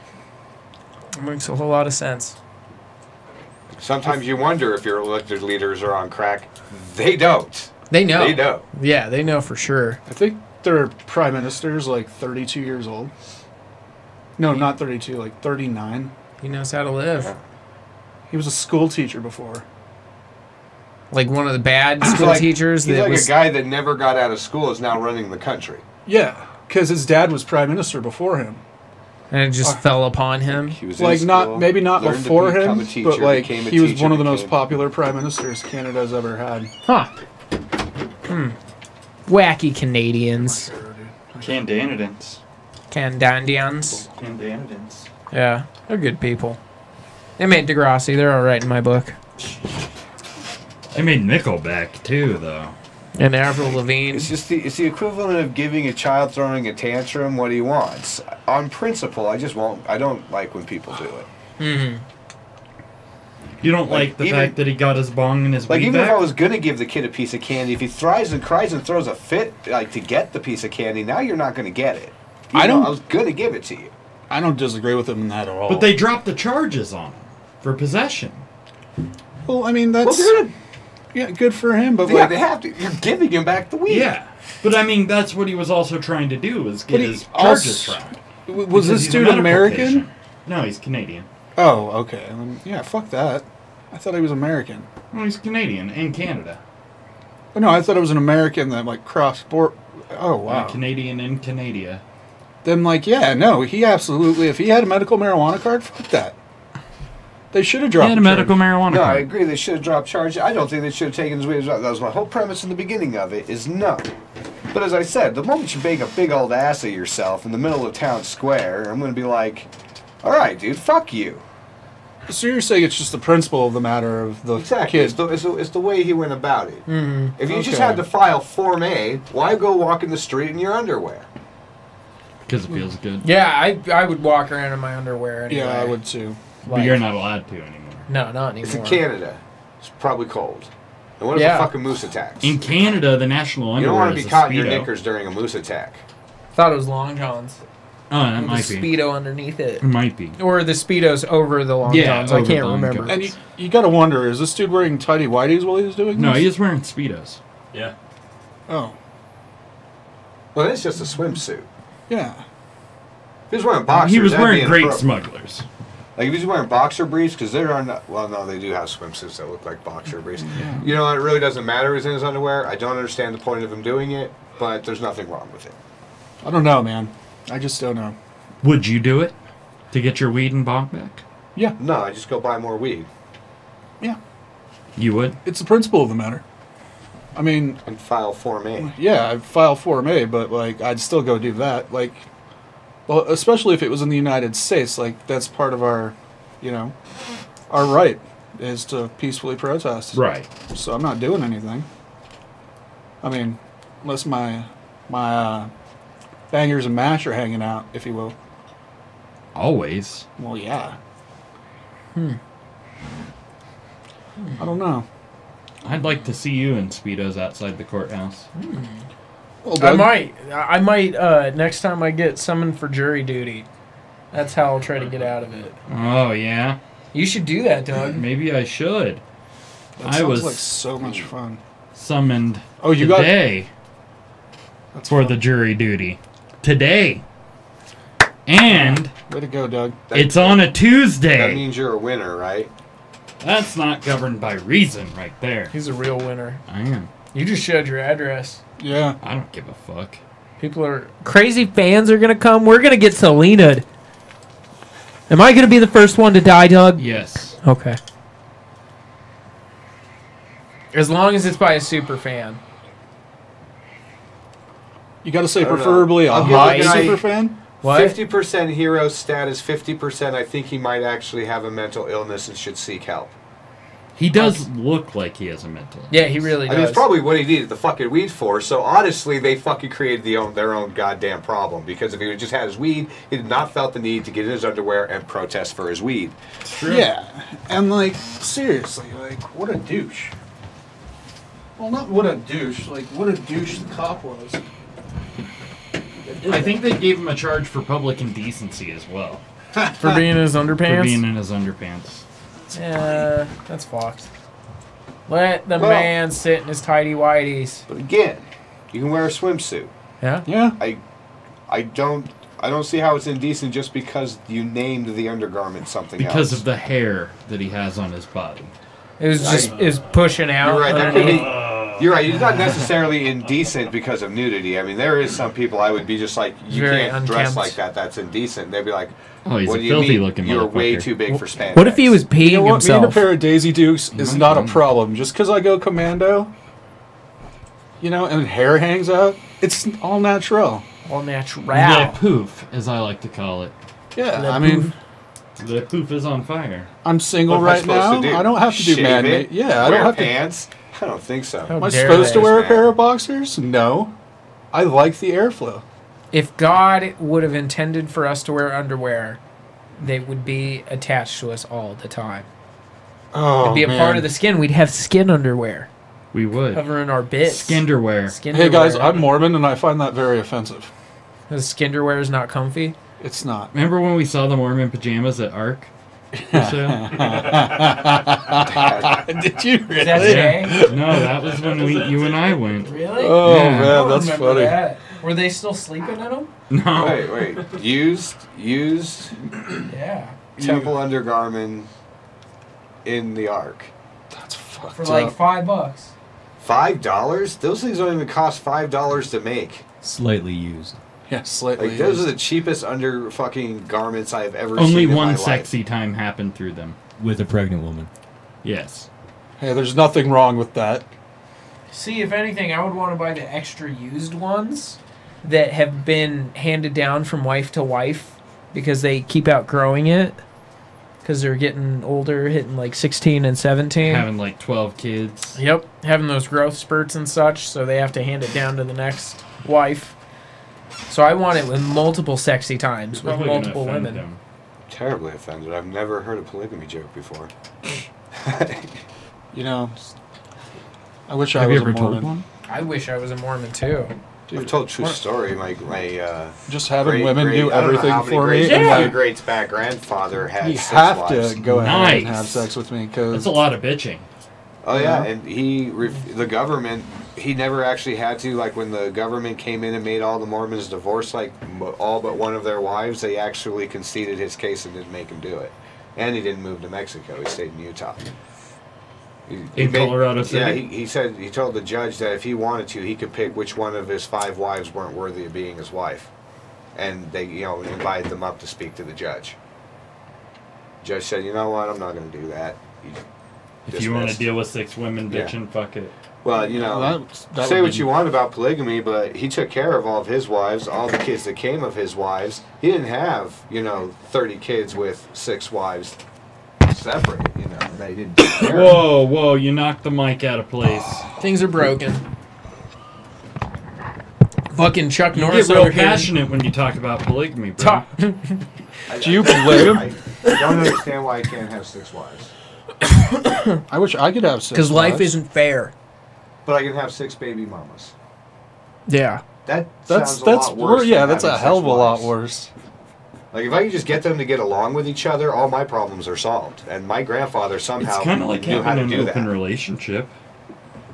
It makes a whole lot of sense. Sometimes you wonder if your elected leaders are on crack. They don't. They know. They know. Yeah, they know for sure. I think their prime minister's like 32 years old. No, not 32, like 39. He knows how to live. Yeah. He was a school teacher before. Like one of the bad He's school like- teachers He's that like was. a guy that never got out of school is now running the country. Yeah, because his dad was prime minister before him. And it just fell upon him. He was in Like school, maybe not learned to before become him, a teacher, but like became a he was teacher, one of the most became- popular prime ministers Canada's ever had. Huh. Wacky Canadians. Canadians. Candandians. Canadians. Yeah, they're good people. They made Degrassi. They're all right in my book. They made Nickelback, too, though. And Avril Lavigne. It's just it's the equivalent of giving a child throwing a tantrum what he wants. On principle, I don't like when people do it. Mm-hmm. You don't Like, like the even- fact that he got his bong and his Like weed even back? if I was gonna give the kid a piece of candy, if he thrives and cries and throws a fit, like to get the piece of candy, now you're not gonna get it. I don't- I was gonna give it to you. I don't disagree with him in that at all. But they dropped the charges on him for possession. well, I mean, that's Well, good. yeah, good for him. But Yeah, like, they have to. You're giving him back the weed. Yeah. But I mean, that's what he was also trying to do, was get But he his charges also- dropped. was Because this he's a dude medical American? patient. No, he's Canadian. Oh, okay. Yeah, fuck that. I thought he was American. Well, he's Canadian in Canada. Oh, no, I thought it was an American that like crossed board. Oh wow. Canadian in Canada. Then like yeah, no, he absolutely. If he had a medical marijuana card, fuck that. They should have He dropped. had a the medical charge. marijuana No, I card. agree. They should have dropped charges. I don't think they should have taken his weed. That was my whole premise in the beginning of it. Is no. But as I said, the moment you make a big old ass of yourself in the middle of town square, I'm going to be like, all right, dude, fuck you. So you're saying it's just the principle of the matter of the Exactly. kid. It's the way he went about it. Mm-hmm. If you just Okay. had to file Form A, why go walk in the street in your underwear? Because it feels good. Yeah, I would walk around in my underwear anyway. Yeah, I would too. But you're not allowed to anymore. No, not It's anymore. in Canada. It's probably cold. And what if Yeah. a fucking moose attacks? In Canada, the national You don't underwear want to is be a caught in your Speedo. knickers during a moose attack. Thought it was long johns. Oh, that With might the be. Speedo underneath it. It might be. Or the Speedos over the long Yeah, johns. I over can't the long remember. johns. And you got to wonder: is this dude wearing tidy whities while he's doing No, this? he is wearing Speedos. Yeah. Oh, Well, it's just a swimsuit. yeah. If he was wearing boxers, He was that'd wearing be great inappropriate. smugglers. Like if he's wearing boxer briefs, because there are not. Well, no, they do have swimsuits that look like boxer briefs. You know, it really doesn't matter. He's in his underwear. I don't understand the point of him doing it, but there's nothing wrong with it. I don't know, man. I just don't know. Would you do it to get your weed and bong back? Yeah, No, I just go buy more weed yeah. You would? It's the principle of the matter. I mean, and file Form A. yeah, I'd file Form A, but like I'd still go do that. Like, well, especially if it was in the United States, like that's part of our, you know, our right is to peacefully protest. Right. So I'm not doing anything. I mean, unless my bangers and mash are hanging out, if you will. Always. Well, yeah. I don't know. I'd like to see you in Speedos outside the courthouse. Well, I Doug, might next time I get summoned for jury duty. That's how I'll try to get out of it. Oh, yeah? You should do that, Doug. Maybe I should. that I sounds was like so much fun. summoned Oh, you today That's for fun. the jury duty. Today. And Way to go, Doug. it's on a That Tuesday. means you're a winner, right? That's not governed by reason right there. He's a real winner. I am. You just showed your address. Yeah. I don't give a fuck. People are crazy. Fans are gonna come. We're gonna get Selena'd. Am I gonna be the first one to die, Doug? Yes. Okay. As long as it's by a super fan. You got to say I don't know. preferably a I'll give high the guy super fan. What? 50% hero status, 50% I think he might actually have a mental illness and should seek help. He does look like he has a mental. Yeah, he really I does. mean, it's probably what he needed the fucking weed for. So honestly, they fucking created their own goddamn problem. Because if he just had his weed, he did not felt the need to get in his underwear and protest for his weed. Yeah. And, like, seriously, like, what a douche. Well, not what a douche. Like, what a douche the cop was. I think they gave him a charge for public indecency as well. For being in his underpants? For being in his underpants. Yeah, that's fucked. Let the Well- man sit in his tidy whities. But again, you can wear a swimsuit. Yeah? Yeah. I don't see how it's indecent just because you named the undergarment something Because else. of the hair that he has on his body. It was just is pushing out. You're right. That could underneath. be. You're right. It's not necessarily indecent because of nudity. I mean, there is some people I would be just like, you Very can't dress unkempt. like that. That's indecent. They'd be like, Oh, he's what a do you filthy mean? looking You're way motherfucker. too big for spandex. What if he was peeing You know what? Me and a himself? pair of Daisy Dukes is not a problem. Just because I go commando, you know, and hair hangs out, it's all natural. All natural. The poof, as I like to call it. Yeah, The I mean, The poof is on fire. I'm single What am I right supposed now. to do? I don't have to do Shave man. it? Yeah, I Wear don't have pants? I don't think so. How to. Am I dare supposed to they? wear a man. pair of boxers? No. I like the airflow. If God would have intended for us to wear underwear, they would be attached to us all the time. Oh, It'd be a man. part of the skin. We'd have skin underwear We would. covering our bits. Skinderwear. Hey guys, I'm Mormon and I find that very offensive. The skinderwear is not comfy. It's not. Remember when we saw the Mormon pajamas at Ark? For sale? Did you really? Is that today? No, that was when you and I went. Really? Oh Yeah. I man, don't that's remember funny. that. Were they still sleeping in them? No. Wait. Used Yeah. temple undergarment in the Ark. That's fucked For like up. $5. $5? Those things don't even cost $5 to make. Slightly used. Yeah, slightly. Like those are the cheapest under fucking garments I've ever Only seen in my one life. sexy time happened through them. With a pregnant woman. Yes. Hey, there's nothing wrong with that. See, if anything, I would want to buy the extra used ones that have been handed down from wife to wife because they keep outgrowing it because they're getting older, hitting like 16 and 17. Having like 12 kids. Yep, having those growth spurts and such, so they have to hand it down to the next wife. So I want it with multiple sexy times, with Probably gonna multiple offend women. them. Terribly offended. I've never heard a polygamy joke before. You know, I wish I Have was you ever a Mormon. told one? I wish I was a Mormon too. I've told true story. My Just having great- women great- do I don't know everything how many for great- me. And Yeah. My like, great's back grandfather had you 6 have wives. to go ahead and Nice. have sex with me That's because a lot of bitching. Oh yeah, Yeah. and the government, he never actually had to. Like when the government came in and made all the Mormons divorce, like all but one of their wives, they actually conceded his case and didn't make him do it. And he didn't move to Mexico; he stayed in Utah. In Colorado City? Yeah, he said he told the judge that if he wanted to, he could pick which one of his 5 wives weren't worthy of being his wife, and they invited them up to speak to the judge. Judge said, "You know what? I'm not going to do that." If you want to Dismissed. deal with 6 women Yeah. bitching, fuck it. Well, that say would what be- you want about polygamy, but he took care of all of his wives, all the kids that came of his wives. He didn't have, 30 kids with 6 wives separate, that he didn't take care of. Whoa, you knocked the mic out of place. Things are broken. Fucking Chuck You Norris get real over here. passionate when you talk about polygamy, bro. Talk. Do you polygam? I don't understand why I can't have 6 wives. I wish I could have 6 Because life wives. isn't fair. But I can have 6 baby mamas. Yeah. That That's sounds a lot worse. yeah, than that's a having hell 6 of a lot wives. worse. Like, if I could just get them to get along with each other, all my problems are solved. And my grandfather somehow It's kind of like knew how having to an do open that. relationship.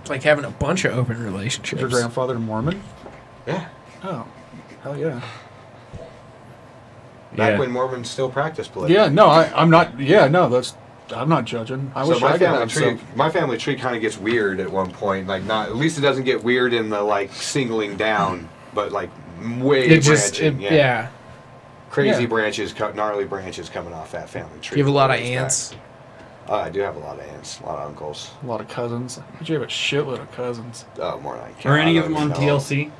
It's like having a bunch of open Is relationships. your grandfather Mormon? Yeah. Oh, hell yeah. Back Yeah. when Mormons still practiced polygamy. Yeah, no, I'm not. Yeah, no, I'm not judging. I So wish I could have some. my family tree kind of gets weird at one point. Like, not at least it doesn't get weird in the like singling down, but like way It just, branching. yeah. Crazy Yeah. branches, gnarly branches coming off that family tree. You have a lot of Ways back. aunts. I do have a lot of aunts, a lot of uncles. A lot of cousins. But you have a shitload of cousins. Oh, more than I can. Are any I of them don't on even know. TLC?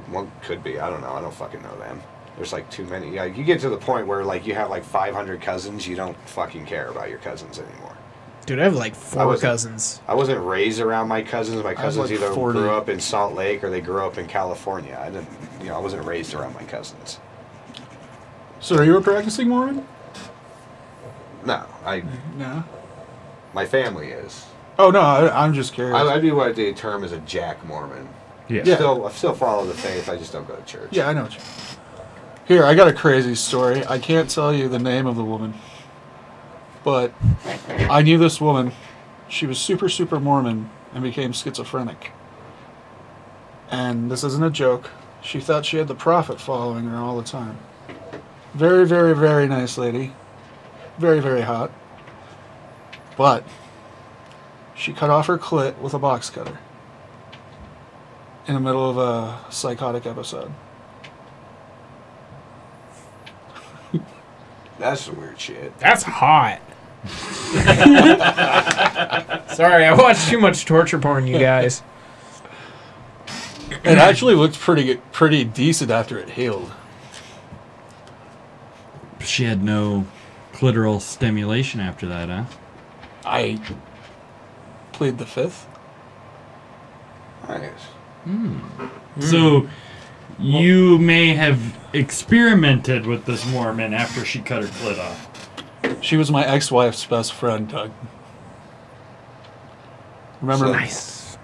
One could be. I don't know. I don't fucking know them. There's like too many. Like, you get to the point where like you have like 500 cousins. You don't fucking care about your cousins anymore. Dude, I have like I 4 wasn't- cousins. I wasn't raised around my cousins. My I have, cousins like, either 40. grew up in Salt Lake or they grew up in California. I didn't. I wasn't raised around my cousins. So are you a practicing Mormon? No, No. my family is. Oh no, I'm just curious. I'd be what they term as a Jack Mormon. Yeah. Yeah. I still follow the faith. I just don't go to church. Yeah, I know what you. Here, I got a crazy story. I can't tell you the name of the woman, but I knew this woman. She was super, super Mormon and became schizophrenic. And this isn't a joke. She thought she had the prophet following her all the time. Very, very, very nice lady. Very, very hot. But she cut off her clit with a box cutter in the middle of a psychotic episode. That's some weird shit. That's hot. Sorry, I watched too much torture porn, you guys. It actually looked pretty decent after it healed. She had no clitoral stimulation after that, huh? I plead the fifth. Nice. So, you may have experimented with this Mormon after she cut her clit off. She was my ex-wife's best friend, Doug. Remember? So- Nice.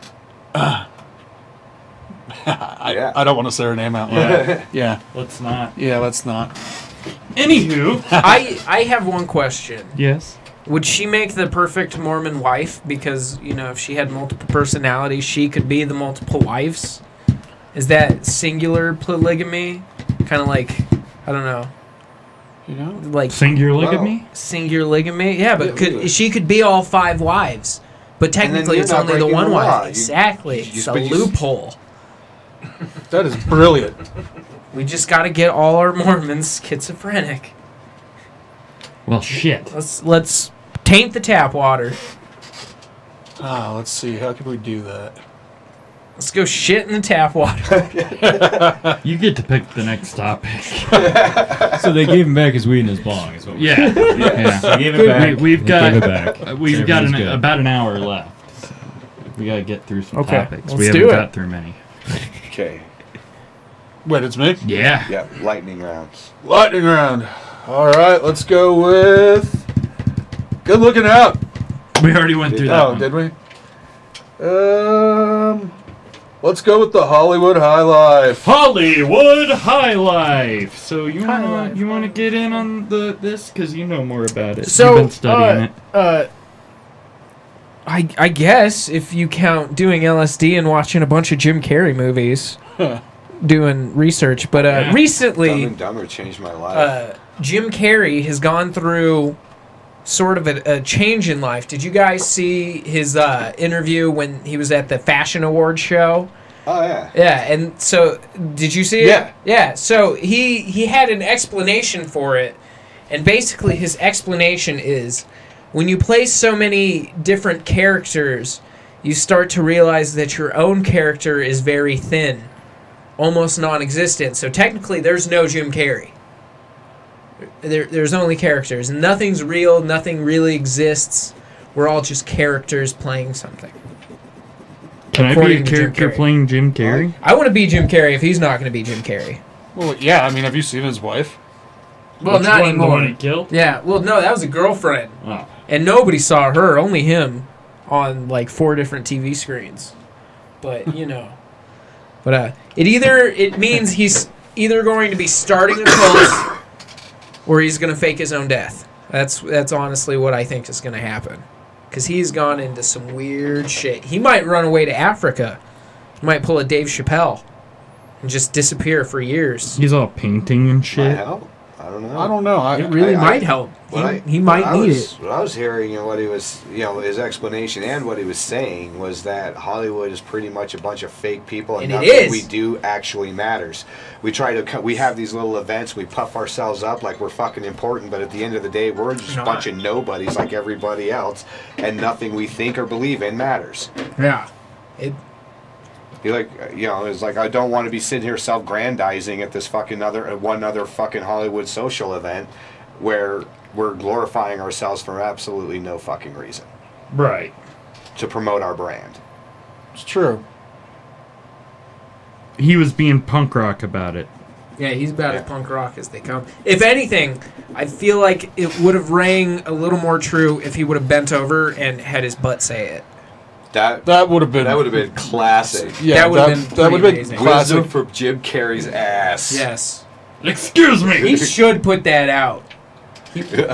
Yeah. I don't want to say her name out loud. Yeah. Let's not. Yeah, let's not. Anywho. I have one question. Yes. Would she make the perfect Mormon wife? Because, if she had multiple personalities, she could be the multiple wives? Is that singular polygamy? Kind of like, I don't know. Like Singular ligamy? singular ligamy? Yeah, but Yeah, she could be all 5 wives. But technically you're it's not only the breaking one the law. wife. You- Exactly. you- It's a but you- loophole. That is brilliant. We just got to get all our Mormons schizophrenic. Well, shit. Let's taint the tap water. Let's see. How could we do that? Let's go shit in the tap water. You get to pick the next topic. So they gave him back his weed and his bong. Is what Yeah. Yeah. They gave it back. We've They got gave it back. we've got Everything's good. about an hour left. We gotta get through some Okay, topics. let's We do haven't it. got through many. Okay. Wait, it's me? Yeah. Yep. Lightning rounds. Lightning round. All right, let's go with Good Looking Out. We already went through that. Oh, one. did we? Let's go with the Hollywood High Life. Hollywood High Life. So you wanna get in on this because you know more about it. So, You've been studying it. I guess if you count doing LSD and watching a bunch of Jim Carrey movies, doing research. But Yeah. Dumb recently, and Dumber changed my life. Jim Carrey has gone through sort of a change in life. Did you guys see his interview when he was at the Fashion Awards show? Oh yeah. Yeah, and so did you see it? Yeah. Yeah. So he had an explanation for it, and basically his explanation is when you play so many different characters, you start to realize that your own character is very thin, almost non-existent. So technically, there's no Jim Carrey. There's only characters. Nothing's real. Nothing really exists. We're all just characters playing something. Can I be According a to Jim character Carrey. playing Jim Carrey? I want to be Jim Carrey if he's not going to be Jim Carrey. Well, yeah. I mean, have you seen his wife? Well, Which not one, the anymore. one he killed? Yeah, well, no, that was a girlfriend. Oh. And nobody saw her, only him, on like 4 different TV screens. But, you know. But it means he's either going to be starting a cult or he's going to fake his own death. That's honestly what I think is going to happen. Because he's gone into some weird shit. He might run away to Africa. He might pull a Dave Chappelle and just disappear for years. He's all painting and Might shit. help. I don't know. I don't know. It really might help. He might need it. What I was hearing and what he was, his explanation and what he was saying was that Hollywood is pretty much a bunch of fake people, and And it nothing is. we do actually matters. We have these little events, we puff ourselves up like we're fucking important, but at the end of the day, we're just a bunch of nobodies like everybody else, and nothing we think or believe in matters. Yeah. It's like I don't want to be sitting here self-grandizing at this fucking one other fucking Hollywood social event where we're glorifying ourselves for absolutely no fucking reason. Right. To promote our brand. It's true. He was being punk rock about it. Yeah, he's about as punk rock as they come. If anything, I feel like it would have rang a little more true if he would have bent over and had his butt say it. That would have been classic. Yeah, that would have been classic. Wisdom from Jim Carrey's ass. Yes. Excuse me. He should put that out.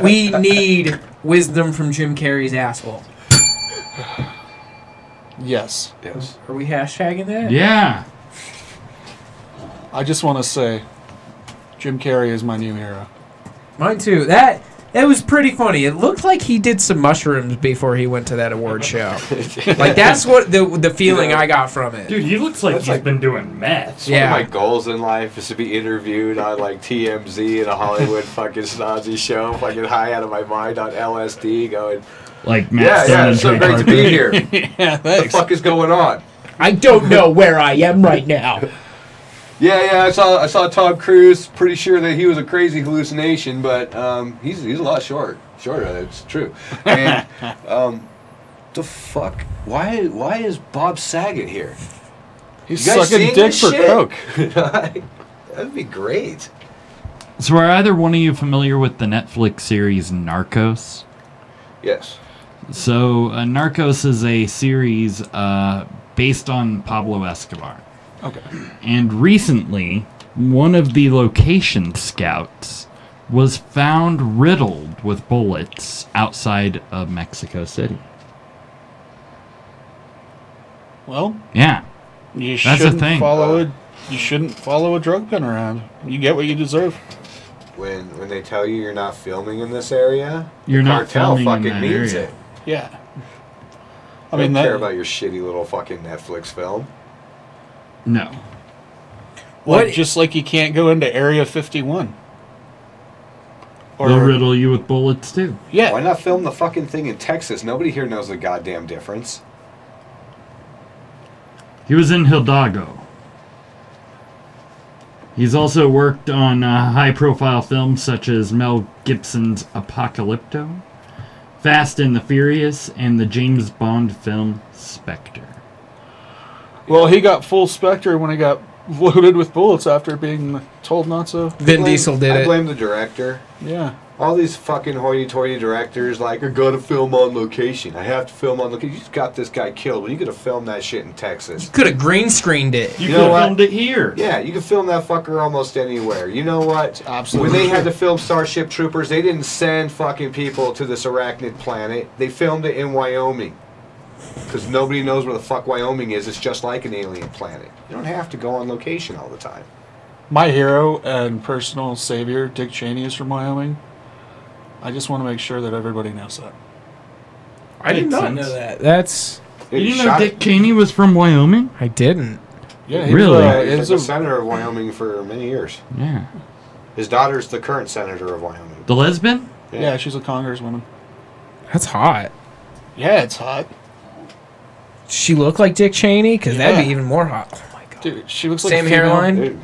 We need wisdom from Jim Carrey's asshole. Yes. Are we hashtagging that? Yeah. I just want to say, Jim Carrey is my new hero. Mine too. That was pretty funny. It looked like he did some mushrooms before he went to that award show. Like that's what the feeling I got from it. Dude, he looks like he's been doing meth. One of my goals in life is to be interviewed on like TMZ in a Hollywood fucking snazzy show, fucking high out of my mind on LSD, going like Matt Stone it's so great to be here. Yeah, thanks. What the fuck is going on? I don't know where I am right now. Yeah, I saw Tom Cruise. Pretty sure that he was a crazy hallucination, but he's a lot shorter. It's true. And the fuck? Why is Bob Saget here? He's sucking dick for coke. That'd be great. So are either one of you familiar with the Netflix series Narcos? Yes. So Narcos is a series based on Pablo Escobar. Okay. And recently, one of the location scouts was found riddled with bullets outside of Mexico City. Well, yeah, you that's shouldn't a thing. You shouldn't follow a drug pin around. You get what you deserve. When they tell you you're not filming in this area, You're the not cartel filming in fucking that means area. it. Yeah. I don't care about your shitty little fucking Netflix film. No. What? Just like you can't go into Area 51. They'll riddle you with bullets too. Yeah. Why not film the fucking thing in Texas? Nobody here knows the goddamn difference. He was in Hidalgo. He's also worked on high-profile films such as Mel Gibson's Apocalypto, Fast and the Furious, and the James Bond film Spectre. Well, he got full Spectre when he got loaded with bullets after being told not to. Vin Diesel did it. I blame the director. Yeah. All these fucking hoity-toity directors, like, I gotta film on location. I have to film on location. You just got this guy killed. Well, you could have filmed that shit in Texas. You could have green screened it. You could have filmed it here. Yeah, you could film that fucker almost anywhere. You know what? Absolutely. When they had to film Starship Troopers, they didn't send fucking people to this arachnid planet. They filmed it in Wyoming. Because nobody knows where the fuck Wyoming is. It's just like an alien planet. You don't have to go on location all the time. My hero and personal savior, Dick Cheney, is from Wyoming. I just want to make sure that everybody knows that. I did not know that. That's... You didn't know Dick Cheney was from Wyoming? I didn't. Yeah, really? He was a senator of Wyoming for many years. Yeah. His daughter's the current senator of Wyoming. The lesbian? Yeah, she's a congresswoman. That's hot. Yeah, it's hot. Does she look like Dick Cheney? Because that'd be even more hot. Oh my god. Dude, she looks like Same a female. hairline?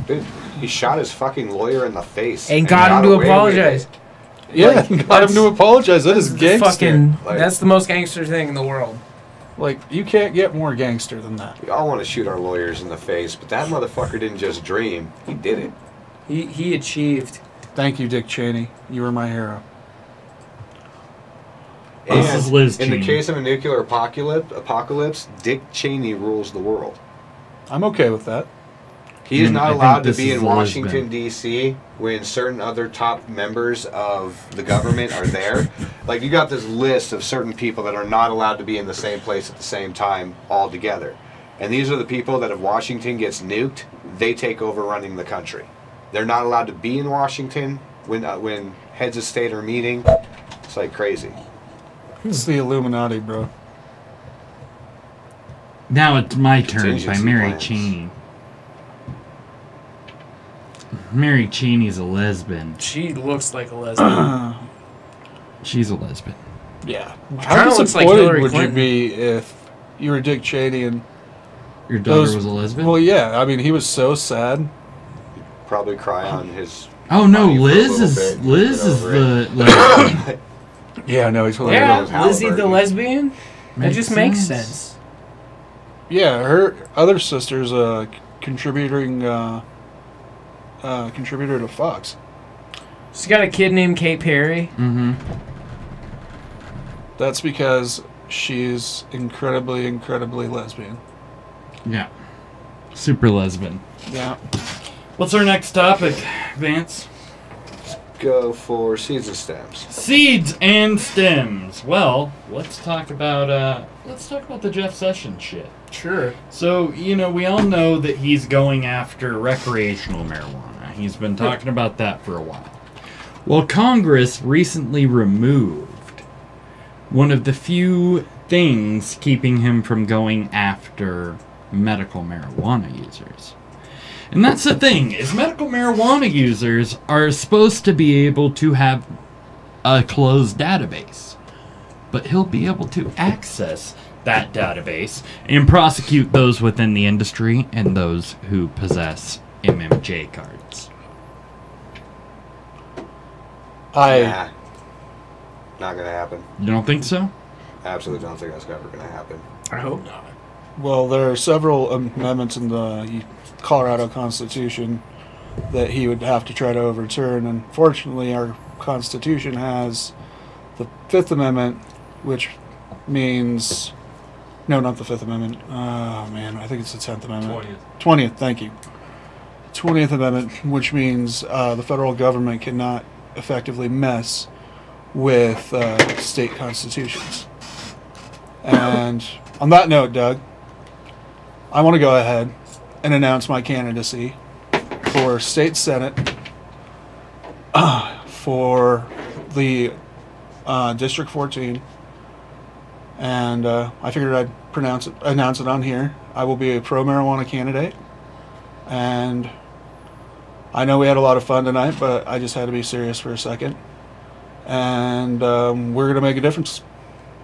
Dude, he shot his fucking lawyer in the face. And got him to away with apologize. it. Yeah, got him to apologize. That is gangster. Fucking, that's the most gangster thing in the world. Like, you can't get more gangster than that. We all want to shoot our lawyers in the face, but that motherfucker didn't just dream. He did it. He achieved. Thank you, Dick Cheney. You were my hero. And This is Liz in the Cheney. case of a nuclear apocalypse, Dick Cheney rules the world. I'm okay with that. He is I not think allowed to this be is in Washington, Lisbon. D.C. when certain other top members of the government are there. Like, you got this list of certain people that are not allowed to be in the same place at the same time all together. And these are the people that if Washington gets nuked, they take over running the country. They're not allowed to be in Washington when heads of state are meeting. It's like crazy. It's the Illuminati, bro. Now it's my turn by Contingency Mary plans. Cheney. Mary Cheney's a lesbian. She looks like a lesbian. She's a lesbian. Yeah. Kinda How looks like disappointed Hillary would Clinton. you be if you were Dick Cheney and Your daughter those- was a lesbian? Well, yeah. I mean, he was so sad. Probably cry on his... Oh no, body for a Liz little is bit, Liz get is over the lesbian. Yeah, no, he's hilarious. Yeah, Rose Lizzie the Halliburton. lesbian. That Makes just makes sense. sense. Yeah, her other sister's a contributing contributor to Fox. She's got a kid named Kate Perry. Mm-hmm. That's because she's incredibly, incredibly lesbian. Yeah. Super lesbian. Yeah. What's our next topic, Vance? Go for seeds and stems. Seeds and stems. Well, let's talk about the Jeff Sessions shit. Sure. So, we all know that he's going after recreational marijuana. He's been talking about that for a while. Well, Congress recently removed one of the few things keeping him from going after medical marijuana users. And that's the thing, is medical marijuana users are supposed to be able to have a closed database. But he'll be able to access that database and prosecute those within the industry and those who possess MMJ cards. Nah, not gonna happen. You don't think so? Absolutely don't think that's ever gonna happen. I hope not. Well, there are several amendments in the Colorado Constitution that he would have to try to overturn. Unfortunately, our Constitution has the Fifth Amendment, which means... No, not the Fifth Amendment. Oh, man, I think it's the 10th Amendment. 20th, thank you. 20th Amendment, which means the federal government cannot effectively mess with state constitutions. And on that note, Doug, I want to go ahead and announce my candidacy for state senate for the District 14. And I figured I'd announce it on here. I will be a pro-marijuana candidate. And I know we had a lot of fun tonight, but I just had to be serious for a second. And we're going to make a difference.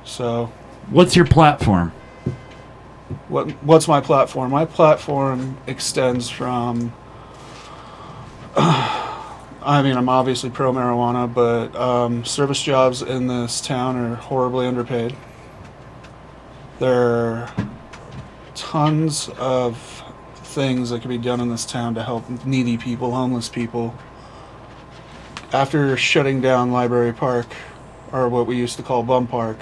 So... What's your platform? What's my platform? My platform extends from... I mean, I'm obviously pro-marijuana, but service jobs in this town are horribly underpaid. There are tons of things that can be done in this town to help needy people, homeless people. After shutting down Library Park, or what we used to call Bum Park,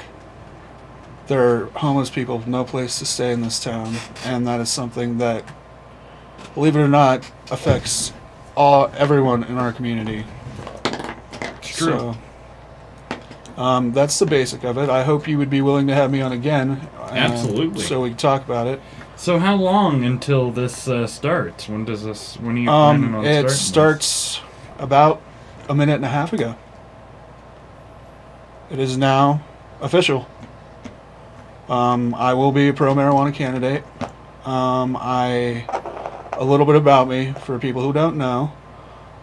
there are homeless people with no place to stay in this town, and that is something that, believe it or not, affects everyone in our community. It's true. So, that's the basic of it. I hope you would be willing to have me on again. Absolutely. So we can talk about it. So how long until this starts? When are you planning on starting It starts about a minute and a half ago. It is now official. I will be a pro-marijuana candidate. A little bit about me, for people who don't know.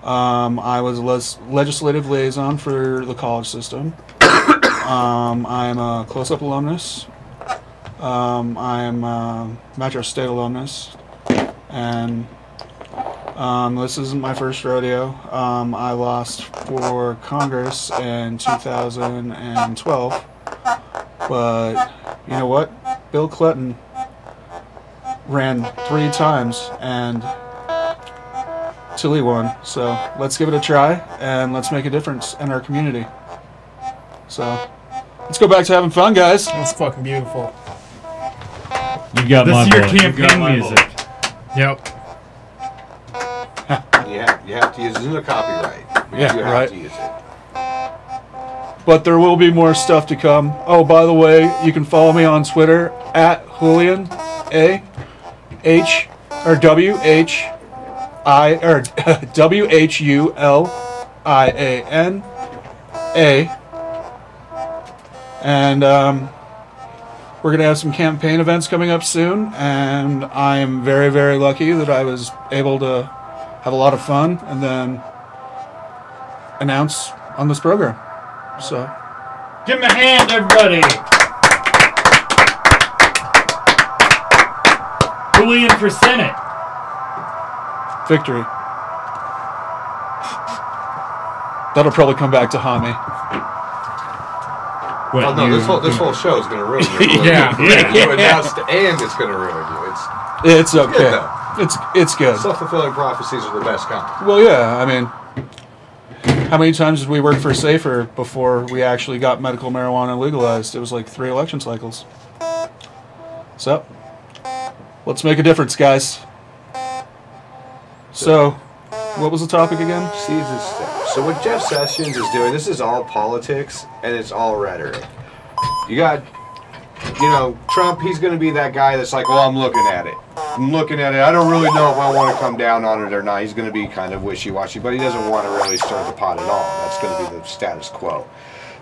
I was a legislative liaison for the college system. I'm a close-up alumnus. I'm a Metro State alumnus. And this isn't my first rodeo. I lost for Congress in 2012. But you know what? Bill Clinton ran 3 times and Tilly won. So let's give it a try and let's make a difference in our community. So let's go back to having fun, guys. That's fucking beautiful. You got my This is your vote. You got campaign my music. vote. Yep. You have to use it. There's no copyright. Yeah, you have right. to use it. But there will be more stuff to come. Oh, by the way, you can follow me on Twitter at Julian WHULIANA. And we're going to have some campaign events coming up soon. And I'm very, very lucky that I was able to have a lot of fun and then announce on this program. So, Give him a hand, everybody. Julian for Senate. victory. That'll probably come back to haunt me. What, Oh no, this whole show is going to ruin you. You announced and it's going to ruin you. It's good, okay. though. It's good. Self-fulfilling prophecies are the best kind. Well, yeah. I mean, how many times did we work for SAFER before we actually got medical marijuana legalized? It was like 3 election cycles. So, let's make a difference, guys. So, what was the topic again? Season steps. So what Jeff Sessions is doing, this is all politics and it's all rhetoric. You got, Trump, he's going to be that guy that's like, well, I'm looking at it. I don't really know if I want to come down on it or not. He's going to be kind of wishy-washy, but he doesn't want to really stir the pot at all. That's going to be the status quo.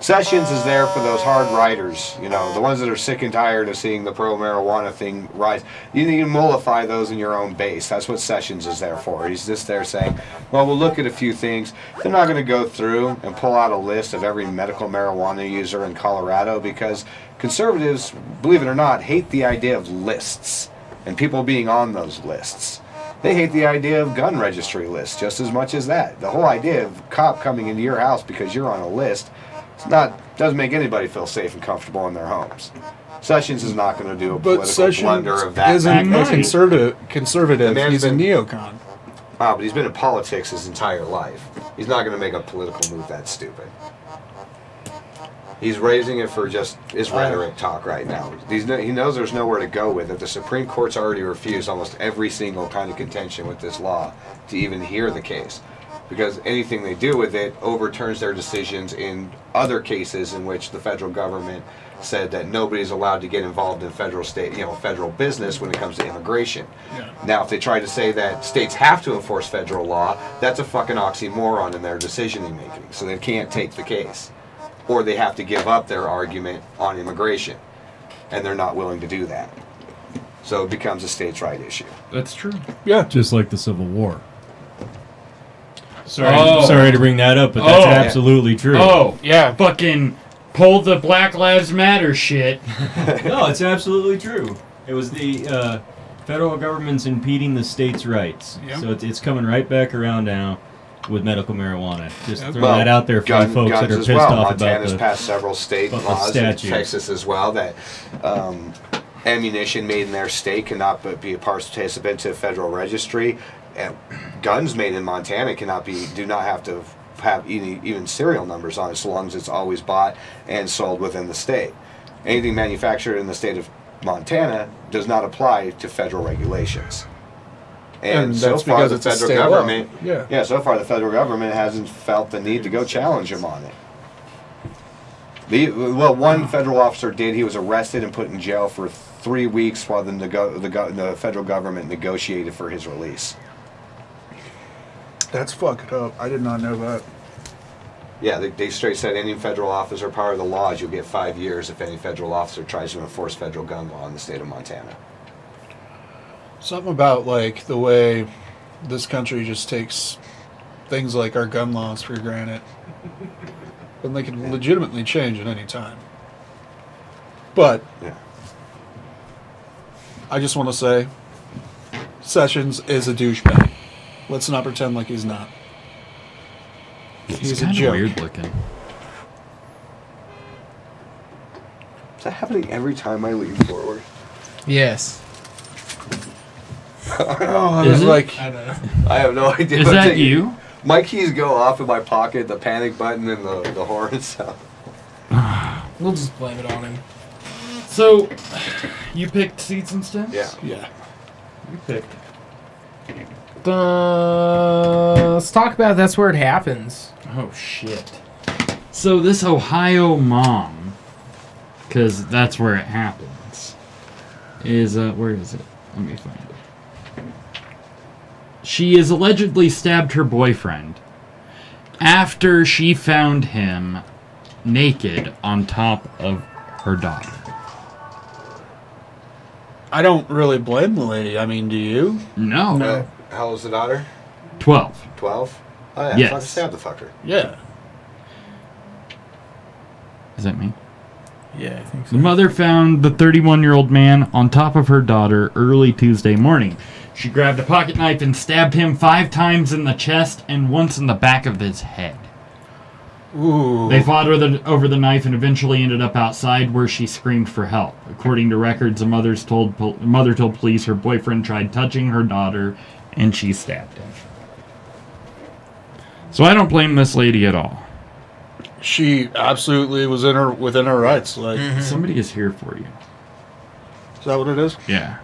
Sessions is there for those hard riders, the ones that are sick and tired of seeing the pro-marijuana thing rise. You need to mollify those in your own base. That's what Sessions is there for. He's just there saying, well, we'll look at a few things. They're not going to go through and pull out a list of every medical marijuana user in Colorado because conservatives, believe it or not, hate the idea of lists and people being on those lists. They hate the idea of gun registry lists just as much as that. The whole idea of a cop coming into your house because you're on a list doesn't make anybody feel safe and comfortable in their homes. Sessions is not going to do a political blunder of that. Isn't a conservative. He's a been, neocon. But he's been in politics his entire life. He's not going to make a political move that stupid. He's raising it for just his rhetoric talk right now. He knows there's nowhere to go with it. The Supreme Court's already refused almost every single kind of contention with this law to even hear the case. Because anything they do with it overturns their decisions in other cases in which the federal government said that nobody's allowed to get involved in federal business when it comes to immigration. Yeah. Now, if they try to say that states have to enforce federal law, that's a fucking oxymoron in their decision making. So they can't take the case. Or they have to give up their argument on immigration. And they're not willing to do that. So it becomes a states' right issue. That's true. Yeah. Just like the Civil War. Sorry to bring that up, but that's absolutely true. Oh, yeah. Fucking pull the Black Lives Matter shit. No, it's absolutely true. It was the federal government's impeding the states' rights. Yep. So it's coming right back around now with medical marijuana. Just throw that out there for you folks that are pissed off about Montana's passed several state laws, and Texas as well, that ammunition made in their state cannot be a participant to a federal registry. And guns made in Montana do not have to have even serial numbers on it, so long as it's always bought and sold within the state. Anything manufactured in the state of Montana does not apply to federal regulations. And so far the federal government, so far the federal government hasn't felt the need to go challenge him on it. One federal officer did. He was arrested and put in jail for 3 weeks while the federal government negotiated for his release. That's fucked up. I did not know that. Yeah, they straight said any federal officer part of the laws, you'll get 5 years if any federal officer tries to enforce federal gun law in the state of Montana. Something about like the way this country just takes things like our gun laws for granted. When they can legitimately change at any time. But I just want to say Sessions is a douchebag. Let's not pretend like he's not. He's a joke. Weird looking. Is that happening every time I lean forward? Yes. Is it? Like, I don't know. I have no idea. Is that you? My keys go off in my pocket, the panic button and the horn sound. We'll just blame it on him. So, you picked Seeds and Stems? Yeah. yeah. You picked. Let's talk about That's Where It Happens. Oh, shit. So, this Ohio mom, because that's where it happens, is, where is it? Let me find it. She is allegedly stabbed her boyfriend after she found him naked on top of her daughter. I don't really blame the lady. I mean, do you? No. How old's the daughter? 12. 12? Oh, yeah. Yes. Fucking stab the fucker. Yeah. Is that me? Yeah, I think The mother found the 31-year-old man on top of her daughter early Tuesday morning. She grabbed a pocket knife and stabbed him 5 times in the chest and once in the back of his head. Ooh. They fought over the knife and eventually ended up outside where she screamed for help. According to records, the mother told police her boyfriend tried touching her daughter and she stabbed him. So I don't blame this lady at all. She absolutely was within her rights. Like, Somebody is here for you. is that what it is? Yeah.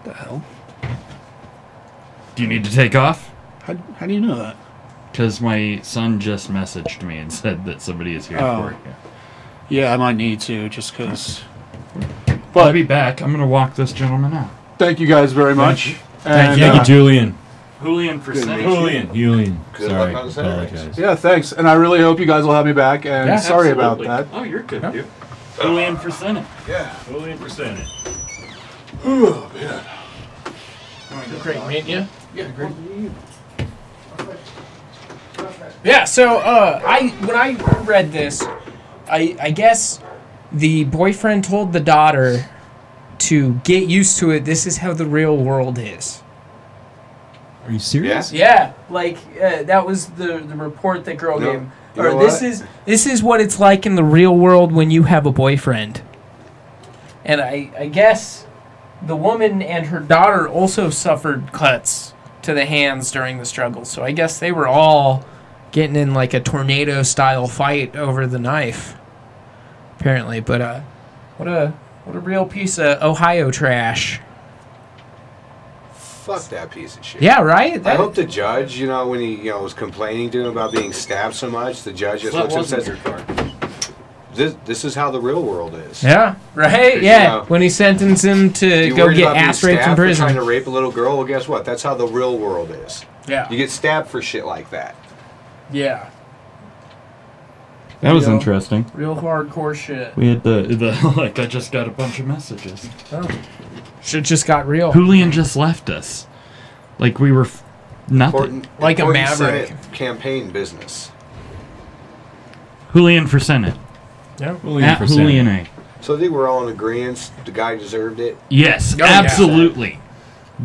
The hell? Do you need to take off? How do you know that? Because my son just messaged me and said that somebody is here for you. Yeah, I might need to, just because. I'll be back. I'm going to walk this gentleman out. Thank you guys very much. Thank you, Julian. Julian for sending. Julian. Good Sorry, luck on Saturdays. apologize. Yeah, thanks. And I really hope you guys will have me back. And Yeah, sorry absolutely. about that. Oh, you're good, dude. Julian for Senate. Yeah. Julian for Senate. Oh, man. Great, ain't you? Yeah, great. Yeah, so when I read this, I guess the boyfriend told the daughter to get used to it. This is how the real world is. Are you serious? Yeah, like that was the report that girl No, gave. you Or know this is what it's like in the real world when you have a boyfriend. And I guess the woman and her daughter also suffered cuts to the hands during the struggle. So I guess they were all getting in like a tornado-style fight over the knife, apparently. But what a real piece of Ohio trash. Fuck that piece of shit. Yeah, right. I hope the judge, when he, was complaining to him about being stabbed so much, the judge just looks and says, "This is how the real world is." Yeah, right. Yeah, when he sentenced him to You go worried get about being ass raped in stabbed for prison. trying to rape a little girl? Well, guess what? That's how the real world is. Yeah. You get stabbed for shit like that. Yeah. That was interesting. Real hardcore shit. We had the like, I just got a bunch of messages. Oh. Shit just got real. Julian just left us. Like we were nothing. Like a Important maverick. Senate campaign business. Julian for Senate. Yeah. At Julian A. So I think we're all in agreement. The guy deserved it. Yes, Oh, absolutely.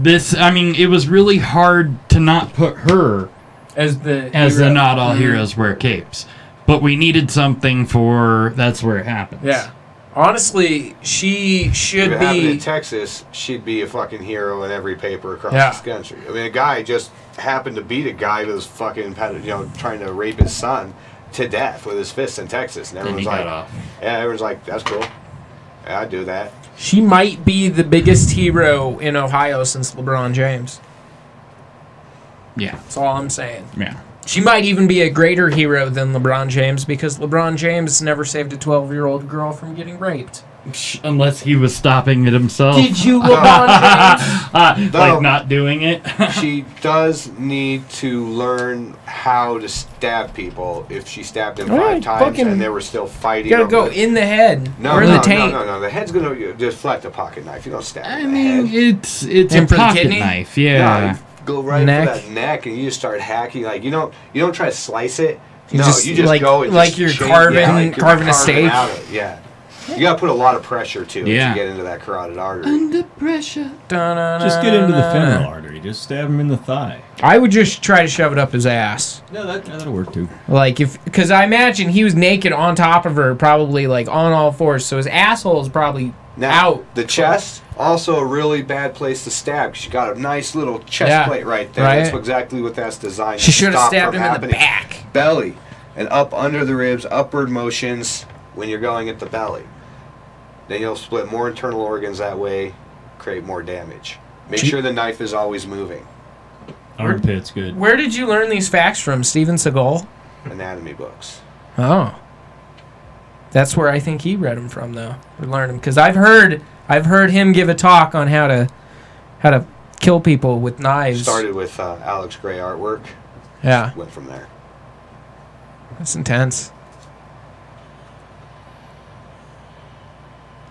It was really hard to not put her as the not all heroes wear capes. But we needed something for That's Where It Happens. Yeah. Honestly, she should If it happened in be. Texas, she'd be a fucking hero in every paper across Yeah. this country. I mean, a guy just happened to beat a guy who was fucking, trying to rape his son to death with his fists in Texas. And Then he everyone's got like, off. yeah, everyone's like, that's cool. Yeah, I'd do that. She might be the biggest hero in Ohio since LeBron James. Yeah. That's all I'm saying. Yeah. She might even be a greater hero than LeBron James because LeBron James never saved a 12-year-old girl from getting raped. Unless he was stopping it himself. Did you, LeBron James? Like not doing it. She does need to learn how to stab people if she stabbed him Alright, 5 times fucking- and they were still fighting. You gotta over go the- in the head No, or no, the taint. no. The head's going to deflect a pocket knife. You don't stab I in the mean, head. it's Aim a for the pocket kidney? knife. Yeah. No, you go right Neck. for that neck and you just start hacking. Like, you don't try to slice it. You no, just- you just like- go and like just you're shake- carving- yeah, like you're carving a steak? out of it, yeah. You gotta put a lot of pressure to it Yeah. to get into that carotid artery. Under pressure. Just get into the femoral artery. Just stab him in the thigh. I would just try to shove it up his ass. No, that'll work too. Like because I imagine he was naked on top of her, probably like on all fours, so his asshole is probably out. The chest, also a really bad place to stab because you got a nice little chest plate right there. Right. That's exactly what that's designed She to should have stop stabbed from him in the happening. back. Belly and up under the ribs, upward motions when you're going at the belly. Then you'll split more internal organs that way, create more damage. Make sure the knife is always moving. Armpit's good. Where did you learn these facts from, Steven Seagal? Anatomy books. Oh, that's where I think he read them from, though. Or learned them because I've heard him give a talk on how to kill people with knives. Started with Alex Gray artwork. Yeah, Went from there. that's intense.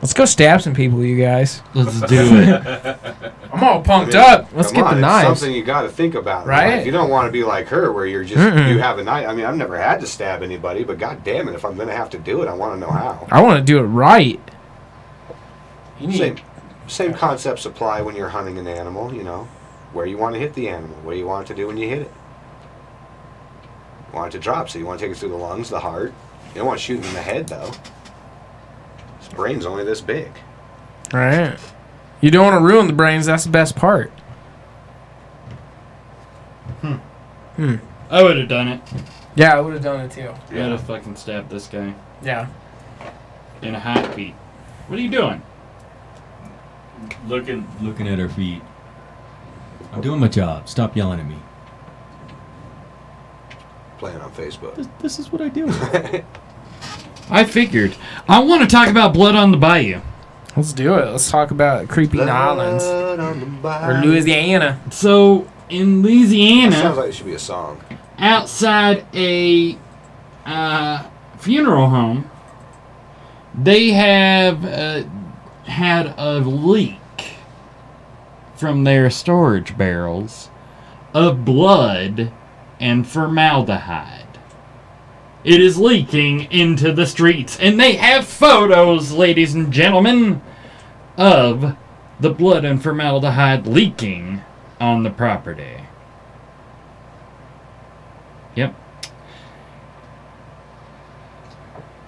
Let's go stab some people, you guys. Let's do it. I'm all pumped up. Let's come get the on, knives. It's something you got to think about. Right? You don't want to be like her where you're just, you have a knife. I mean, I've never had to stab anybody, but god damn it, if I'm going to have to do it, I want to know how. I want to do it right. You need Same concepts apply when you're hunting an animal, you know. Where you want to hit the animal. What do you want it to do when you hit it? You want it to drop, so you want to take it through the lungs, the heart. You don't want to shoot it in the head, though. His brain's only this big. Right. You don't want to ruin the brains. That's the best part. I would have done it. Yeah, I would have done it too. I would have fucking stabbed this guy Yeah. in a heartbeat. What are you doing? Looking at her feet. I'm doing my job. Stop yelling at me. Playing on Facebook. This is what I do. I figured. I want to talk about Blood on the Bayou. Let's do it. Let's talk about creepy islands. Or Louisiana. So, in That Louisiana, sounds like it should be a song. outside a funeral home, they have had a leak from their storage barrels of blood and formaldehyde. It is leaking into the streets, and they have photos, ladies and gentlemen, of the blood and formaldehyde leaking on the property. Yep.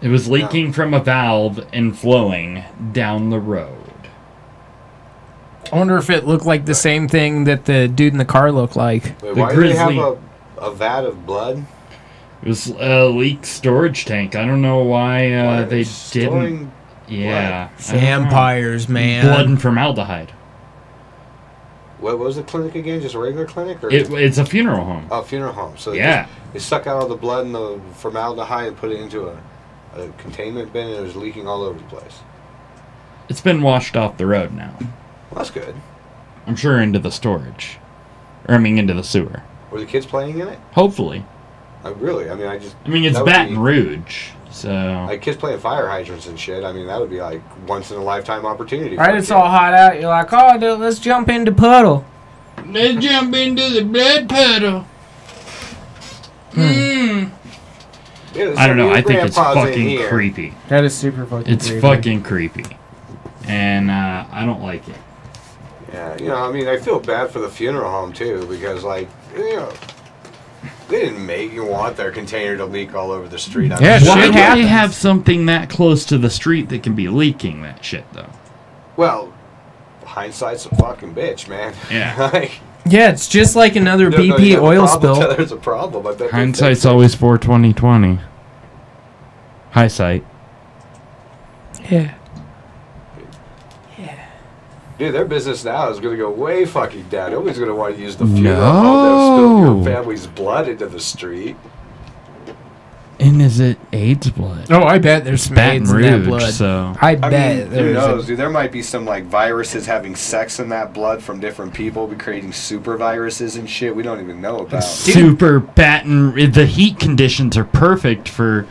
It was leaking from a valve and flowing down the road. I wonder if it looked like the same thing that the dude in the car looked like. Wait, The why do they grizzly- have a vat of blood? It was a leaked storage tank. I don't know why, Why are they storing didn't. Yeah. I don't know. Vampires, man. Blood and formaldehyde. What was the clinic again? Just a regular clinic? Or It's a funeral home. Oh, funeral home. So Yeah. they suck out all the blood and the formaldehyde and put it into a containment bin, and it was leaking all over the place. It's been washed off the road now. Well, that's good. I'm sure into the storage. Or, I mean, into the sewer. Were the kids playing in it? Hopefully. Really? I mean, It's that would Baton be- Rouge, so... Like kids playing fire hydrants and shit. I mean, that would be like once in a lifetime opportunity. Right, for a it's kid. all hot out. You're like, oh, dude, let's jump into puddle. Let's jump into the blood puddle. Yeah, I don't know. your I think it's grandpa's in fucking here. creepy. That is super fucking It's creepy. fucking creepy. And I don't like it. Yeah, you know, I mean, I feel bad for the funeral home too because, like, you know, they didn't make you want their container to leak all over the street. I'm Yeah, sure. Why shit do happens. they have something that close to the street that can be leaking that shit, though? Well, hindsight's a fucking bitch, man. Yeah. Like, Yeah, it's just like another you don't know BP you have a oil problem spill. till There's a problem. I bet they Hindsight's fix it. always 4/20/20. Hindsight. Yeah. Dude, their business now is going to go way fucking down. Nobody's going to want to use the funeral home to spill No. your family's blood into the street. And is it AIDS blood? Oh, I bet there's some Baton AIDS in that Rouge, blood. so... I I bet mean, who there's knows, dude? There might be some, like, viruses having sex in that blood from different people, be creating super viruses and shit we don't even know about. Super Baton... The heat conditions are perfect for,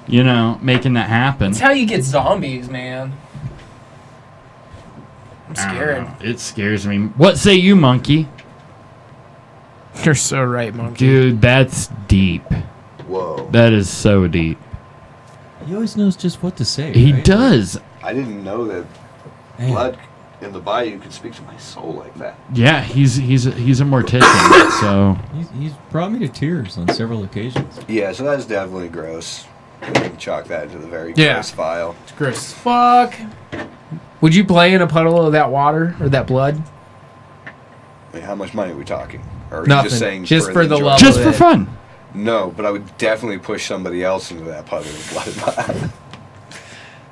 you know, making that happen. That's how you get zombies, man. I'm I don't scared. know. It scares me. What say you, monkey? You're so right, monkey. Dude, that's deep. Whoa. That is so deep. He always knows just what to say. He right? does. I didn't know that Man. blood in the bayou could speak to my soul like that. Yeah, he's a mortician. So He's brought me to tears on several occasions. Yeah, so that's definitely gross. We can chalk that into the very Yeah. gross file. It's gross as fuck. Would you play in a puddle of that water or that blood? I mean, how much money are we talking? Or are you Nothing. just saying Just for the enjoyment? love just of for it. fun. No, but I would definitely push somebody else into that puddle of blood.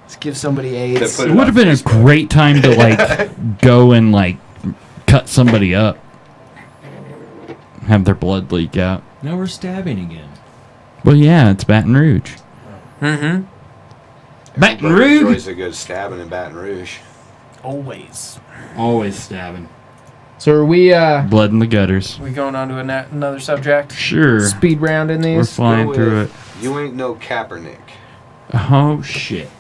Let's give somebody AIDS. Put It would have been a great time to like go and like cut somebody up, have their blood leak out. Now we're stabbing again. Well, yeah, it's Baton Rouge. Mm-hmm. Baton Everybody Rouge. enjoys a good stabbing in Baton Rouge. Always. Always stabbing. So are we Blood in the gutters. going on to another subject? Sure. Speed round in We're these? flying Go through it. with, You ain't no Kaepernick. Oh, shit.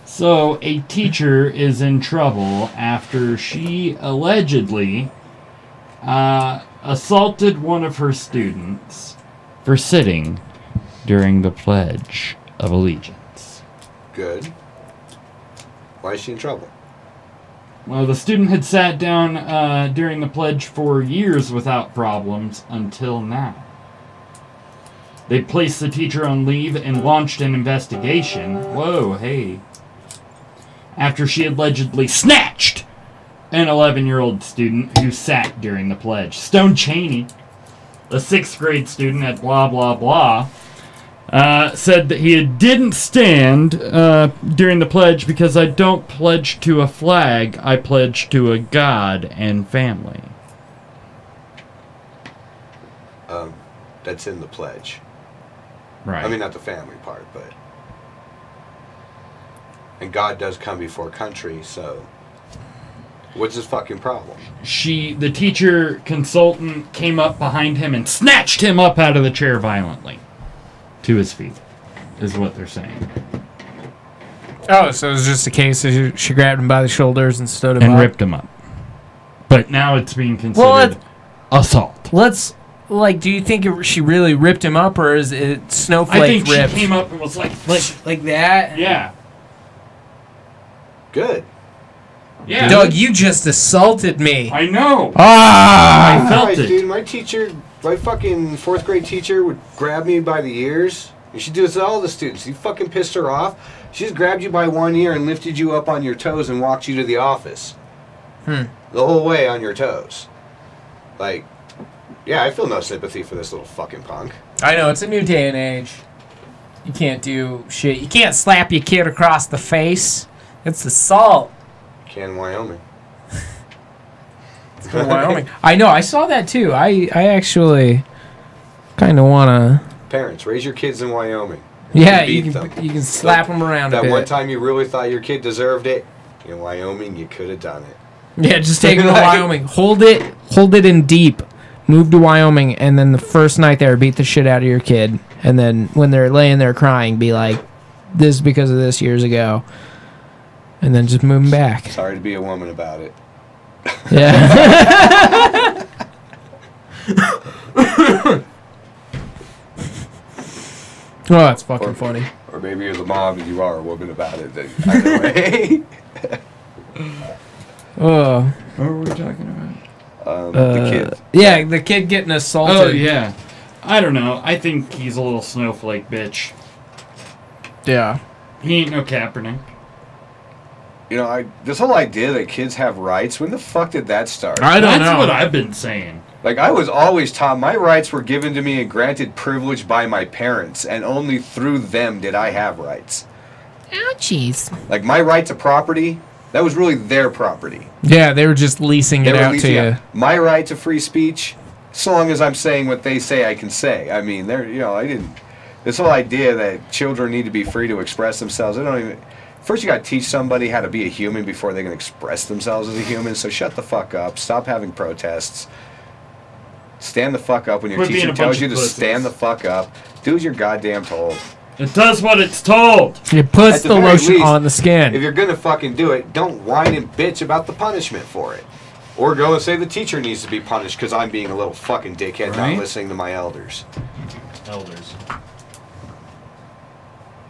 So, a teacher is in trouble after she allegedly assaulted one of her students for sitting during the Pledge of Allegiance. Good. Why is she in trouble? Well, the student had sat down during the pledge for years without problems until now. They placed the teacher on leave and launched an investigation. Whoa, hey. After she allegedly snatched an 11-year-old student who sat during the pledge. Stone Chaney, a 6th grade student at blah, blah, blah, said that he didn't stand during the pledge because I don't pledge to a flag, I pledge to a God and family. That's in the pledge. Right. I mean, not the family part, but... And God does come before country, so... What's his fucking problem? The teacher consultant came up behind him and snatched him up out of the chair violently. To his feet, is what they're saying. Oh, so it was just a case of she grabbed him by the shoulders and stood him And up. ripped him up. But now it's being considered assault. Let's, like, do you think she really ripped him up, or is it snowflake I think ripped? she came up and was like that? Yeah. Good. Yeah. Doug, you just assaulted me. I know. Ah! I felt Nice, it. dude. My fucking 4th grade teacher would grab me by the ears. And she'd do this to all the students. You fucking pissed her off. She just grabbed you by one ear and lifted you up on your toes and walked you to the office. The whole way on your toes. Like, yeah, I feel no sympathy for this little fucking punk. I know, it's a new day and age. You can't do shit. You can't slap your kid across the face. It's assault. Can Wyoming. It's from Wyoming. I know, I saw that too. I actually kind of want to... Parents, raise your kids in Wyoming. Yeah, beat you them. can slap them around a That bit. one time you really thought your kid deserved it, in Wyoming, you could have done it. Yeah, just take them to Wyoming. Hold it in deep. Move to Wyoming, and then the first night there, beat the shit out of your kid. And then when they're laying there crying, be like, this is because of this years ago. And then just move them back. Sorry to be a woman about it. Yeah. Oh, that's fucking funny. Or maybe you're the mom and you are a woman about it. Then either way. Oh. What were we talking about? The kid. Yeah, the kid getting assaulted. Oh, yeah. I don't know. I think he's a little snowflake bitch. Yeah. He ain't no Kaepernick. You know, this whole idea that kids have rights, when the fuck did that start? I don't know. That's what I've been saying. Like, I was always taught my rights were given to me and granted privilege by my parents, and only through them did I have rights. Ouchies. Like, my right to property, that was really their property. Yeah, they were just leasing They it were out leasing to you. out. My right to free speech, so long as I'm saying what they say I can say. I mean, I didn't... This whole idea that children need to be free to express themselves, I don't even... First, you got to teach somebody how to be a human before they can express themselves as a human. So shut the fuck up. Stop having protests. Stand the fuck up when your Quit being teacher a tells bunch you of to pussies. stand the fuck up. Do as you're goddamn told. It does what it's told. It puts At the the very lotion least, on the skin. If you're going to fucking do it, don't whine and bitch about the punishment for it. Or go and say the teacher needs to be punished because I'm being a little fucking dickhead Right? not listening to my elders. Elders.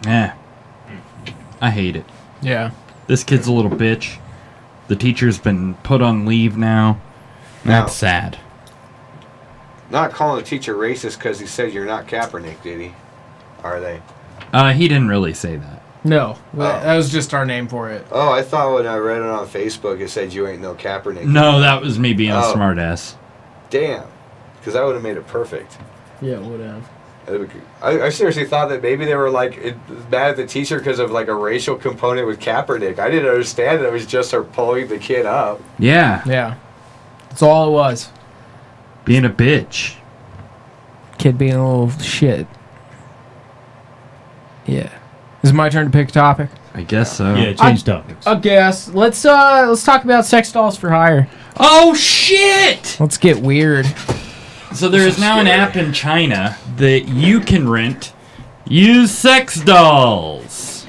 I hate it. Yeah. This kid's a little bitch. The teacher's been put on leave now. That's sad. Not calling the teacher racist because he said you're not Kaepernick, did he? Are they? He didn't really say that. No, that was just our name for it. Oh, I thought when I read it on Facebook it said you ain't no Kaepernick. No, that was me being a smartass. Damn. Because that would have made it perfect. Yeah, it would have. I seriously thought that maybe they were like mad at the teacher because of like a racial component with Kaepernick. I didn't understand it. It was just her pulling the kid up. Yeah. Yeah. That's all it was. Being a bitch. Kid being a little shit. Yeah. Is it my turn to pick a topic? I guess so. Yeah, change topics. I guess. Let's talk about sex dolls for hire. Oh shit! Let's get weird. So there is now an app in China that you can rent used sex dolls.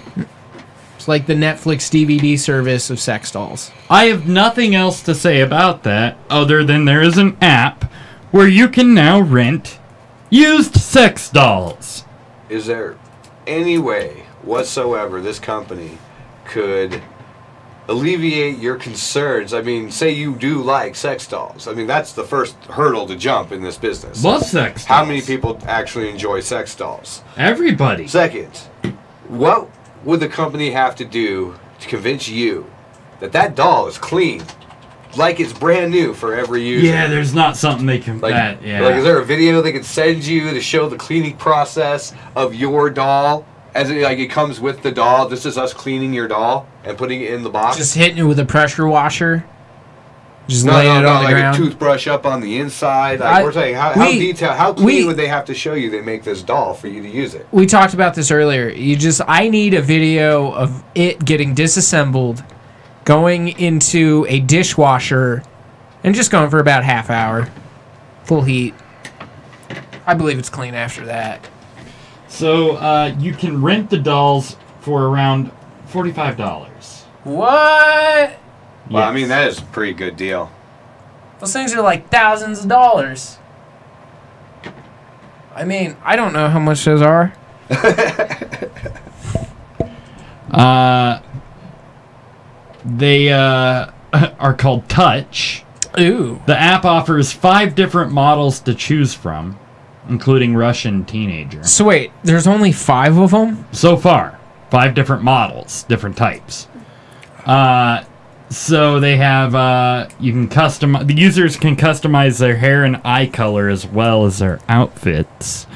It's like the Netflix DVD service of sex dolls. I have nothing else to say about that other than there is an app where you can now rent used sex dolls. Is there any way whatsoever this company could alleviate your concerns? I mean, say you do like sex dolls. I mean, that's the first hurdle to jump in this business. Love sex dolls. How many people actually enjoy sex dolls? Everybody. Second, what would the company have to do to convince you that that doll is clean, like it's brand new for every user? Yeah, there's not something they can... Like, is there a video they could send you to show the cleaning process of your doll? As it, like, it comes with the doll. This is us cleaning your doll and putting it in the box. Just hitting it with a pressure washer. Just laying it on the like ground. a toothbrush up on the inside. Like we're saying, how detailed, how clean would they have to show you they make this doll for you to use it? We talked about this earlier. I need a video of it getting disassembled, going into a dishwasher, and just going for about half hour, full heat. I believe it's clean after that. So you can rent the dolls for around $45. What? Well, I mean, that is a pretty good deal. Those things are like thousands of dollars. I mean, I don't know how much those are. They are called Touch. Ooh. The app offers 5 different models to choose from, including Russian teenager. So wait, there's only 5 of them? So far. 5 different models, different types. So they have, you can the users can customize their hair and eye color as well as their outfits.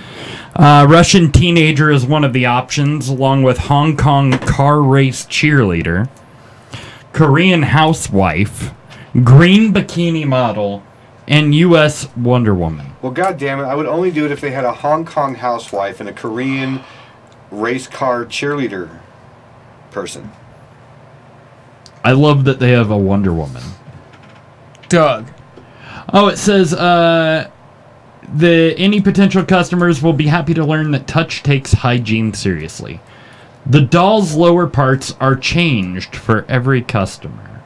Russian teenager is one of the options, along with Hong Kong car race cheerleader, Korean housewife, green bikini model, and U.S. Wonder Woman. Well, goddammit, I would only do it if they had a Hong Kong housewife and a Korean race car cheerleader person. I love that they have a Wonder Woman. Doug. Oh, it says any potential customers will be happy to learn that Touch takes hygiene seriously. The doll's lower parts are changed for every customer.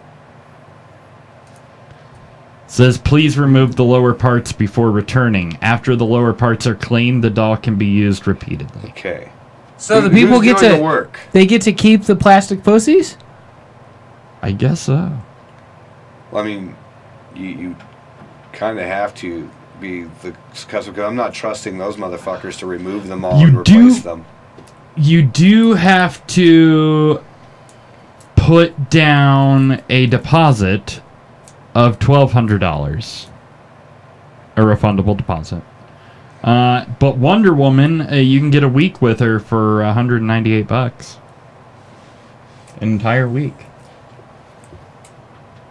It says please remove the lower parts before returning. After the lower parts are cleaned, the doll can be used repeatedly. Okay. So the people get to work. They get to keep the plastic pussies? I guess so. Well, I mean, you kind of have to be the customer, because I'm not trusting those motherfuckers to remove them all and replace them. You do have to put down a deposit of $1,200. A refundable deposit. But Wonder Woman, you can get a week with her for $198. An entire week.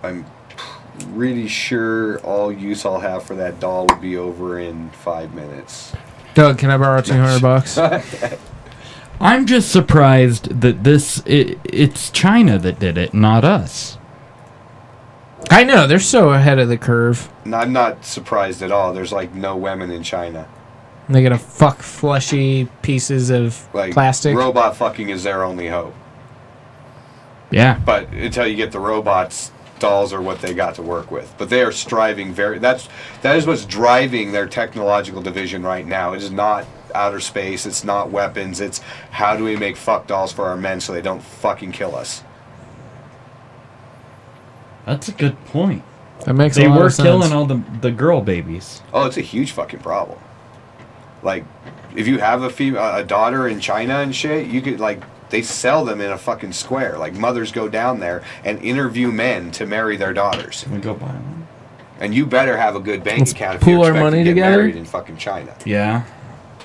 I'm really sure all use I'll have for that doll would be over in 5 minutes. Doug, can I borrow $200? I'm just surprised that it's China that did it, not us. I know, they're so ahead of the curve. No, I'm not surprised at all. There's like no women in China. They gotta fuck fleshy pieces of plastic. Robot fucking is their only hope. Yeah. But until you get the robots, dolls are what they got to work with. But they are striving that is what's driving their technological division right now. It is not outer space. It's not weapons. It's how do we make fuck dolls for our men so they don't fucking kill us. That's a good point. That makes they a lot were of sense. killing all the girl babies. Oh, it's a huge fucking problem. Like, if you have a daughter in China and shit, you could, like, they sell them in a fucking square. Like, mothers go down there and interview men to marry their daughters. Can we go buy one? And you better have a good bank Let's account if pool you're our expecting money to get together? married in fucking China. Yeah.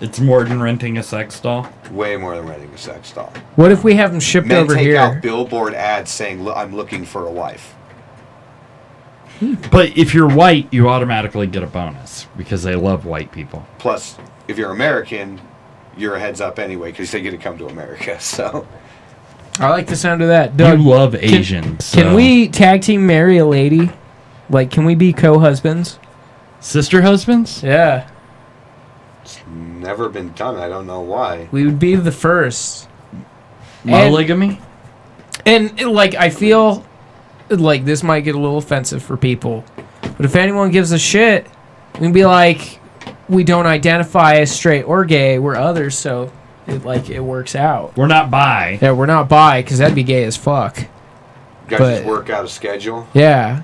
It's more than renting a sex doll. Way more than renting a sex doll. What if we have them shipped Men over take here? out billboard ads saying, "Look, I'm looking for a wife." But if you're white, you automatically get a bonus because they love white people. Plus, if you're American, you're a heads up anyway because they get to come to America. So, I like the sound of that. Doug, you love Asians. Can we tag team marry a lady? Like, can we be co-husbands? Sister husbands? Yeah. it's never been done. I don't know why. We would be the first. Polygamy? And like, I feel like this might get a little offensive for people. But if anyone gives a shit, we can be like, we don't identify as straight or gay. We're others, so it works out. We're not bi. Yeah, we're not bi, because that'd be gay as fuck. You guys But- just work out a schedule. Yeah.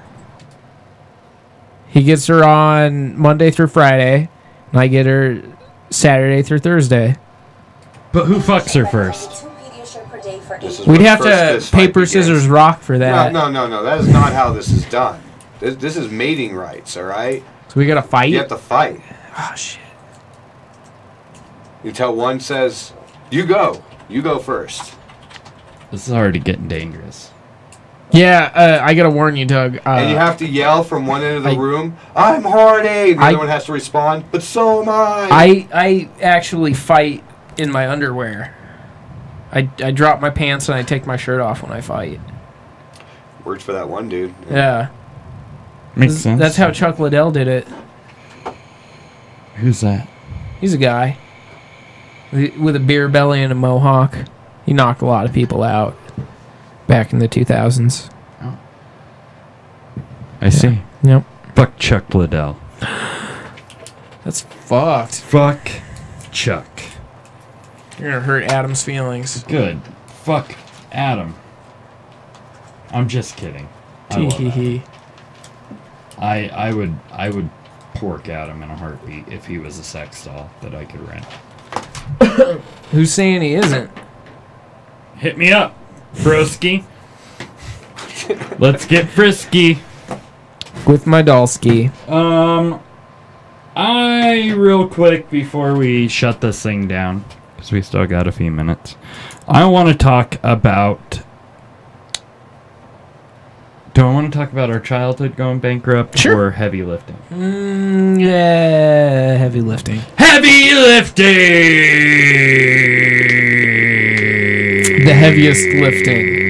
He gets her on Monday through Friday, and I get her Saturday through Thursday. But who fucks her first? This is We'd where have first to fist fight paper, begins. scissors, rock for that. No. That is not how this is done. This is mating rights, all right? So we gotta fight? You have to fight. Oh, shit. Until one says, you go first. This is already getting dangerous. Yeah, I gotta warn you, Doug. And you have to yell from one end of the room, I'm horny! The other one has to respond, but so am I! I actually fight in my underwear. I drop my pants and I take my shirt off when I fight. Worked for that one dude. Yeah. Makes sense. That's how Chuck Liddell did it. Who's that? He's a guy with a beer belly and a mohawk. He knocked a lot of people out back in the 2000s. Oh. I see. Yep. Fuck Chuck Liddell. That's fucked. Fuck Chuck. You're gonna hurt Adam's feelings. Good. Fuck Adam. I'm just kidding. I love Adam. I would pork Adam in a heartbeat if he was a sex doll that I could rent. Who's saying he isn't? Hit me up, broski. Let's get frisky. With my dollski. I real quick before we shut this thing down, because we still got a few minutes, I want to talk about. Do I want to talk about our childhood going bankrupt or heavy lifting? Yeah, heavy lifting. Heavy lifting! The heaviest lifting.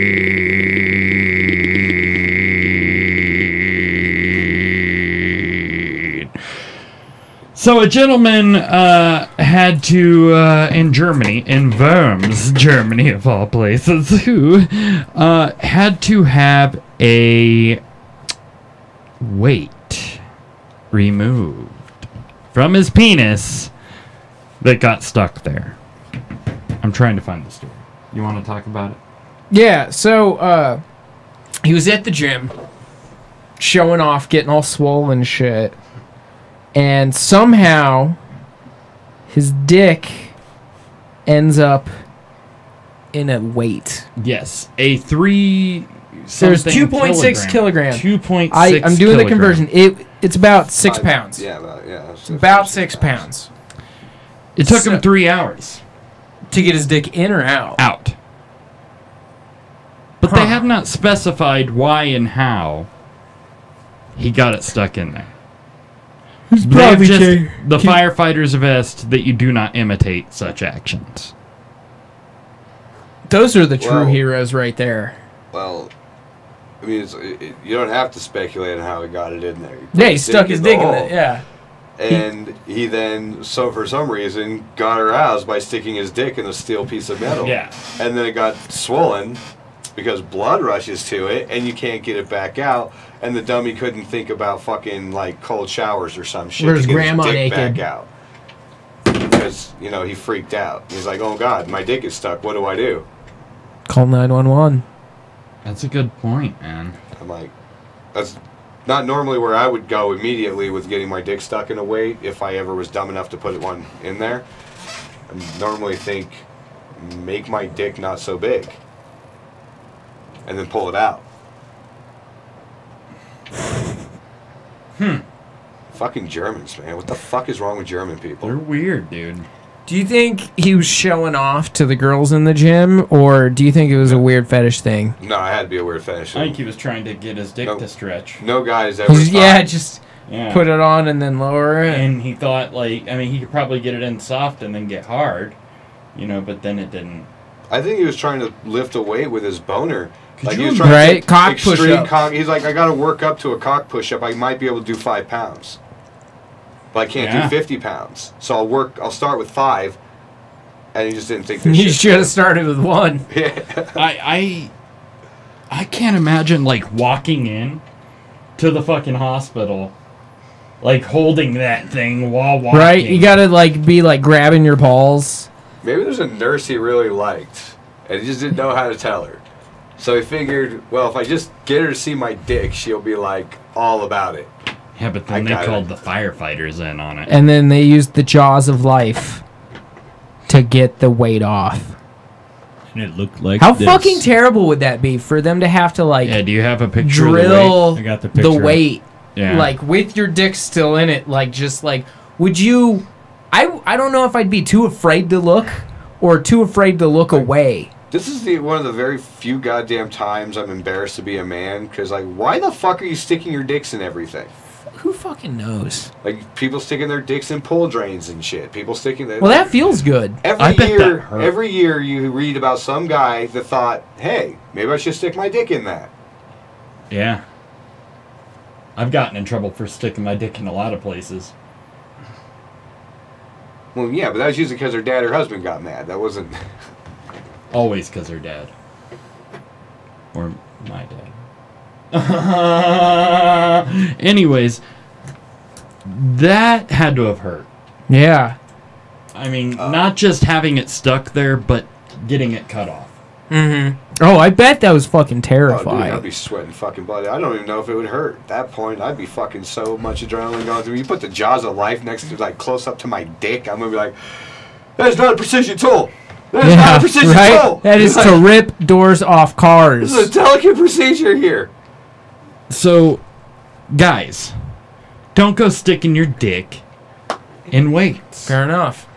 So a gentleman had to, in Germany, in Worms, Germany of all places, who had to have a weight removed from his penis that got stuck there. I'm trying to find the story. You want to talk about it? Yeah, so he was at the gym, showing off, getting all swollen and shit. And somehow, his dick ends up in a weight. Yes, a 3. There's 2.6 kilograms. 2.6. I'm doing the conversion. It's about 6 pounds. Yeah, About 6 pounds. It took him 3 hours to get his dick in or out. Out. But they have not specified why and how he got it stuck in there. The firefighters have asked that you do not imitate such actions. Those are the true heroes right there. Well, I mean, you don't have to speculate on how he got it in there. Yeah, he stuck his dick in it, yeah. And he then, for some reason, got aroused by sticking his dick in a steel piece of metal. Yeah. And then it got swollen because blood rushes to it, and you can't get it back out. And the dummy couldn't think about fucking, like, cold showers or some shit. Where's to get grandma his dick naked? back out. because, you know, he freaked out. He's like, oh, God, my dick is stuck. What do I do? Call 911. That's a good point, man. I'm like, that's not normally where I would go immediately with getting my dick stuck in a weight if I ever was dumb enough to put one in there. I normally think, make my dick not so big. And then pull it out. Fucking Germans, man. What the fuck is wrong with German people? They're weird, dude. Do you think he was showing off to the girls in the gym, or do you think it was a weird fetish thing? No, it had to be a weird fetish. I think he was trying to get his dick to stretch. No guy's ever just put it on and then lower it. And he thought, like, I mean, he could probably get it in soft and then get hard, you know, but then it didn't. I think he was trying to lift a weight with his boner. Like he was trying to cock push-up. He's like, I got to work up to a cock push-up. I might be able to do 5 pounds. But I can't do 50 pounds. So I'll start with 5. And he just didn't think this You should have started with 1. Yeah. I can't imagine, like, walking in to the fucking hospital, like, holding that thing while walking. Right? You gotta, like, be, like, grabbing your balls. Maybe there's a nurse he really liked, and he just didn't know how to tell her. So he figured, well, if I just get her to see my dick, she'll be, like, all about it. Yeah, but then they called the firefighters in on it. And then they used the jaws of life to get the weight off. And it looked like How this. fucking terrible would that be for them to have to, like, do you have a picture drill of the weight? I got the picture. the weight, Yeah. like, with your dick still in it, like, just, like, would you... I don't know if I'd be too afraid to look or too afraid to look away. This is one of the very few goddamn times I'm embarrassed to be a man, because, like, why the fuck are you sticking your dicks in everything? Who fucking knows? Like, people sticking their dicks in pool drains and shit. People sticking their... Well, that feels good. Every year you read about some guy that thought, hey, maybe I should stick my dick in that. Yeah. I've gotten in trouble for sticking my dick in a lot of places. Well, yeah, but that was usually because her dad or husband got mad. That wasn't... Always because her dad. Or my dad. Anyways, that had to have hurt. Yeah. I mean, not just having it stuck there, but getting it cut off. Mm-hmm. Oh, I bet that was fucking terrifying. Oh, dude, I'd be sweating fucking blood. I don't even know if it would hurt. At that point, I'd be fucking so much adrenaline going through. You put the jaws of life next to, like, close up to my dick, I'm gonna be like, that's not a precision tool. That is not a precision tool. That is to rip doors off cars. This is a delicate procedure here. So, guys, don't go sticking your dick in weights. Fair enough.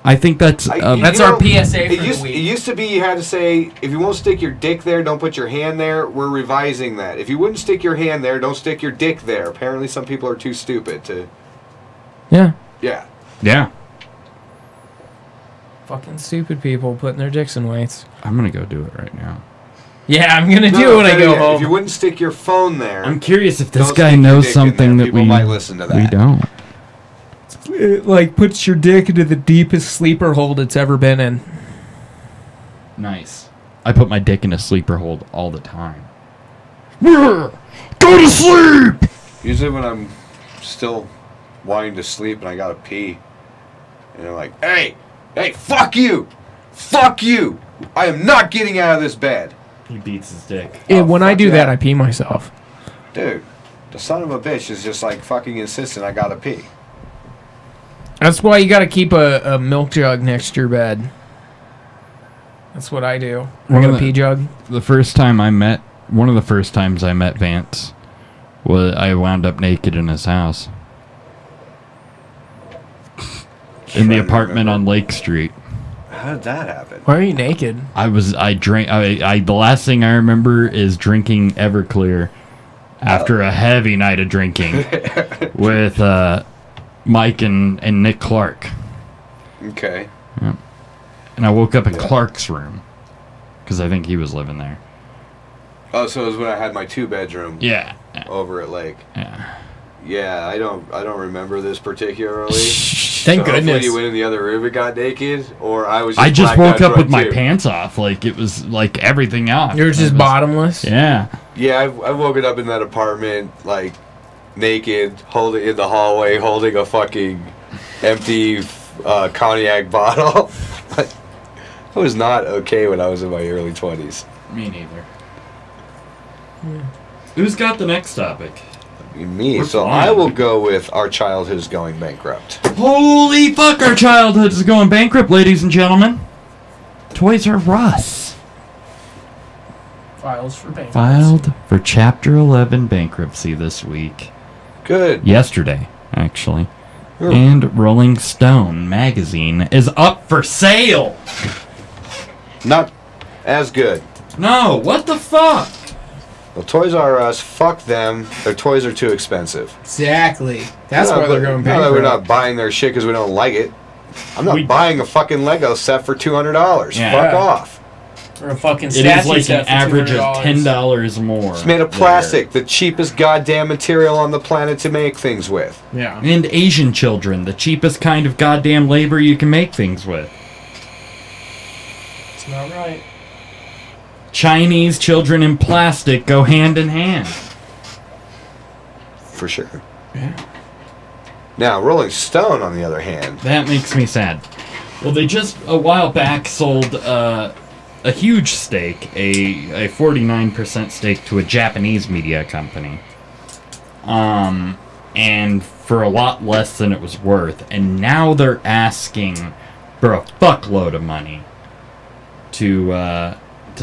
I think that's our PSA for the week. It used to be you had to say, if you won't stick your dick there, don't put your hand there. We're revising that. If you wouldn't stick your hand there, don't stick your dick there. Apparently some people are too stupid to... Yeah. Yeah. Yeah. Fucking stupid people putting their dicks in weights. I'm going to go do it right now. Yeah, I'm going to do it when I go home. If you wouldn't stick your phone there... I'm curious if this guy knows something that people might listen to that. We don't. It, like, puts your dick into the deepest sleeper hold it's ever been in. Nice. I put my dick in a sleeper hold all the time. Go to sleep! Usually when I'm still wanting to sleep and I gotta pee, and they're like, hey, fuck you! Fuck you! I am not getting out of this bed! He beats his dick. Yeah, when I do that, I pee myself. Dude, the son of a bitch is just like fucking insistent I gotta pee. That's why you gotta keep a milk jug next to your bed. That's what I do. I got a pee jug. One of the first times I met Vance, I wound up naked in his house. In the apartment on Lake Street. How did that happen? Why are you naked? The last thing I remember is drinking Everclear after a heavy night of drinking with Mike and Nick Clark. Okay. Yep. And I woke up in Clark's room because I think he was living there. Oh, so it was when I had my 2-bedroom. Yeah. Over at Lake. Yeah. Yeah, I don't remember this particularly. Thank goodness. Hopefully you went in the other room and got naked, or I just woke up with my pants off, like it was like everything off. You're just bottomless. Yeah. Yeah, I've woken up in that apartment like naked, holding in the hallway, holding a fucking empty cognac bottle. I was not okay when I was in my early 20s. Me neither. Who's got the next topic? Me. We're So fine. I will go with our childhood's going bankrupt. Holy fuck, our childhood is going bankrupt, ladies and gentlemen. Toys R Us. Files for bankruptcy. Filed for Chapter 11 bankruptcy this week. Good. Yesterday, actually. And Rolling Stone magazine is up for sale. Not as good. No, what the fuck? Well, Toys R Us, fuck them. Their toys are too expensive. Exactly. That's why they're going Now that we're bankrupt. not buying their shit because we don't like it. I'm not We- buying a fucking Lego set for $200. Yeah. Fuck off. Or a fucking It statue is like set an for average of $200. $10 more. It's made of there. plastic, the cheapest goddamn material on the planet to make things with. Yeah. And Asian children, the cheapest kind of goddamn labor you can make things with. It's not right. Chinese children in plastic go hand in hand. For sure. Yeah. Now, Rolling Stone, on the other hand. That makes me sad. Well, they just a while back sold a huge stake, a 49% stake to a Japanese media company. And for a lot less than it was worth. And now they're asking for a fuckload of money to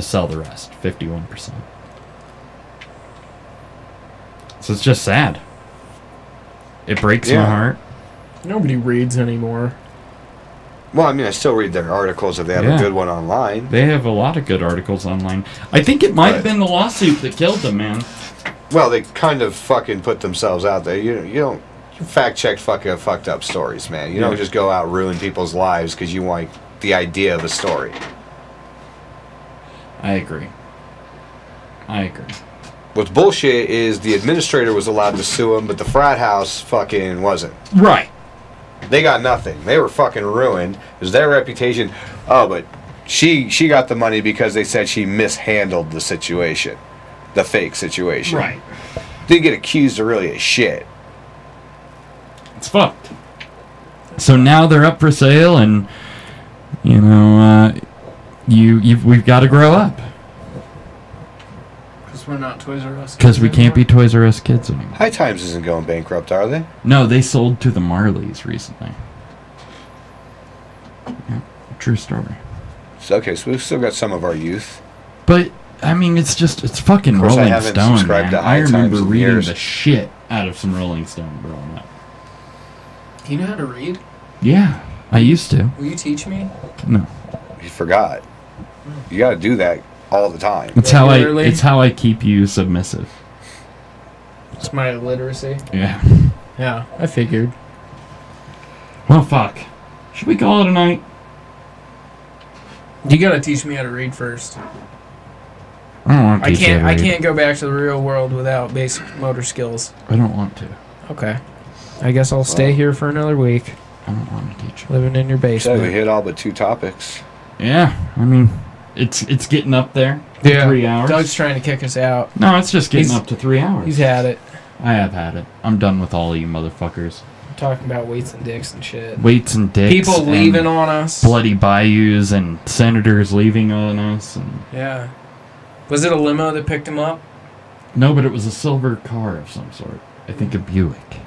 sell the rest, 51%. So it's just sad. It breaks my heart. Nobody reads anymore. Well, I mean, I still read their articles if they have a good one online. They have a lot of good articles online. I think it might have been the lawsuit that killed them, man. Well, they kind of fucking put themselves out there. You don't fact check fucked up stories, man. You don't just go out and ruin people's lives because you want the idea of a story. I agree. What's bullshit is the administrator was allowed to sue him, but the frat house fucking wasn't. Right. They got nothing. They were fucking ruined. It was their reputation. Oh, but she got the money because they said she mishandled the situation. The fake situation. Right. Didn't get accused of really a shit. It's fucked. So now they're up for sale, and you know, we've got to grow up Because we're not Toys R Us. because we can't be Toys R Us kids anymore. High Times isn't going bankrupt, are they? No, they sold to the Marleys recently. Yeah, true story. Okay, so we've still got some of our youth. But I mean, it's fucking Of course, I Rolling haven't Stone, subscribed man. to High I remember Times in reading years. the shit out of some Rolling Stone growing up. Do you know how to read? Yeah, I used to. Will you teach me? No, You forgot. You got to do that all the time. it's how I keep you submissive. It's my literacy. Yeah. Yeah, I figured. Well, fuck. Should we call it a night? You gotta teach me how to read first. I don't want to. I can't go back to the real world without basic motor skills. I don't want to. Okay. I guess I'll stay here for another week. I don't want to teach you. Living in your So we basement. hit all but 2 topics. Yeah, I mean, it's getting up there. Yeah. 3 hours. Doug's trying to kick us out. No, it's just getting He's- up to 3 hours. He's had it. I have had it. I'm done with all of you motherfuckers. Talking about weights and dicks and shit. Weights and dicks. People and leaving on us. bloody bayous and senators leaving on us. And Yeah. Was it a limo that picked him up? no, but it was a silver car of some sort. I think a Buick.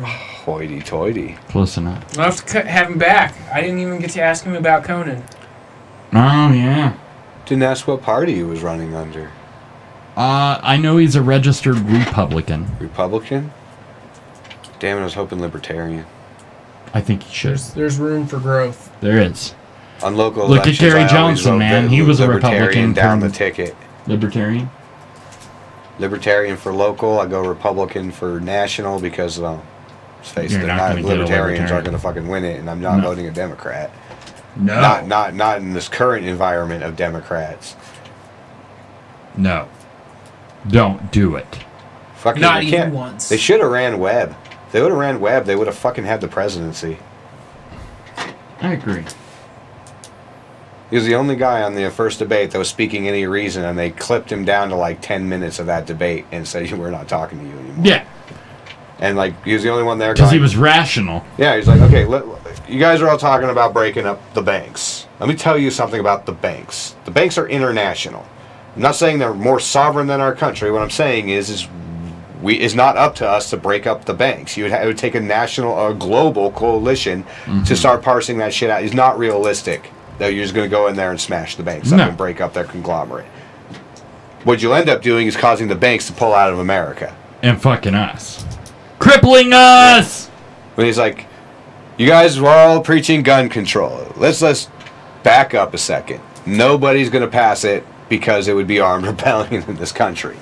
Hoity-toity. Close enough. I'll have to have him back. I didn't even get to ask him about Conan. Oh yeah. Didn't ask what party he was running under. I know he's a registered Republican. Republican? Damn it, I was hoping Libertarian. I think he should. There's room for growth. There is. On local Look at elections, Gary I always Johnson, vote man. He was a Libertarian Republican down the from- ticket. Libertarian. Libertarian for local, I go Republican for national because, well, let's face You're it, not not gonna get a Libertarians aren't Libertarian. going to fucking win it, and I'm not No. voting a Democrat. No. Not in this current environment of Democrats. No. Don't do it. Fucking, Not they even can't- once. They should have ran Webb. If they would have ran Webb, they would have fucking had the presidency. I agree. He was the only guy on the first debate that was speaking any reason, and they clipped him down to like 10 minutes of that debate and said, we're not talking to you anymore. Yeah. And like he was the only one there. Because he was rational. Yeah, he's like, okay, you guys are all talking about breaking up the banks. Let me tell you something about the banks. The banks are international. I'm not saying they're more sovereign than our country. What I'm saying is it's not up to us to break up the banks. It would take a national or global coalition to start parsing that shit out. It's not realistic that you're just going to go in there and smash the banks up and break up their conglomerate. What you'll end up doing is causing the banks to pull out of America. And fucking us. Crippling us! When he's like, you guys were all preaching gun control. Let's back up a second. Nobody's going to pass it because it would be armed rebellion in this country.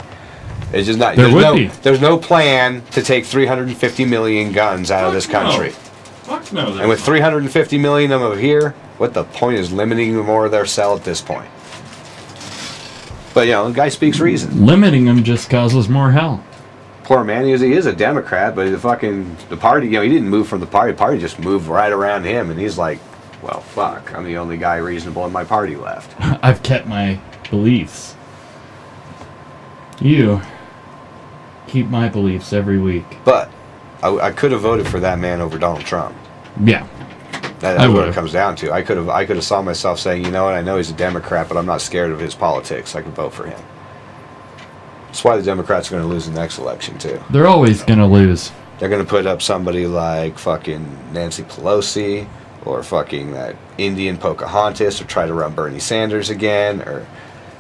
It's just not. There's no plan to take 350 million guns out of this country. Fuck no. And with 350 million of them here, what the point is limiting more of their sell at this point? But you know, the guy speaks reason. Limiting them just causes more hell. Poor man, he is a Democrat, but the party, you know, he didn't move from the party. The party just moved right around him, and he's like, well, fuck, I'm the only guy reasonable in my party left. I've kept my beliefs. You keep my beliefs every week. But I could have voted for that man over Donald Trump. Yeah. That's what it comes down to. I could have saw myself saying, you know what, I know he's a Democrat, but I'm not scared of his politics. I could vote for him. That's why the Democrats are going to lose the next election, too. They're always going to lose. They're going to put up somebody like fucking Nancy Pelosi or fucking that Indian Pocahontas or try to run Bernie Sanders again.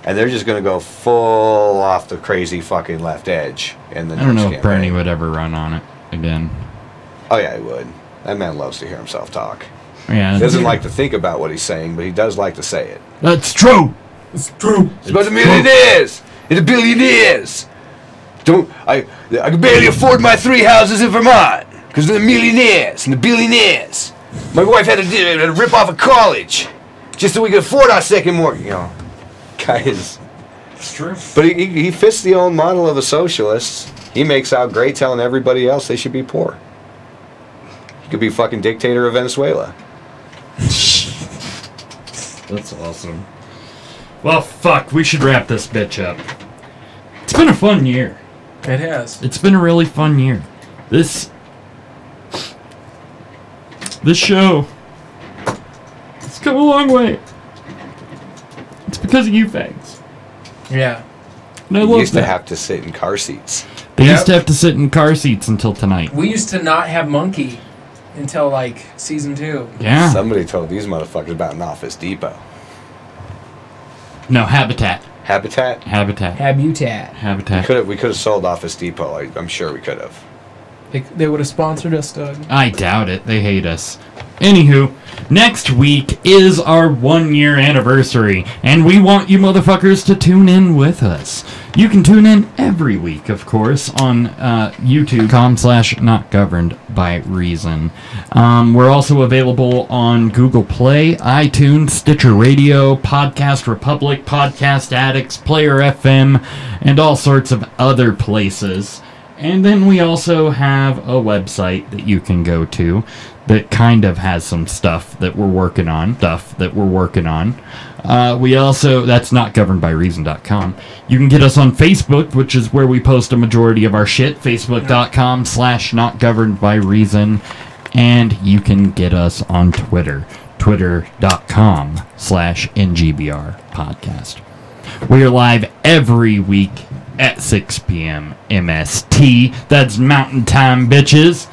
And they're just going to go full off the crazy fucking left edge in the next I don't know campaign. if Bernie would ever run on it again. Oh, yeah, he would. That man loves to hear himself talk. Yeah. He doesn't like to think about what he's saying, but he does like to say it. That's true. It's true. It's about the millionaires and the billionaires. I can barely afford my 3 houses in Vermont because of the millionaires and the billionaires. My wife had to rip off of college just so we could afford our second mortgage. You know, guy is. It's true. But he fits the old model of a socialist. He makes out great telling everybody else they should be poor. He could be fucking dictator of Venezuela. That's awesome. Well, fuck, we should wrap this bitch up. It's been a fun year. It has. It's been a really fun year. This show, it's come a long way. It's because of you fags. Yeah. And I We love used that. to have to sit in car seats. They used to have to sit in car seats until tonight. We used to not have Monkey until like season 2. Yeah. Somebody told these motherfuckers about an Office Depot. No, Habitat. Habitat? Habitat. We could have sold Office Depot. I'm sure we could have. They would have sponsored us, Doug. I doubt it. They hate us. Anywho, next week is our 1-year anniversary, and we want you motherfuckers to tune in with us. You can tune in every week, of course, on youtube.com/notgovernedbyreason. We're also available on Google Play, iTunes, Stitcher Radio, Podcast Republic, Podcast Addicts, Player FM, and all sorts of other places. And then we also have a website that you can go to that kind of has some stuff that we're working on. We also, that's notgovernedbyreason.com. You can get us on Facebook, which is where we post a majority of our shit, facebook.com/notgovernedbyreason. And you can get us on Twitter, twitter.com/NGBR podcast. We are live every week at 6 p.m. MST. That's Mountain Time, bitches.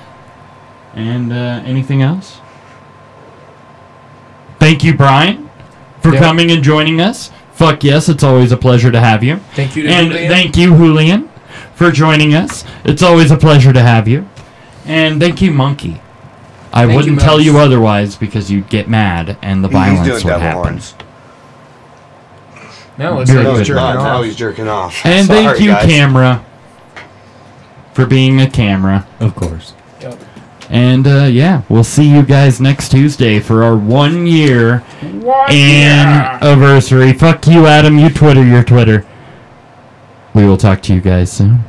And anything else? Thank you, Brian, for coming and joining us. Fuck yes, it's always a pleasure to have you. Thank you to And Julian. thank you, Julian, for joining us. It's always a pleasure to have you. And thank you, Monkey. I Thank wouldn't you, tell Mouse. you otherwise because you'd get mad and the violence He's doing would devil happen. horns. No, it's Very like good. he's jerking Now off. he's jerking off. And Sorry, thank you, guys. camera, for being a camera. Of course. Yep. And yeah, we'll see you guys next Tuesday for our 1-year anniversary. Fuck you, Adam. You Twitter your Twitter. We will talk to you guys soon.